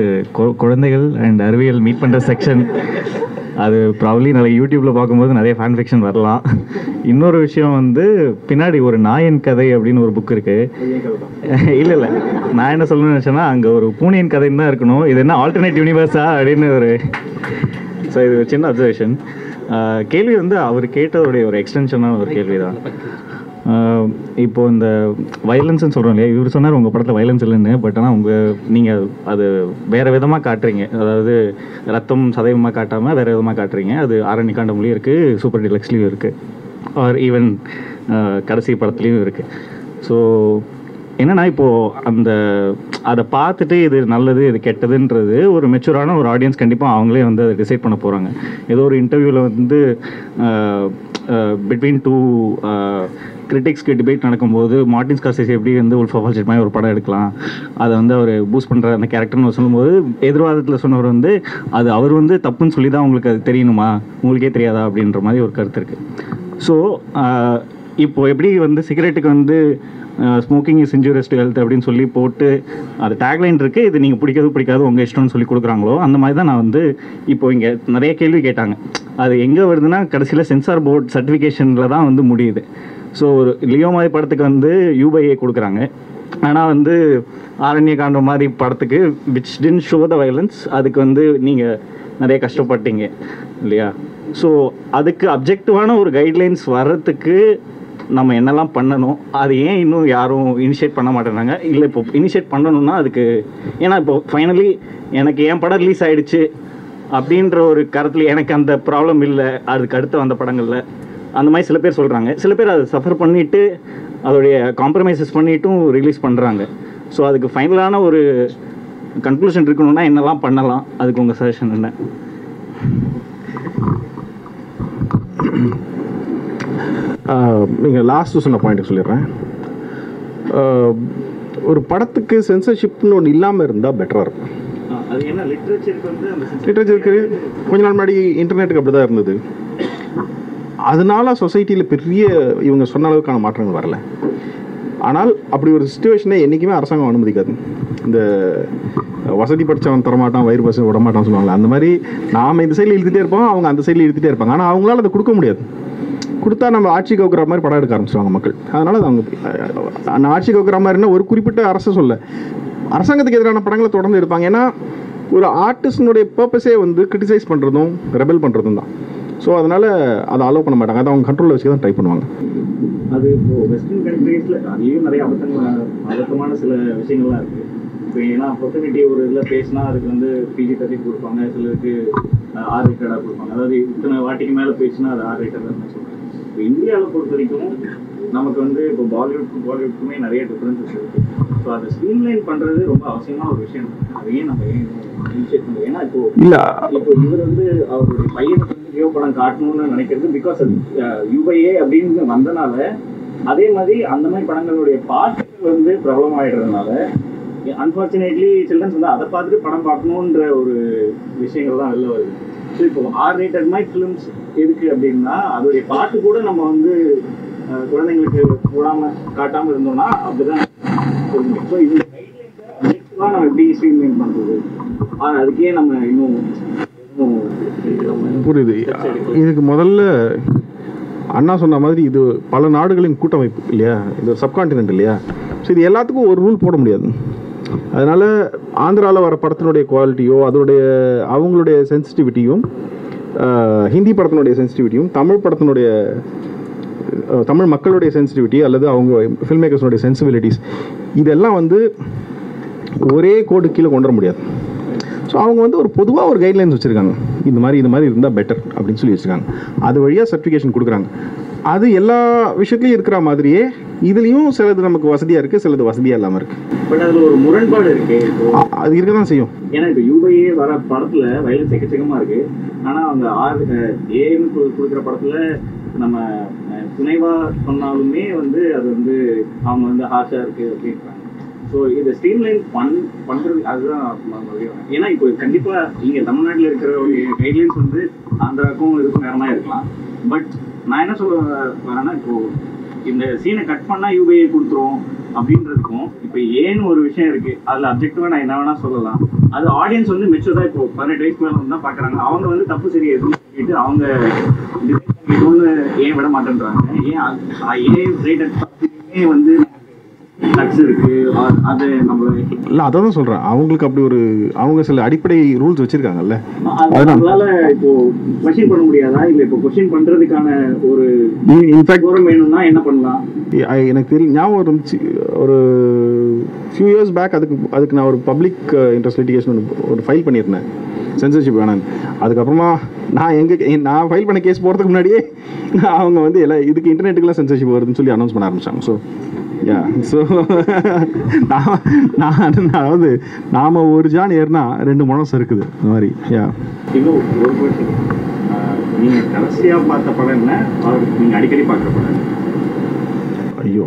குழந்தைகள் அண்ட் அறிவியல் மீட் பண்ணுற செக்ஷன். அது ப்ராப்ளி நாளைக்கு யூடியூப்பில் பார்க்கும்போது நிறைய ஃபேன் ஃபிக்ஷன் வரலாம். இன்னொரு விஷயம் வந்து பின்னாடி ஒரு நாயின் கதை அப்படின்னு ஒரு புக் இருக்குது. இல்லை நான் என்ன சொல்லணும்னு நினச்சேன்னா அங்கே ஒரு பூனையின் கதைன்னு தான் இருக்கணும். இது என்ன ஆல்டர்னேட் யூனிவர்ஸா அப்படின்னு ஒரு ஸோ இது ஒரு சின்ன அப்சர்வேஷன். கேள்வி வந்து அவர் கேட்டதோடைய ஒரு எக்ஸ்டென்ஷனான ஒரு கேள்வி தான். இப்போது இந்த வயலன்ஸ்ன்னு சொல்கிறோம் இல்லையா, இவர் சொன்னார் உங்கள் படத்தில் வயலன்ஸ் இல்லைன்னு. பட் ஆனால் நீங்கள் அது வேறு விதமாக காட்டுறீங்க. அதாவது ரத்தம் சதவீதமாக காட்டாமல் வேறு விதமாக காட்டுறீங்க. அது ஆரணிக்காண்டம்லேயும் இருக்குது, சூப்பர் டிலக்ஸ்லேயும் இருக்குது, ஆர் ஈவன் கடைசி படத்துலேயும் இருக்குது. ஸோ என்னென்னா இப்போது அதை பார்த்துட்டு இது நல்லது இது கெட்டதுன்றது ஒரு மெச்சூரான ஒரு ஆடியன்ஸ் கண்டிப்பாக அவங்களே வந்து அதை டிசைட் பண்ண போகிறாங்க. ஏதோ ஒரு இன்டர்வியூவில் வந்து பிட்வீன் டூ கிரிட்டிக்ஸ்க்கு டிபேட் நடக்கும்போது மார்ட்டின் ஸ்கார்செஸி எப்படி வந்து உல்ஃப் ஆஃப் வால் ஸ்ட்ரீட் மாதிரி ஒரு படம் எடுக்கலாம், அதை வந்து அவர் பூஸ்ட் பண்ணுற அந்த கேரக்டர்னு சொல்லும்போது எதிர்வாதத்தில் சொன்னவர் வந்து அது அவர் வந்து தப்புன்னு சொல்லி தான் உங்களுக்கு அது தெரியணுமா, உங்களுக்கே தெரியாதா அப்படின்ற மாதிரி ஒரு கருத்து இருக்குது. ஸோ இப்போது எப்படி வந்து சிகரெட்டுக்கு வந்து smoking is injurious to health அப்படின்னு சொல்லி போட்டு அது டேக்லைன் இருக்குது, இது நீங்கள் பிடிக்காது உங்கள் இஷ்டம்னு சொல்லி கொடுக்குறாங்களோ அந்த மாதிரி தான் நான் வந்து இப்போ இங்கே நிறைய கேள்வி கேட்டாங்க. அது எங்கே வருதுன்னா கடைசியில் சென்சார் போர்ட் சர்டிஃபிகேஷனில் தான் வந்து முடியுது. ஸோ ஒரு லியோ மாதிரி படத்துக்கு வந்து யூபைஏ கொடுக்குறாங்க, ஆனால் வந்து ஆரண்யகாண்டம் மாதிரி படத்துக்கு which didn't show the violence அதுக்கு வந்து நீங்கள் நிறைய கஷ்டப்பட்டீங்க இல்லையா. ஸோ அதுக்கு அப்ஜெக்டிவான ஒரு கைட்லைன்ஸ் வர்றதுக்கு நம்ம என்னெல்லாம் பண்ணணும், அது ஏன் இன்னும் யாரும் இனிஷியேட் பண்ண மாட்டேறாங்க? இல்லை இப்போ இனிஷியேட் பண்ணணும்னா அதுக்கு ஏன்னா இப்போ ஃபைனலி எனக்கு என் படம் ரிலீஸ் ஆகிடுச்சு அப்படின்ற ஒரு கருத்தில் எனக்கு அந்த ப்ராப்ளம் இல்லை, அதுக்கு அடுத்து வந்த படங்களில் அந்த மாதிரி சில பேர் சொல்கிறாங்க. சில பேர் அதை சஃபர் பண்ணிவிட்டு அதோடைய காம்ப்ரமைசஸ் பண்ணிட்டும் ரிலீஸ் பண்ணுறாங்க. ஸோ அதுக்கு ஃபைனலான ஒரு கன்க்ளூஷன் இருக்கணும்னா என்னெல்லாம் பண்ணலாம், அதுக்கு உங்கள் சஜஷன் என்ன? நீங்கள் லாஸ்ட்டு சொன்ன பாயிண்ட்டு சொல்லிடுறேன். ஒரு படத்துக்கு சென்சர்ஷிப்னு ஒன்று இல்லாமல் இருந்தால் பெட்டராக இருக்கும். அது என்ன லிட்ரேச்சருக்கு வந்து அந்த லிட்ரேச்சருக்கு கொஞ்ச நாள் முன்னாடி இன்டர்நெட்டுக்கு அப்படி தான் இருந்தது. அதனால சொசைட்டியில் பெரிய இவங்க சொன்ன அளவுக்கான மாற்றங்கள் வரல. ஆனால் அப்படி ஒரு சுச்சுவேஷனை என்றைக்குமே அரசாங்கம் அனுமதிக்காது. இந்த வசதி படித்தவன் தரமாட்டான், வயிறு பசங்க விடமாட்டான்னு சொல்லுவாங்களே, அந்த மாதிரி நாம் இந்த சைடில் இழுத்துகிட்டே இருப்போம், அவங்க அந்த சைடில் இழுத்துகிட்டே இருப்பாங்க. ஆனால் அவங்களால அதை கொடுக்க முடியாது. கொடுத்தா நம்ம ஆட்சி கவுக்கிற மாதிரி படம் எடுக்க ஆரம்பிச்சிடுவாங்க மக்கள். அதனால் அது அவங்க நான் ஆட்சி கவுக்கிற மாதிரின்னா ஒரு குறிப்பிட்ட அரசு சொல்ல, அரசாங்கத்துக்கு எதிரான படங்களை தொடர்ந்து எடுப்பாங்க. ஏன்னா ஒரு ஆர்டிஸ்டினுடைய பர்பஸே வந்து கிரிட்டிசைஸ் பண்ணுறதும் ரெபல் பண்ணுறதும் தான். ஸோ அதனால் அதை அலோவ் பண்ண மாட்டாங்க. அதை அவங்க கண்ட்ரோலில் வச்சு தான் ட்ரை பண்ணுவாங்க. அது இப்போ வெஸ்டர்ன் கண்ட்ரீஸில் அதுலேயும் நிறைய அபத்தமான சில விஷயங்கள்லாம் இருக்குது. இப்போ ஏன்னா ப்ரொஃபனிட்டி ஒரு இதில் பேசினா அதுக்கு வந்து PG-13 கொடுப்பாங்க, சிலருக்கு ஆர் ரேட்டடாக கொடுப்பாங்க. அதாவது இத்தனை வாட்டிக்கு மேலே பேசினா அது ஆர் ரேட்டட் தான் சொல்கிறாங்க. இப்போ இந்தியாவில் பொறுத்த வரைக்கும் நமக்கு வந்து இப்போ பாலிவுட்க்குமே நிறைய டிஃப்ரென்சஸ் இருக்குது. ஸோ அதை ஸ்ட்ரீம்லைன் பண்ணுறது ரொம்ப அவசியமான ஒரு விஷயம். அதையும் நம்ம ஏன் இனிஷியேட் பண்ணுவோம்? ஏன்னா இப்போ இவர் வந்து அவருடைய பையனுக்கு வந்து லியோ படம் காட்டணும்னு நினைக்கிறது பிகாஸ் அது UIA அப்படின்னு வந்தனால, அதே மாதிரி அந்த மாதிரி படங்களுடைய பாட்டுகள் வந்து பிரபலம் ஆகிடுறதுனால அன்ஃபார்ச்சுனேட்லி சில்ட்ரன்ஸ் வந்து அதை பார்த்துட்டு படம் பார்க்கணுன்ற ஒரு விஷயங்கள் தான் வெளில வருது. ஸோ இப்போ ஆர் ரேட்டட் மாதிரி ஃபிலிம்ஸ் எதுக்கு அப்படின்னா அதோடைய பாட்டு கூட நம்ம வந்து குழந்தைங்களுக்கு காட்டாமல் இருந்தோம்னா அப்படிதான். ஸோ இந்த கைட்லைன்ஸை நம்ம எப்படி ஸ்ட்ரீம்லைன் பண்ணுறது, அதுக்கே நம்ம இன்னும் புரியுது. இதுக்கு முதல்ல அண்ணா சொன்ன மாதிரி இது பல நாடுகளின் கூட்டமைப்பு இல்லையா, இது ஒரு சப்கான்டினென்ட் இல்லையா. ஸோ இது எல்லாத்துக்கும் ஒரு ரூல் போட முடியாது. அதனால் ஆந்திராவில் வர படத்தினுடைய குவாலிட்டியோ அதோடைய அவங்களுடைய சென்சிட்டிவிட்டியும் ஹிந்தி படத்தினுடைய சென்சிட்டிவிட்டியும் தமிழ் மக்களுடைய சென்சிட்டிவிட்டி அல்லது அவங்க ஃபில்ம் மேக்கர்ஸனுடைய சென்சிபிலிட்டிஸ் இதெல்லாம் வந்து ஒரே கோடு கீழே கொண்டு வர முடியாது. ஸோ அவங்க வந்து ஒரு பொதுவாக ஒரு கைட்லைன்ஸ் வச்சுருக்காங்க. இந்த மாதிரி இருந்தால் பெட்டர் அப்படின்னு சொல்லி வச்சுருக்காங்க. அது வழியாக சர்டிஃபிகேஷன் கொடுக்குறாங்க. அது எல்லா விஷயத்துலையும் இருக்கிற மாதிரியே இதுலேயும் சிலது நமக்கு வசதியாக இருக்குது, சிலது வசதியாக இல்லாமல் இருக்குது. பட் அதில் ஒரு முரண்பாடு இருக்குது. அது இருக்க தான் செய்யும். ஏன்னா இப்போ UIA வர படத்தில் வயலன்ஸ் எக்கச்சக்கமாக இருக்குது. ஆனால் அவங்க ஏன்னு கொடுக்குற படத்தில் நம்ம துணைவாக சொன்னாலுமே வந்து அது வந்து அவங்க வந்து ஹார்ஷாக இருக்குது அப்படின்றாங்க. ஸோ இதை ஸ்ட்ரீம்லைன் பண்ணுறது அதுதான். ஏன்னா இப்போ கண்டிப்பாக இங்கே தமிழ்நாட்டில் இருக்கிற ஒரு கைட்லைன்ஸ் வந்து ஆந்திராவுக்கும் இதுக்கும் வேறமாக இருக்கலாம். பட் நான் என்ன சொல்ல வரேன்னா, இப்போது இந்த சீனை கட் பண்ணால் UIA கொடுத்துரும் அப்படின்றதுக்கும் இப்போ ஏன்னு ஒரு விஷயம் இருக்குது. அதில் அப்ஜெக்டிவாக நான் என்ன வேணால் சொல்லலாம். அது ஆடியன்ஸ் வந்து மெச்சூர்டாக இப்போ 18 வயசுக்கு மேலே வந்து தான் பார்க்குறாங்க. அவங்க வந்து தப்பு சரி எதுவும் சொல்லிட்டு அவங்க ஒன்று ஏன் விட மாட்டேன்றாங்க. ஏன் ரேட்டட் வந்து டக்ஸ் இருக்கு அது நம்ம இல்லை அதை தான் சொல்கிறேன். அவங்களுக்கு அப்படி ஒரு அவங்க சில அடிப்படை ரூல்ஸ் வச்சுருக்காங்கல்ல, அதனால இப்போ கொஸ்டின் பண்ண முடியாதா? இல்லை இப்போ கொஸ்டின் பண்ணுறதுக்கான ஒரு இன்ஃபேக்ட் வேணும்னா என்ன பண்ணலாம்? எனக்கு தெரியும், ஞாபகம் இருந்துச்சு ஒரு ஃபியூ இயர்ஸ் பேக். அதுக்கு நான் ஒரு பப்ளிக் இன்ட்ரெஸ்ட் லிட்டிகேஷன் ஒரு ஃபைல் பண்ணியிருந்தேன், சென்சர்ஷிப் வேணான்னு. அதுக்கப்புறமா நான் ஃபைல் பண்ண கேஸ் போகிறதுக்கு முன்னாடியே அவங்க வந்து இதுக்கு இன்டர்நெட்டுக்கெல்லாம் சென்சர்ஷிப் வருதுன்னு சொல்லி அனௌன்ஸ் பண்ண ஆரம்பிச்சாங்க. ஸோ ஸோ அதாவது நாம் ஒரு ஜான் ஏறினா 2 மனசு இருக்குது அந்த மாதிரி. இன்னும் ஒரு கொஸ்டின், நீங்கள் கடைசியாக பார்த்த படம் என்ன? நீங்கள் அடிக்கடி பார்க்குற படம்? ஐயோ,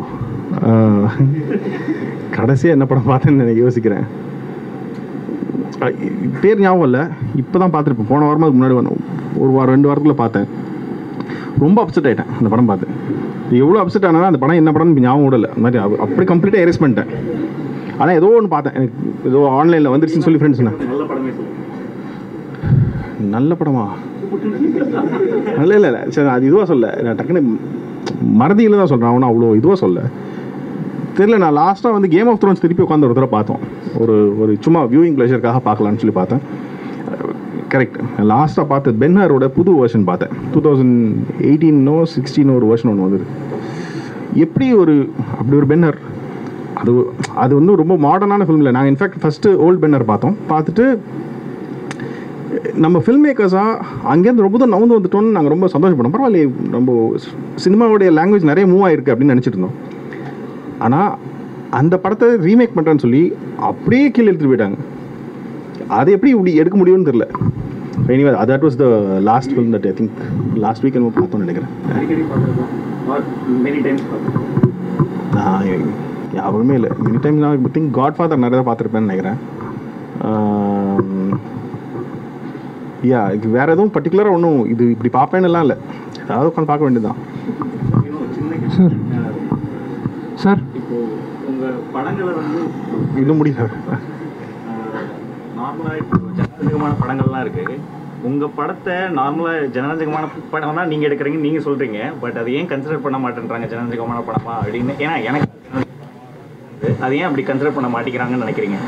கடைசியாக என்ன படம் பார்த்தேன்னு எனக்கு யோசிக்கிறேன். பேர் ஞாபகம் இல்லை, இப்போ தான் பார்த்துருப்பேன். போன வாரமாக முன்னாடி ஒரு வாரம் 2 வாரத்தில் பார்த்தேன். ரொம்ப அப்செட் ஆகிட்டேன் அந்த படம் பார்த்து. எவ்வளோ அப்செட் ஆனால் அந்த படம் என்ன படம்னு ஞாபகம் விடலை. அந்த மாதிரி அப்படி கம்ப்ளீட்டாக எரேஸ் பண்ணிட்டேன். ஆனால் ஏதோ ஒன்று பார்த்தேன், எனக்கு ஏதோ ஆன்லைனில் வந்துருச்சுன்னு சொல்லி ஃப்ரெண்ட்ஸ் சொன்னேன். நல்ல படமா? இல்லை சரி, அது இதுவாக சொல்ல, நான் டக்குன்னு மறதியில் தான் சொல்கிறேன். அவனும் அவ்வளோ இதுவாக சொல்ல தெரியல. நான் லாஸ்ட்டாக வந்து கேம் ஆஃப் த்ரோன்ஸ் திருப்பி உட்காந்து ஒரு தடவை பார்த்தோம். ஒரு சும்மா வியூயிங் ப்ளஷருக்காக பார்க்கலான்னு சொல்லி பார்த்தேன். கரெக்ட், லாஸ்ட்டாக பார்த்து பென்ஹரோட புது வெர்ஷன் பார்த்தேன். 2018-16 ஒரு வெர்ஷன் ஒன்று வந்தது. அப்படி ஒரு பென்ஹர், அது வந்து ரொம்ப மாடர்னான ஃபிலிமில். நாங்கள் இன்ஃபேக்ட் ஃபஸ்ட்டு ஓல்டு பென்ஹர் பார்த்துட்டு நம்ம ஃபில்ம் மேக்கர்ஸாக அங்கேருந்து ரொம்ப தான் நவுந்து வந்துட்டோன்னு நாங்கள் ரொம்ப சந்தோஷப்பட்டோம். பரவாயில்ல, நம்ம சினிமாவுடைய லாங்குவேஜ் நிறைய மூவ் ஆகிருக்கு அப்படின்னு நினச்சிட்டு இருந்தோம். ஆனால் அந்த படத்தை ரீமேக் பண்ணுறேன்னு சொல்லி அப்படியே கீழே எடுத்துகிட்டு போயிட்டாங்க. அது எப்படி இப்படி எடுக்க முடியும்னு தெரில. Anyway that was the last film that I think last week நம்ம பார்த்தோம்னு நினைக்கிறேன். நான் யாருமே இல்லை மெனி டைம். நான் திங்க் காட்ஃபாதர் நிறையா பார்த்துருப்பேன்னு நினைக்கிறேன். யா இது வேறு எதுவும் பர்டிகுலராக ஒன்றும் இது இப்படி பார்ப்பேன்னுலாம் இல்லை, அதாவது உட்காந்து பார்க்க வேண்டியதுதான். சார் சார் இப்போ உங்கள் படங்களை வந்து இன்னும் முடியல. நார்மலாக இப்போ ஜனரஞ்சகமான படங்கள்லாம் இருக்குது. உங்கள் படத்தை நார்மலாக ஜனரஞ்சகமான படம் தான் நீங்கள் எடுக்கிறீங்க, நீங்கள் சொல்கிறீங்க. பட் அது ஏன் கன்சிடர் பண்ண மாட்டேன்றாங்க ஜனரஞ்சகமான படமா அப்படின்னு? ஏன்னா எனக்கு அது ஏன் அப்படி கன்சிடர் பண்ண மாட்டேங்கிறாங்கன்னு நினைக்கிறீங்க?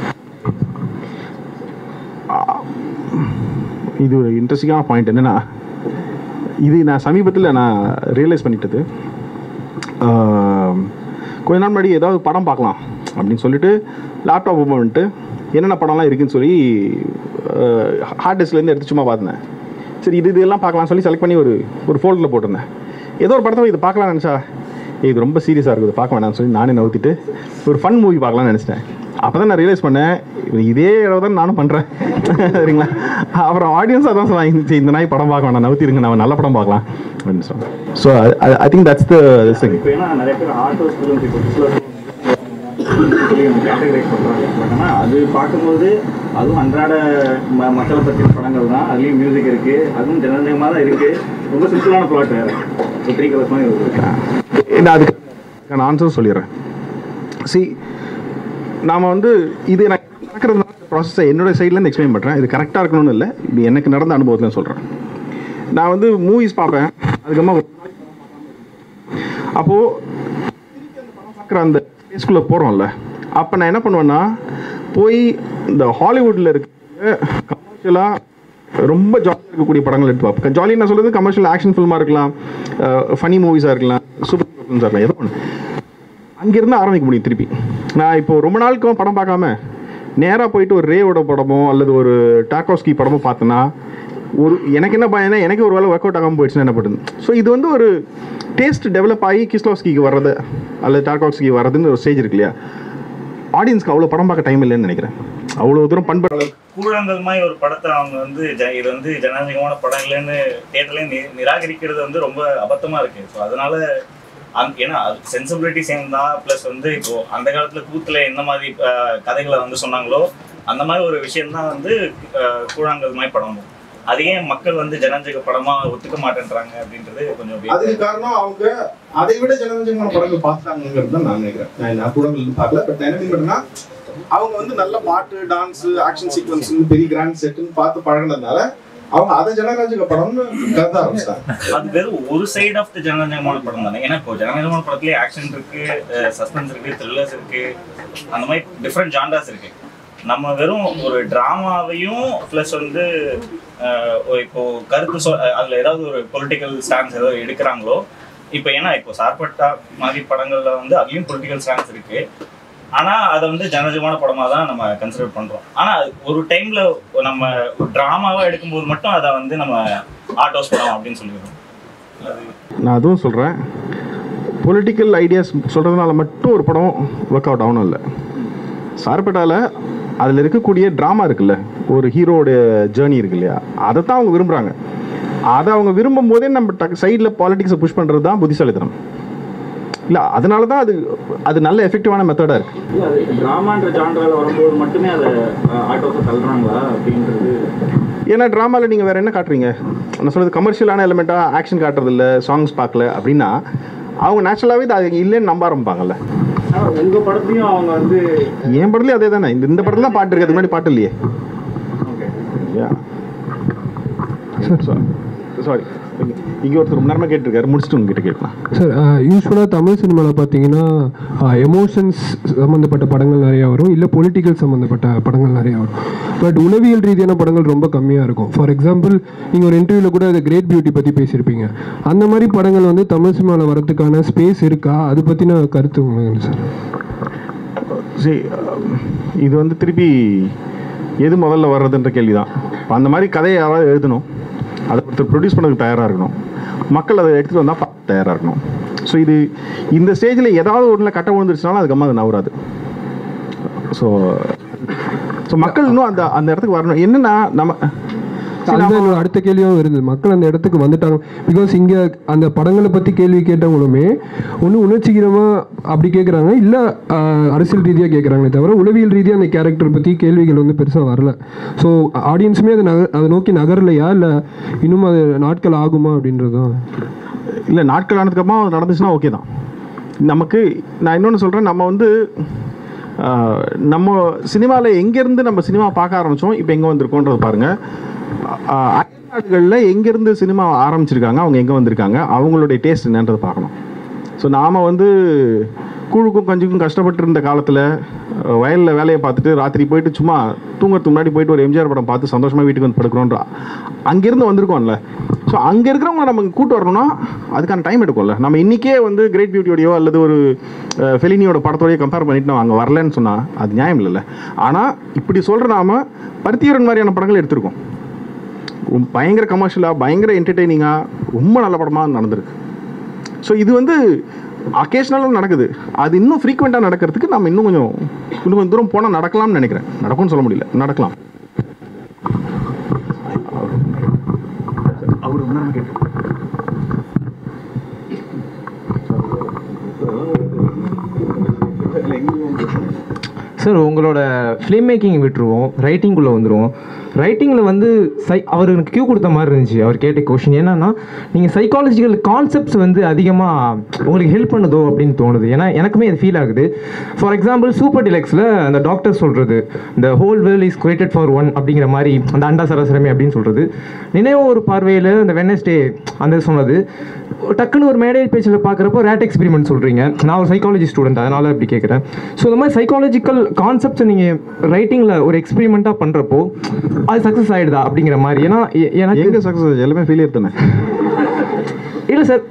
இது ஒரு இன்ட்ரெஸ்டிங்கான பாயிண்ட். என்னென்னா, இது நான் சமீபத்தில் நான் ரியலைஸ் பண்ணிட்டது. கொஞ்ச நாள் முன்னாடி ஏதாவது படம் பார்க்கலாம் அப்படின்னு சொல்லிட்டு லேப்டாப் ஓப்பன் பண்ணிட்டு என்னென்ன படம்லாம் இருக்குதுன்னு சொல்லி ஹார்ட் டிஸ்க்லேருந்து எடுத்து சும்மா பார்த்தேன். சரி இதெல்லாம் பார்க்கலாம்னு சொல்லி செலக்ட் பண்ணி ஒரு ஃபோல்டரில் போட்டிருந்தேன். ஏதோ ஒரு படத்தை இது பார்க்கலாம் நினச்சா இது ரொம்ப சீரியஸாக இருக்குது, பார்க்க வேணாம்னு சொல்லி நானே நவுத்திட்டு ஒரு ஃபன் மூவி பார்க்கலாம்னு நினச்சிட்டேன். அப்போ தான் நான் ரியலைஸ் பண்ணேன், இதே இடம் தான் நானும் பண்ணுறேன். சரிங்களா? அப்புறம் ஆடியன்ஸ் அதான் சொன்னாங்க, இந்த நாய் படம் பார்க்க வேணாம், நவுத்திருங்க, நான் நல்ல படம் பார்க்கலாம் அப்படின்னு சொன்னேன். So I think that's the thing. இப்போ ஏன்னா நிறைய பேர் ஆர்ட் கேட்டகரைஸ் பண்ணுறாங்க. பட் ஆனால் அது பார்க்கும்போது அதுவும் அன்றாட மக்களை பற்றின படங்கள் தான், அதுலேயும் மியூசிக் இருக்குது, அதுவும் ஜனரஞ்சகமாக தான் இருக்குது. ரொம்ப சிம்பிளான பிளாட் வேறு, த்ரீ கலர்ஸ் மாதிரி இருக்குது. நான் அதுக்கு நான் ஆன்சர் சொல்லிடுறேன். நாம் வந்து இது எனக்கு நடக்கிறது ப்ராசஸை என்னோடய சைட்லேருந்து எக்ஸ்பிளைன் பண்ணுறேன். இது கரெக்டாக இருக்கணும்னு இல்லை, இது எனக்கு நடந்த அனுபவத்தில் சொல்கிறேன். நான் வந்து மூவிஸ் பார்ப்பேன், அதுக்கப்புறமா அப்போது பார்க்குற அந்த ஸ்பேஸ்குள்ளே போகிறோம்ல, அப்போ நான் என்ன பண்ணுவேன்னா போய் இந்த ஹாலிவுட்டில் இருக்க கமர்ஷியலாக ரொம்ப ஜாலியாக இருக்கக்கூடிய படங்கள் எடுத்து பார்ப்பேன். ஜாலியாக நான் சொல்கிறது கமர்ஷியல் ஆக்ஷன் ஃபில்மாக இருக்கலாம், ஃபனி மூவிஸாக இருக்கலாம், சூப்பர் ஃபிலிம்ஸாக இருக்கலாம், ஏதோ ஒன்று. அங்கேருந்து ஆரம்பிக்க முடியும் திருப்பி. நான் இப்போது ரொம்ப நாளுக்கும் படம் பார்க்காம நேராக போயிட்டு ஒரு ரேவோட படமோ அல்லது ஒரு டார்கோஸ்கி படமோ பார்த்தேன்னா எனக்கு என்ன பயனா, எனக்கு ஒரு வேளை ஒர்க் அவுட் ஆகாமல் போயிடுச்சுன்னா என்ன பண்ணுது. ஸோ இது வந்து ஒரு டேஸ்ட் டெவலப் ஆகி கிஸ்லோஸ்கிக்கு வர்றது அல்லது டார்கோஸ்கிக்கு வர்றதுன்னு ஒரு ஸ்டேஜ் இருக்கு இல்லையா? ஆடியன்ஸ்க்கு அவ்வளோ படம் பார்க்க டைம் இல்லைன்னு நினைக்கிறேன். அவ்வளோ தூரம் பண்பு கூழாங்கல் மாதிரி ஒரு படத்தை அவங்க வந்து இது வந்து ஜனநாயகமான படம் இல்லைன்னு தேட்டர்லேயும் நிராகரிக்கிறது வந்து ரொம்ப அபத்தமாக இருக்குது. ஸோ அதனால ஏன்னா அது சென்சிபிலிட்டி சேம் தான். ப்ளஸ் வந்து இப்போ அந்த காலத்தில் கூத்துல எந்த மாதிரி கதைகளை வந்து சொன்னாங்களோ அந்த மாதிரி ஒரு விஷயம்தான் வந்து கூழாங்கல் மாதிரி படம். அதையே மக்கள் வந்து ஜனநாயக படமா ஒத்துக்க மாட்டேன்றாங்க அப்படின்றது கொஞ்சம். அதுக்கு காரணம் அவங்க அதை விட ஜனநாயகமான படங்கள் பார்த்தாங்கிறது தான் நான் நினைக்கிறேன். நான் கூழாங்கல் பார்க்கல, பட் என்ன பண்ணா அவங்க வந்து நல்ல பாட்டு, டான்ஸ், ஆக்ஷன் சீக்வன்ஸ், பெரிய கிராண்ட் செட்டுன்னு பார்த்து பழகினதுனால அவங்க அதை ஜனநாயக படம்னு கருத ஆரம்பிச்சிட்டாங்க. அது வெறும் ஒரு சைட் ஆஃப் த ஜனநாயகமான படம் தானே. ஏன்னா இப்போ ஜனநாயகமான படத்துலேயே ஆக்ஷன் இருக்கு, சஸ்பென்ஸ் இருக்கு, த்ரில்லர்ஸ் இருக்கு, அந்த மாதிரி டிஃப்ரெண்ட் ஜான்ராஸ் இருக்கு. நம்ம வெறும் ஒரு ட்ராமாவையும் ப்ளஸ் வந்து இப்போ கருத்து அதில் ஏதாவது ஒரு பொலிட்டிக்கல் ஸ்டாண்ட்ஸ் ஏதாவது எடுக்கிறாங்களோ, இப்போ ஏன்னா இப்போ சார்பட்டா மாதிரி படங்களில் வந்து அதுலேயும் பொலிட்டிக்கல் ஸ்டாண்ட்ஸ் இருக்கு. ஆனால் அதை வந்து ஜனநாயகமான படமாக தான் நம்ம கன்சிடர் பண்ணுறோம். ஆனால் ஒரு டைமில் நம்ம ட்ராமாவாக எடுக்கும்போது மட்டும் அதை வந்து நம்ம ஆர்ட் ஹவுஸ் படம் அப்படின்னு சொல்லிடுறோம். நான் அதுவும் சொல்கிறேன், பொலிட்டிக்கல் ஐடியாஸ் சொல்கிறதுனால மட்டும் ஒரு படம் ஒர்க் அவுட் ஆகணும் இல்லை. சார்பட்டாவில் அதில் இருக்கக்கூடிய ட்ராமா இருக்குல்ல, ஒரு ஹீரோட ஜேர்னி இருக்கு இல்லையா, அதை தான் அவங்க விரும்புகிறாங்க. அதை அவங்க விரும்பும் போதே நம்ம சைடில் பாலிட்டிக்ஸை புஷ் பண்ணுறது தான் புத்திசாலித்தனம் இல்லை. அதனால தான் அது நல்ல எஃபெக்டிவான மெத்தடாக இருக்குது. ட்ராமான்ற ஜான்ரால வரும்போது மட்டுமே அதை ஆர்ட் ஹவுஸை தள்ளுறாங்களா அப்படின்றது. ஏன்னா ட்ராமாவில் நீங்கள் வேறு என்ன காட்டுறீங்க? நான் சொல்கிறது கமர்ஷியலான எலிமெண்ட்டாக ஆக்ஷன் காட்டுறதில்ல, சாங்ஸ் பார்க்கல அப்படின்னா அவங்க நேச்சுரலாகவே இது அது இல்லைன்னு நம்ப ஆரம்பிப்பாங்கல்ல. உங்கள் படத்தையும் அவங்க வந்து என் படத்துலேயும் அதே தானே. இந்த படத்தில் தான் பாட்டு இருக்குது, அதுக்கு முன்னாடி பாட்டு இல்லையே. சாரி, இங்கே ஒருத்தர் ரொம்ப நேரமாக கேட்டிருக்காரு, முடிச்சுட்டு உங்ககிட்ட கேட்கலாம் சார். யூஸ்வலாக தமிழ் சினிமாவில் பார்த்தீங்கன்னா எமோஷன்ஸ் சம்மந்தப்பட்ட படங்கள் நிறையா வரும், இல்லை பொலிட்டிக்கல் சம்மந்தப்பட்ட படங்கள் நிறையா வரும். பட் உளவியல் ரீதியான படங்கள் ரொம்ப கம்மியாக இருக்கும். ஃபார் எக்ஸாம்பிள் நீங்கள் ஒரு இன்டர்வியூவில் கூட அது கிரேட் பியூட்டி பற்றி பேசியிருப்பீங்க. அந்த மாதிரி படங்கள் வந்து தமிழ் சினிமாவில் வரதுக்கான ஸ்பேஸ் இருக்கா? அது பற்றின கருத்து உங்களுக்கு சார்? சரி, இது வந்து திருப்பி எது முதல்ல வர்றதுன்ற கேள்வி தான். அந்த மாதிரி கதையை யாராவது எழுதணும், அதை ஒருத்தர் ப்ரொடியூஸ் பண்ணுறதுக்கு தயாராக இருக்கணும், மக்கள் அதை எடுத்துகிட்டு வந்தால் பார்க்க தயாராக இருக்கணும். ஸோ இது இந்த ஸ்டேஜில் ஏதாவது ஒன்றில் கட்ட விழுந்துருச்சுனாலும் அதுக்கம்மா அது நவராது. ஸோ மக்கள் இன்னும் அந்த இடத்துக்கு வரணும். என்னென்னா அதுதான் என்னோட அடுத்த கேள்வியாகவும் இருந்தது. மக்கள் அந்த இடத்துக்கு வந்துட்டாங்க. பிகாஸ் இங்கே அந்த படங்களை பற்றி கேள்வி கேட்டவங்களுமே ஒன்றும் உணர்ச்சிகரமாக அப்படி கேட்குறாங்க, இல்லை அரசியல் ரீதியாக கேட்குறாங்களே தவிர உளவியல் ரீதியாக அந்த கேரக்டர் பற்றி கேள்விகள் வந்து பெருசாக வரல. ஸோ ஆடியன்ஸுமே அதை நோக்கி நகரலையா, இல்லை இன்னும் அது நாட்கள் ஆகுமா அப்படின்றதும்? இல்லை, நாட்கள் ஆனதுக்கப்புறமா அது நடந்துச்சுன்னா ஓகே தான். நமக்கு நான் இன்னொன்று சொல்கிறேன், நம்ம வந்து நம்ம சினிமாவில் எங்கேருந்து நம்ம சினிமா பார்க்க ஆரம்பித்தோம், இப்போ எங்கே வந்திருக்கோன்றது பாருங்கள். நாடுகளில் எங்கேருந்து சினிமா ஆரம்பிச்சிருக்காங்க, அவங்க எங்கே வந்திருக்காங்க, அவங்களுடைய டேஸ்ட் என்னன்றதை பார்க்கணும். ஸோ நாம் வந்து கூழுக்கும் கஞ்சிக்கும் கஷ்டப்பட்டு இருந்த காலத்தில் வயலில் வேலையை பார்த்துட்டு ராத்திரி போயிட்டு சும்மா தூங்கறதுக்கு முன்னாடி போயிட்டு ஒரு எம்ஜிஆர் படம் பார்த்து சந்தோஷமாக வீட்டுக்கு வந்து படுக்கிறோன்ற அங்கேருந்து வந்திருக்கோம்ல. ஸோ அங்கே இருக்கிறவங்க நம்ம கூட்டு வரணும்னா அதுக்கான டைம் எடுக்கும்ல. நம்ம இன்றைக்கே வந்து கிரேட் பியூட்டியோடையோ அல்லது ஒரு ஃபெலினியோட படத்தோடையோ கம்பேர் பண்ணிட்டு நம்ம அங்கே வரலன்னு சொன்னால் அது நியாயம் இல்லைல்ல. ஆனால் இப்படி சொல்கிற நாம பருத்தியூரன் மாதிரியான படங்கள் எடுத்திருக்கோம். பயங்கர கமர்ஷியலாக, பயங்கர என்டர்டெய்னிங்காக, ரொம்ப நல்ல படமாக நடந்திருக்கு. ஸோ இது வந்து அக்கேஷனலாக நடக்குது. அது இன்னும் ஃப்ரீக்வெண்ட்டாக நடக்கிறதுக்கு நம்ம இன்னும் கொஞ்சம் தூரம் போனால் நடக்கலாம்னு நினைக்கிறேன். நடக்கும்னு சொல்ல முடியல, நடக்கலாம். அவர் சார், உங்களோட ஃபிலிம் மேக்கிங் விட்டுருவோம், ரைட்டிங்குள்ளே வந்துடுவோம். ரைட்டிங்கில் வந்து அவர் எனக்கு கியூ கொடுத்த மாதிரி இருந்துச்சு. அவர் கேட்ட கொஷின் என்னன்னா, நீங்கள் சைக்காலஜிக்கல் கான்செப்ட்ஸ் வந்து அதிகமாக உங்களுக்கு ஹெல்ப் பண்ணுதோ அப்படின்னு தோணுது. ஏன்னா எனக்குமே அது ஃபீல் ஆகுது. ஃபார் எக்ஸாம்பிள் சூப்பர் டிலக்ஸில் அந்த டாக்டர் சொல்கிறது, இந்த whole world is created for one அப்படிங்கிற மாதிரி, அந்த அண்டா சராசரமே அப்படின்னு சொல்கிறது, நினைவு ஒரு பார்வையில் அந்த வெட்னஸ்டே அந்த சொன்னது டக்குன்னு ஒரு மேடை பேச்சில் பார்க்குறப்போ ரேட் எக்ஸ்பெரிமெண்ட் சொல்கிறீங்க. நான் ஒரு சைக்காலஜி ஸ்டூடெண்ட், அதனால் அப்படி கேட்குறேன். ஸோ இந்த மாதிரி சைக்காலஜிக்கல் கான்செப்ட்ஸை நீங்கள் ரைட்டிங்கில் ஒரு எக்ஸ்பெரிமெண்ட்டாக பண்ணுறப்போ அது சக்ஸஸ் ஆகிடுதா அப்படிங்கிற மாதிரி? ஏன்னா எனக்கு எங்கே சக்ஸஸ், எல்லாமே ஃபெயிலியர் தானே. இல்லை சார்,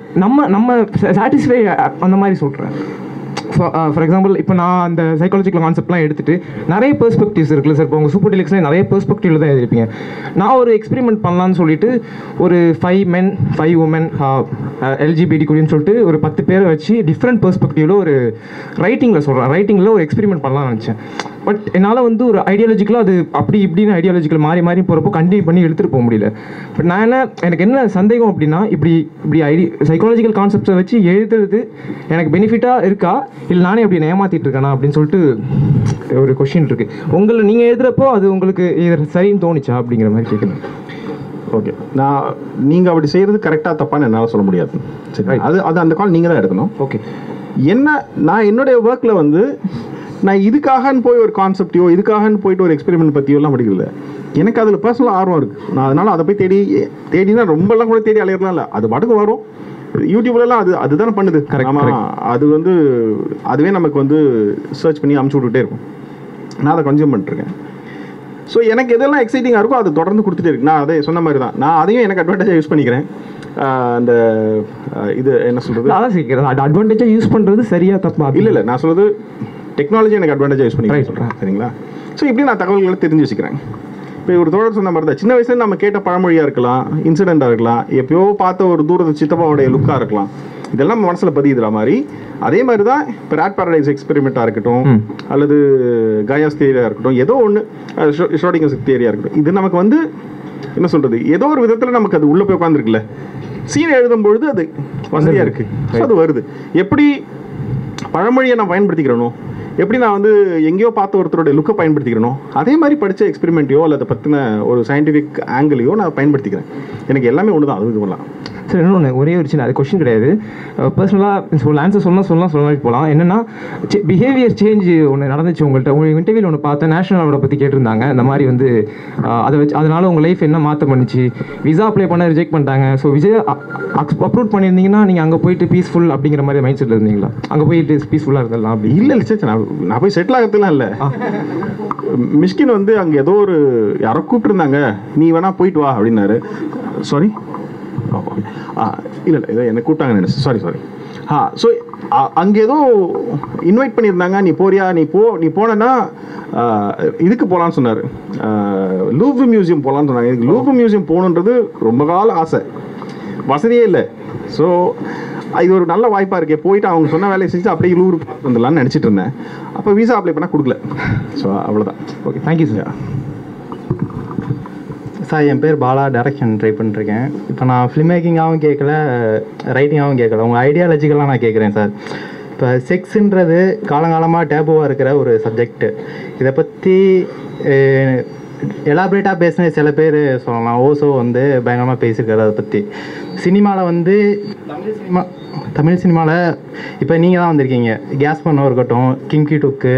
நம்ம சாட்டிஸ்ஃபை அந்த மாதிரி சொல்கிறேன். ஃபார் எக்ஸாம்பிள் இப்போ நான் அந்த சைக்காலஜிக்கல் கான்செப்ட்லாம் எடுத்துகிட்டு நிறைய பெர்ஸ்பெக்டிவ்ஸ் இருக்குல்ல சார். இப்போ உங்கள் சூப்பர் டிலக்ஸில் நிறைய பெர்ஸ்பெக்டிவில் தான் எழுதிருப்பீங்க. நான் ஒரு எக்ஸ்பெரிமெண்ட் பண்ணலான்னு சொல்லிட்டு ஒரு 5 men 5 women LGBT குடின்னு சொல்லிட்டு ஒரு 10 பேரை வச்சு டிஃப்ரெண்ட் பெர்ஸ்பெக்டிவில் ஒரு ரைட்டிங்கில் சொல்கிறேன். ரைட்டிங்கில் ஒரு எக்ஸ்பெரிமெண்ட் பண்ணலாம்னு நினச்சேன். பட் என்னால் வந்து ஒரு ஐடியாலஜிக்கலாக அது அப்படி இப்படின்னு ஐடியாலஜிக்கல் மாறி மாறி போகிறப்போ கண்டினியூ பண்ணி எடுத்துகிட்டு போக முடியல. பட் நான் எனக்கு என்ன சந்தேகம் அப்படின்னா, இப்படி சைக்காலஜிக்கல் கான்செப்ட்ஸை வச்சு எழுதுறது எனக்கு பெனிஃபிட்டாக இருக்கா, இல்லை நானே அப்படி ஏமாற்றிட்டு இருக்கேனா அப்படின்னு சொல்லிட்டு ஒரு கொஷின் இருக்குது. நீங்கள் எழுதுகிறப்போ அது உங்களுக்கு இது சரின்னு தோணுச்சா அப்படிங்கிற மாதிரி கேட்குறேன். ஓகே, நீங்கள் அப்படி செய்கிறது கரெக்டாக தப்பான்னு என்னால் சொல்ல முடியாது. சரி, அது அந்த கால் நீங்கள் தான் எடுக்கணும். ஓகே, நான் என்னுடைய ஒர்க்கில் வந்து நான் இதுக்காகன்னு போய் ஒரு கான்செப்டையோ இதுக்காகன்னு போயிட்டு ஒரு எக்ஸ்பெரிமெண்ட் பற்றியோலாம் படிக்கல. எனக்கு அதில் பர்சனல் ஆர்வம் இருக்குது. நான் அதனால் அதை போய் தேடினா ரொம்பலாம் கூட தேடி அலையிறதுலாம் இல்லை. அது பாட்டுக்கு வரும் யூடியூப்லலாம். அதுதானே பண்ணுது. அது வந்து அதுவே நமக்கு வந்து சர்ச் பண்ணி அமுச்சு விட்டுட்டே இருக்கும். நான் அதை கன்சியூம் பண்ணிட்டுருக்கேன். ஸோ எனக்கு எதெல்லாம் எக்ஸைட்டிங்காக இருக்கோ அது தொடர்ந்து கொடுத்துட்டே இருக்கு. நான் அதே சொன்ன மாதிரி தான், நான் அதையும் எனக்கு அட்வான்டேஜாக யூஸ் பண்ணிக்கிறேன். அந்த இது என்ன சொல்கிறது, அதான் சீக்கிரம் அட்வான்டேஜாக யூஸ் பண்ணுறது சரியாக தப்பா? இல்லை, நான் சொல்கிறது டெக்னாலஜி எனக்கு அட்வான்டேஜாக யூஸ் பண்ணிக்கிறேன் சொல்கிறேன். சரிங்களா? ஸோ இப்படி நான் தகவல்களை தெரிஞ்சு வச்சுக்கிறேன். இப்போ ஒரு தோழர் சொன்ன மாதிரி தான், சின்ன வயசுல நம்ம கேட்ட பழமொழியாக இருக்கலாம், இன்சிடெண்ட்டாக இருக்கலாம், எப்பயோ பார்த்த ஒரு தூரத்து சித்தப்பாவுடைய லுக்காக இருக்கலாம், இதெல்லாம் நம்ம மனசில் பதியுதுற மாதிரி. அதே மாதிரி தான் இப்போ ரேட் பாரடைஸ் எக்ஸ்பெரிமெண்ட்டாக இருக்கட்டும், அல்லது காயாஸ் தியரியாக இருக்கட்டும், ஏதோ ஒன்று ஷ்ரோடிங்கர்ஸ் தியரியாக இருக்கட்டும், இது நமக்கு வந்து என்ன சொல்கிறது, ஏதோ ஒரு விதத்தில் நமக்கு அது உள்ளே போய் உட்காந்துருக்குல்ல. சீன் எழுதும்பொழுது அது வசதியாக இருக்குது. ஸோ அது வருது. எப்படி பழமொழியை நான் பயன்படுத்திக்கிறேனோ, எப்படி நான் வந்து எங்கேயோ பார்த்த ஒருத்தருடைய லுக்கை பயன்படுத்திக்கிறனோ, அதே மாதிரி படித்த எக்ஸ்பெரிமெண்ட்டையோ அல்லது பற்றின ஒரு சயின்டிஃபிக் ஆங்கிளையோ நான் பயன்படுத்திக்கிறேன். எனக்கு எல்லாமே ஒன்று தான். அது இது பண்ணலாம். சார், இன்னொன்று ஒரே ஒரு சின்ன அது கொஸ்டின் கிடையாது, பர்சனலாக ஆன்சர் சொல்லலாம் போகலாம். என்னென்னா, பிஹேவியர் சேஞ்ச் ஒன்று நடந்துச்சு உங்கள்கிட்ட. உங்கள் இன்டர்வியூவில் ஒன்று பார்த்தேன், நேஷனல் அவார்டை பற்றி கேட்டிருந்தாங்க. இந்த மாதிரி வந்து அதை வச்சு அதனால் உங்கள் லைஃப் என்ன மாற்றம் பண்ணிச்சு, விசா அப்ளை பண்ண ரிஜெக்ட் பண்ணிட்டாங்க. ஸோ விஜய் அப்ரூவ் பண்ணியிருந்தீங்கன்னா நீங்கள் அங்கே போயிட்டு பீஸ்ஃபுல் அப்படிங்கிற மாதிரி மைண்ட் செட்டில் இருந்தீங்களா? அங்கே போயிட்டு பீஸ்ஃபுல்லாக இருந்தலாம் அப்படி? இல்லை நான் போய் செட்டில் ஆகிறதுலாம் இல்லை. மிஷ்கின் வந்து அங்கே ஏதோ ஒரு யாரோ கூப்பிட்டுருந்தாங்க, நீ வேணா போயிட்டு வா அப்படின்னாரு. சாரி, இல்லை ஏதோ என்னை கூப்பிட்டாங்க நினைச்சு. சாரி. ஸோ அங்கே ஏதோ இன்வைட் பண்ணியிருந்தாங்க, நீ போறியா, நீ போனேன்னா இதுக்கு போகலான்னு சொன்னார், லூவ்ரு மியூசியம் போகலான்னு சொன்னாங்க. எனக்கு லூவ்ரு மியூசியம் போகணுன்றது ரொம்ப கால ஆசை, வசதியே இல்லை. ஸோ இது ஒரு நல்ல வாய்ப்பாக இருக்கே, போயிட்டு அவங்க சொன்ன வேலையை செஞ்சு அப்படியே லூவ்ரு வந்துடலான்னு நினச்சிட்டு இருந்தேன். அப்போ விசா அப்ளை பண்ணால் கொடுக்கல. ஸோ அவ்வளோதான். Okay, thank you sir. சார் என் பேர் பாலா, டைரக்ஷன் ட்ரை பண்ணிருக்கேன். இப்போ நான் ஃபிலிம் மேக்கிங்காகவும் கேட்கல, ரைட்டிங்காகவும் கேட்கல, உங்கள் ஐடியாலஜிக்கெல்லாம் நான் கேட்குறேன் சார். இப்போ செக்ஸுன்றது காலங்காலமாக டேபுவாக இருக்கிற ஒரு சப்ஜெக்ட்டு. இதை பற்றி எலாபரேட்டாக பேசின சில பேர் சொல்லலாம். ஓசோ வந்து பயங்கரமாக பேசியிருக்காரு அதை பற்றி. சினிமாவில் வந்து தமிழ் சினிமாவில் இப்போ நீங்கள் தான் வந்திருக்கீங்க, கேஸ் பண்ண இருக்கட்டும், கிம்கி டுக்கு,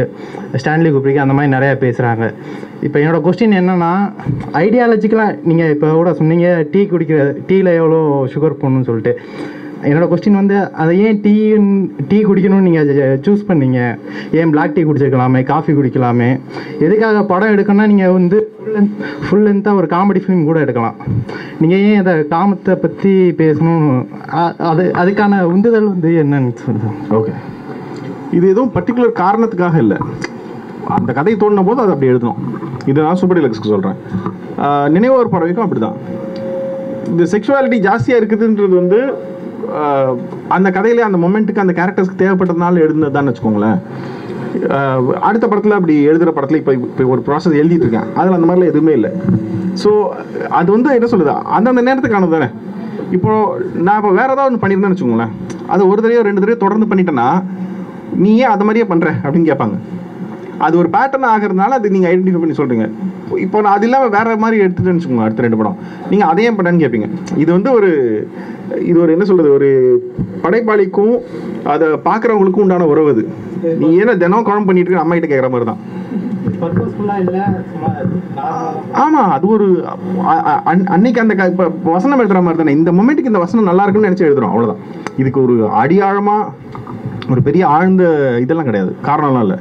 ஸ்டான்லி குப்ரிக், அந்த மாதிரி நிறையா பேசுகிறாங்க. இப்போ என்னோடய கொஸ்டின் என்னென்னா, ஐடியாலஜிக்கலாக நீங்கள் இப்போ கூட சொன்னீங்க டீயில் எவ்வளோ சுகர் போடணும்னு சொல்லிட்டு. என்னோடய கொஸ்டின் வந்து, அதை ஏன் டீ குடிக்கணும்னு நீங்கள் சூஸ் பண்ணீங்க? ஏன் பிளாக் டீ குடிச்சிருக்கலாமே, காஃபி குடிக்கலாமே? எதுக்காக படம் எடுக்கணும்னா நீங்கள் வந்து ஃபுல் லென்த்தாக ஒரு காமெடி ஃபிலிம் கூட எடுக்கலாம். நீங்கள் ஏன் அதை காமத்தை பற்றி பேசணும்? அதுக்கான உந்துதல் வந்து என்னன்னு சொல்லுங்கள். ஓகே, இது எதுவும் பர்டிகுலர் காரணத்துக்காக இல்லை. அந்த கதை தோணும் போது அதை அப்படி எழுதணும். இது நான் சூப்பர் டீலக்ஸ்க்கு சொல்கிறேன். நினைவு ஒரு பறவைக்கும் அப்படி தான். இந்த செக்ஷுவாலிட்டி ஜாஸ்தியாக இருக்குதுன்றது வந்து அந்த கதையிலே அந்த மொமெண்ட்டுக்கு அந்த கேரக்டர்ஸ்க்கு தேவைப்பட்டதுனால எழுதுனது தான் வச்சுக்கோங்களேன். அடுத்த படத்தில் அப்படி எழுதுகிற படத்தில் இப்போ ஒரு ப்ராசஸ் எழுதிட்டு இருக்கேன், அதில் அந்த மாதிரிலாம் எதுவுமே இல்லை. ஸோ அது வந்து என்ன சொல்லுது, அந்தந்த நேரத்துக்கானது தானே. இப்போது நான் இப்போ வேறு ஏதாவது ஒன்று பண்ணியிருந்தேன்னு வச்சுக்கோங்களேன், அது ஒரு தடவையோ 2 தடவையோ தொடர்ந்து பண்ணிட்டேன்னா நீ ஏன் அதை மாதிரியே பண்ணுற அப்படின்னு கேட்பாங்க. அது ஒரு பேட்டர்ன் ஆகிறதுனால அது நீங்கள் ஐடென்டிஃபை பண்ணி சொல்கிறீங்க. இப்போ நான் அது இல்லாமல் வேறு மாதிரி எடுத்துகிட்டேன்னு வச்சுக்கோங்க, அடுத்த 2 படம் நீங்கள் அதையே பண்ணேன்னு கேட்பீங்க. இது வந்து இது ஒரு என்ன சொல்கிறது, ஒரு படைப்பாளிக்கும் அதை பார்க்குறவங்களுக்கும் உண்டான உறவு. அது நீ ஏன்னா தினம் குழம்பு பண்ணிட்டு இருக்க அம்மா கிட்ட கேட்குற மாதிரி தான். ஆமாம், அது ஒரு அன்னைக்கு அந்த இப்போ வசனம் எழுதுற மாதிரி தானே. இந்த மொமெண்ட்டுக்கு இந்த வசனம் நல்லா இருக்குன்னு நினச்சி எழுதுறோம், அவ்வளோதான். இதுக்கு ஒரு அடியாழமாக ஒரு பெரிய ஆழ்ந்த இதெல்லாம் கிடையாது, காரணம்லாம் இல்லை.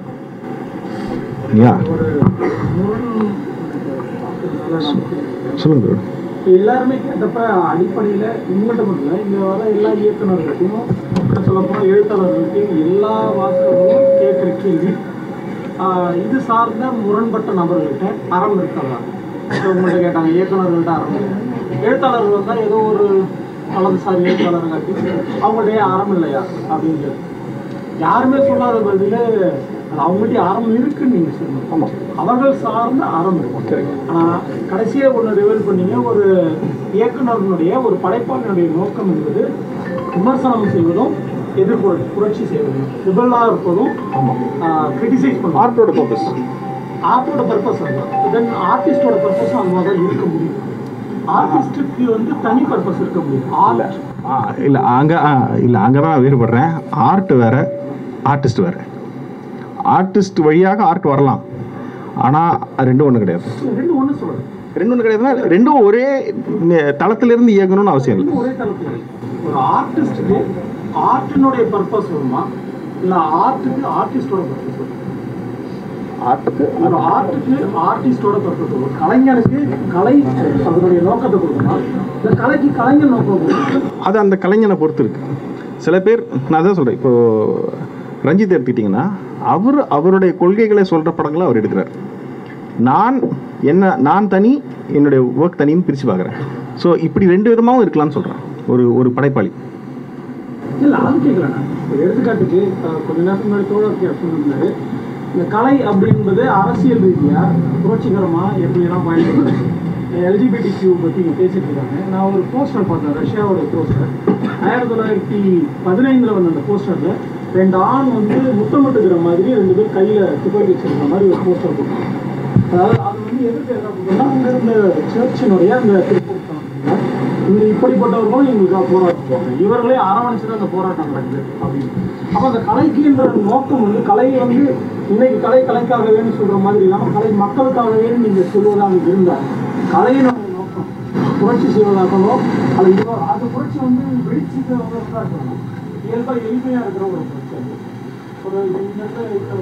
சொல்லுங்க. எல்லாருமே கேட்டப்ப அடிப்படையில் இவங்கள்ட்ட மட்டும் இல்லை, இங்கே வர எல்லா இயக்குநர்களுக்கும், சொல்லப்போனால் எழுத்தாளர்களுக்கும், எல்லா வாசகர்களும் கேட்குற கேள்வி, இது சார்ந்த முரண்பட்ட நபர்கள்கிட்ட அறம் இருக்காங்க. உங்கள்கிட்ட கேட்டாங்க, இயக்குநர்கள்ட்ட அறம், எழுத்தாளர்கள் வந்தால் ஏதோ ஒரு வலதுசாரி எழுத்தாளர் காட்டி அவங்கள்ட்ட அறம் இல்லையா அப்படின்னு கேட்டு யாருமே சொல்லாத பதில் அவங்கள்ட்ட அறம் இருக்குன்னு நீங்கள் சொல்லணும். ஆமாம், அவர்கள் சார்ந்த அறம் இருக்கும். ஆனால் கடைசியாக ஒன்று ரிவீல் பண்ணீங்க, ஒரு இயக்குநர்களுடைய ஒரு படைப்பாளினுடைய நோக்கம் என்பது விமர்சனம் செய்வதும் புரட்சி செய்வதும், ரிபல்லாக இருப்பதும், கிரிட்டிசைஸ் பண்ணும். ஆர்ட்டோட பர்பஸ் அதுதான். தென் ஆர்டிஸ்டோட பர்பஸும் அந்த மாதிரி தான் இருக்க முடியும். ஆர்டிஸ்டுக்கு வந்து தனி பர்பஸ் இருக்க முடியும். அங்கே தான் வேறுபடுறேன். ஆர்ட் வேற, ஆர்டிஸ்ட் வேற. ஆர்டிஸ்ட் வழியாக ஆர்ட் வரலாம், ஆனால் ரெண்டும் ஒன்று கிடையாது. ரெண்டும் ஒன்று கிடையாதுன்னா ரெண்டும் ஒரே தளத்திலிருந்து இயங்கணும்னு அவசியம் இல்லை. ஒரே தளத்தில் ஒரு ஆர்டிஸ்டுக்கு ஆர்ட்டினுடைய பர்பஸ் வருமா, இல்லை ஆர்ட்டுக்கு ஆர்டிஸ்டோட பர்பஸ் வருமா? ஆர்ட்டுக்கு ஆர்டிஸ்டோட பர்பஸ் வரும். கலைஞருக்கு கலை அதனுடைய நோக்கத்தை கொடுக்கணும், இல்லை கலைக்கு கலைஞர் நோக்கம் கொடுக்கணும். அது அந்த கலைஞனை பொறுத்து இருக்கு. சில பேர், நான் தான் சொல்கிறேன், இப்போது ரஞ்சித் எடுத்துக்கிட்டிங்கன்னா அவருடைய கொள்கைகளை சொல்கிற படங்களை அவர் எடுக்கிறார். நான் தனி, என்னுடைய ஒர்க் தனின்னு பிரித்து பார்க்குறேன். ஸோ இப்படி 2 விதமாகவும் இருக்கலாம்னு சொல்கிறேன் ஒரு படைப்பாளி. இல்லை, அது கேட்குறேன். எடுத்துக்காட்டுக்கு கொஞ்ச நேரத்துக்கு முன்னாடி தோழர் சொன்னாரு, இந்த கலை அப்படின்றது அரசியல் ரீதியாக புரட்சிகரமாக எப்படியெல்லாம் பயன்படுது. எல்ஜிபிடிக்யூ பற்றி பேசிட்டு இருக்காங்க. நான் ஒரு போஸ்டர் பார்த்தேன், ரஷ்யாவோட போஸ்டர். 1915 வந்த அந்த போஸ்டரில் 2 ஆண் வந்து முத்தமிட்டுக்கிற மாதிரி 2 பேர் கையில் துப்பாக்கி வச்சிருக்கிற மாதிரி ஒரு போஸ்டர் போட்டாங்க. அதாவது அது வந்து எதுக்கு என்ன பண்ணுறோம்னா, அங்கே இருந்த சர்ச்சினுடைய அந்த இங்கே இப்படிப்பட்டவர்களும் எங்களுக்காக போராட்டம், இவர்களே அரவணைச்சு தான் அந்த போராட்டம் நடக்குது அப்படின்னு. அப்போ அந்த கலைக்குன்ற நோக்கம் வந்து, கலையை வந்து இன்னைக்கு கலைக்காகவேன்னு சொல்கிற மாதிரி இல்லாமல் கலை மக்களுக்காகவேன்னு நீங்கள் சொல்வதாக இருந்தால், கலையினுடைய நோக்கம் புரட்சி செய்வதாகவோ அது புரட்சி வந்து வெளிச்சத்தை இருக்கணும். இயல்பாக எளிமையாக இருக்கிற ஒரு புரட்சி. ஒரு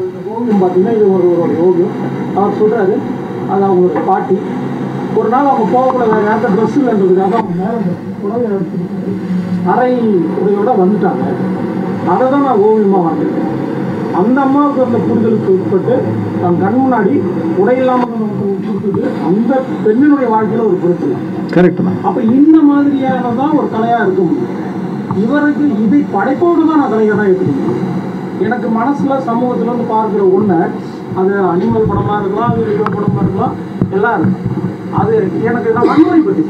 இந்த ஓவியம் பார்த்தீங்கன்னா, இது ஒரு ஓவியம். அவர் சொல்கிறாரு, அது அவங்களோட பாட்டி. ஒரு நாள் அவங்க போகக்கூடாது, நேரத்தை ட்ரெஸ் இல்லைன்றதுக்காக அவங்க மேலே அரை உடையோட வந்துட்டாங்க. அதை தான் நான் ஓவியமாக வாங்கியிருக்கேன். அந்த அம்மாவுக்கு அந்த புரிதலுக்கு உட்பட்டு தன் கண் முன்னாடி உடை இல்லாமல் கொடுத்தது அந்த பெண்ணினுடைய வாழ்க்கையில் ஒரு பொருட்கள். கரெக்ட் தான். அப்போ இந்த மாதிரியானதான் ஒரு கலையாக இருக்க முடியும். இவருக்கு இதை படைப்போடு தான் நான் கலையாக தான் இருக்க முடியும். எனக்கு மனசில் சமூகத்தில் வந்து பார்க்குற ஒன்று, அது அனிமல் படமாக இருக்கலாம், அது படமாக இருக்கலாம், எல்லாம் இருக்கும். அது எனக்கு நான் வன்முறை பற்றி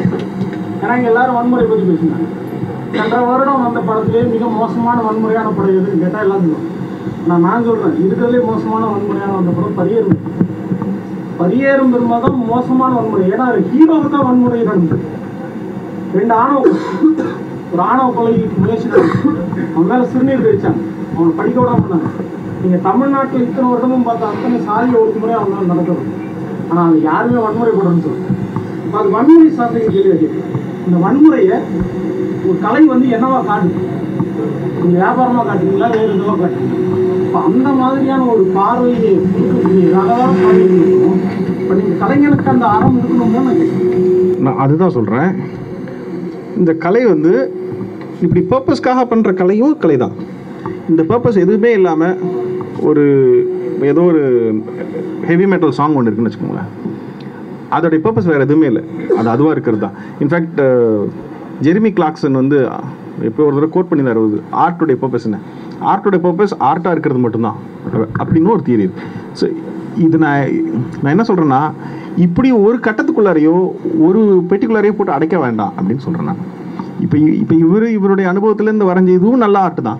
ஏன்னா இங்கே எல்லாரும் வன்முறை பற்றி பேசினாங்க. சென்ற வருடம் வந்த படத்திலே மிக மோசமான வன்முறையான படம் எதுன்னு கேட்டால் எல்லாம் சொல்லுவாங்க. நான் சொல்கிறேன், இருக்கிறதுலே மோசமான வன்முறையான வந்த படம் பரியேறும். பரியேறும் பெருமாதான் மோசமான வன்முறை. ஏன்னா ஹீரோவுக்கு தான் வன்முறை நடந்தது. 2 ஆணவ ஒரு ஆணவ கொலை முயற்சி நடந்தது. அவன் மேலே சிறுநீர் கழிச்சாங்க, அவனை படிக்க விடாம பண்ணாங்க. நீங்கள் தமிழ்நாட்டில் இத்தனை வருடமும் பார்த்தா அத்தனை சாதிய ஒழுங்குமுறை அவங்க மேலே நடக்கிறது. ஆனால் அது யாருமே வன்முறை போடணும்னு சொல்லுவாங்க. இப்போ அது வன்முறை சார்ந்த கேள்வி. இந்த வன்முறையை ஒரு கலை வந்து என்னவா காட்டுது? நீங்கள் வியாபாரமாக காட்டுறீங்களா, வேறு எதுவாக காட்டுறீங்க? இப்போ அந்த மாதிரியான ஒரு பார்வையை இருக்கக்கூடியதாக இருக்கணும். இப்போ நீங்கள் கலைஞனுக்கு அந்த அறம் இருக்கணும்னு நான் கேட்குறேன். நான் அதுதான் சொல்கிறேன். இந்த கலை வந்து இப்படி பர்பஸ்க்காக பண்ணுற கலையும் கலை தான். இந்த பர்பஸ் எதுவுமே இல்லாமல் ஒரு ஏதோ ஒரு ஹெவி மெட்டல் சாங் ஒன்று இருக்குன்னு வச்சுக்கோங்களேன், அதோடைய பர்பஸ் வேறு எதுவுமே இல்லை, அது அதுவாக இருக்கிறது தான். இன்ஃபேக்ட் ஜெரிமி கிளாக்சன் வந்து எப்போ ஒரு தடவை கோட் பண்ணியிருந்தார், ஆர்ட்டுடைய பர்பஸ் என்ன, ஆர்ட்டுடைய பர்பஸ் ஆர்ட்டாக இருக்கிறது மட்டும்தான் அப்படின்னு ஒரு தியரி. ஸோ இது நான் என்ன சொல்கிறேன்னா, இப்படி ஒரு கட்டத்துக்குள்ளாரையோ ஒரு பெட்டிக்குள்ளாரையோ போட்டு அடைக்க வேண்டாம் அப்படின்னு சொல்கிறேன் நான். இப்போ இவருடைய அனுபவத்துலேருந்து வரைஞ்ச இதுவும் நல்ல ஆர்ட் தான்.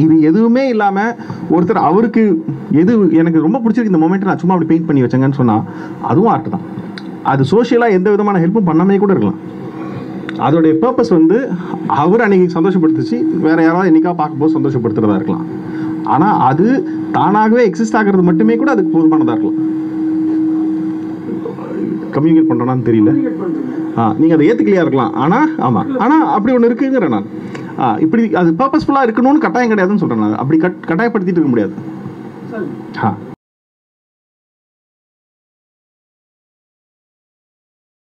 இது எதுவுமே இல்லாமல் ஒருத்தர் அவருக்கு எது எனக்கு ரொம்ப பிடிச்சிருக்கு இந்த மொமெண்ட்டை நான் சும்மா அப்படி பெயிண்ட் பண்ணி வச்சேங்கன்னு சொன்னால் அதுவும் ஆர்ட் தான். அது சோஷியலாக எந்த விதமான ஹெல்ப்பும் பண்ணாமே கூட இருக்கலாம். அதோடைய பர்பஸ் வந்து அவர் அன்றைக்கி சந்தோஷப்படுத்துச்சு, வேறு யாராவது என்றைக்கா பார்க்கும்போது சந்தோஷப்படுத்துகிறதா இருக்கலாம். ஆனால் அது தானாகவே எக்ஸிஸ்ட் ஆகிறது மட்டுமே கூட அதுக்கு போதுமானதாக இருக்கலாம். கம்யூனிகேட் பண்ணுறேன்னான்னு தெரியல. நீங்கள் அதை ஏற்றுக்கலையா இருக்கலாம். ஆனால் அப்படி ஒன்று இருக்குங்கிறேன் நான். இப்படி அது பர்பஸ்ஃபுல்லாக இருக்கணும்னு கட்டாயம் கிடையாதுன்னு சொல்கிறேன் நான். அப்படி கட்டாயப்படுத்திட்டு இருக்க முடியாது.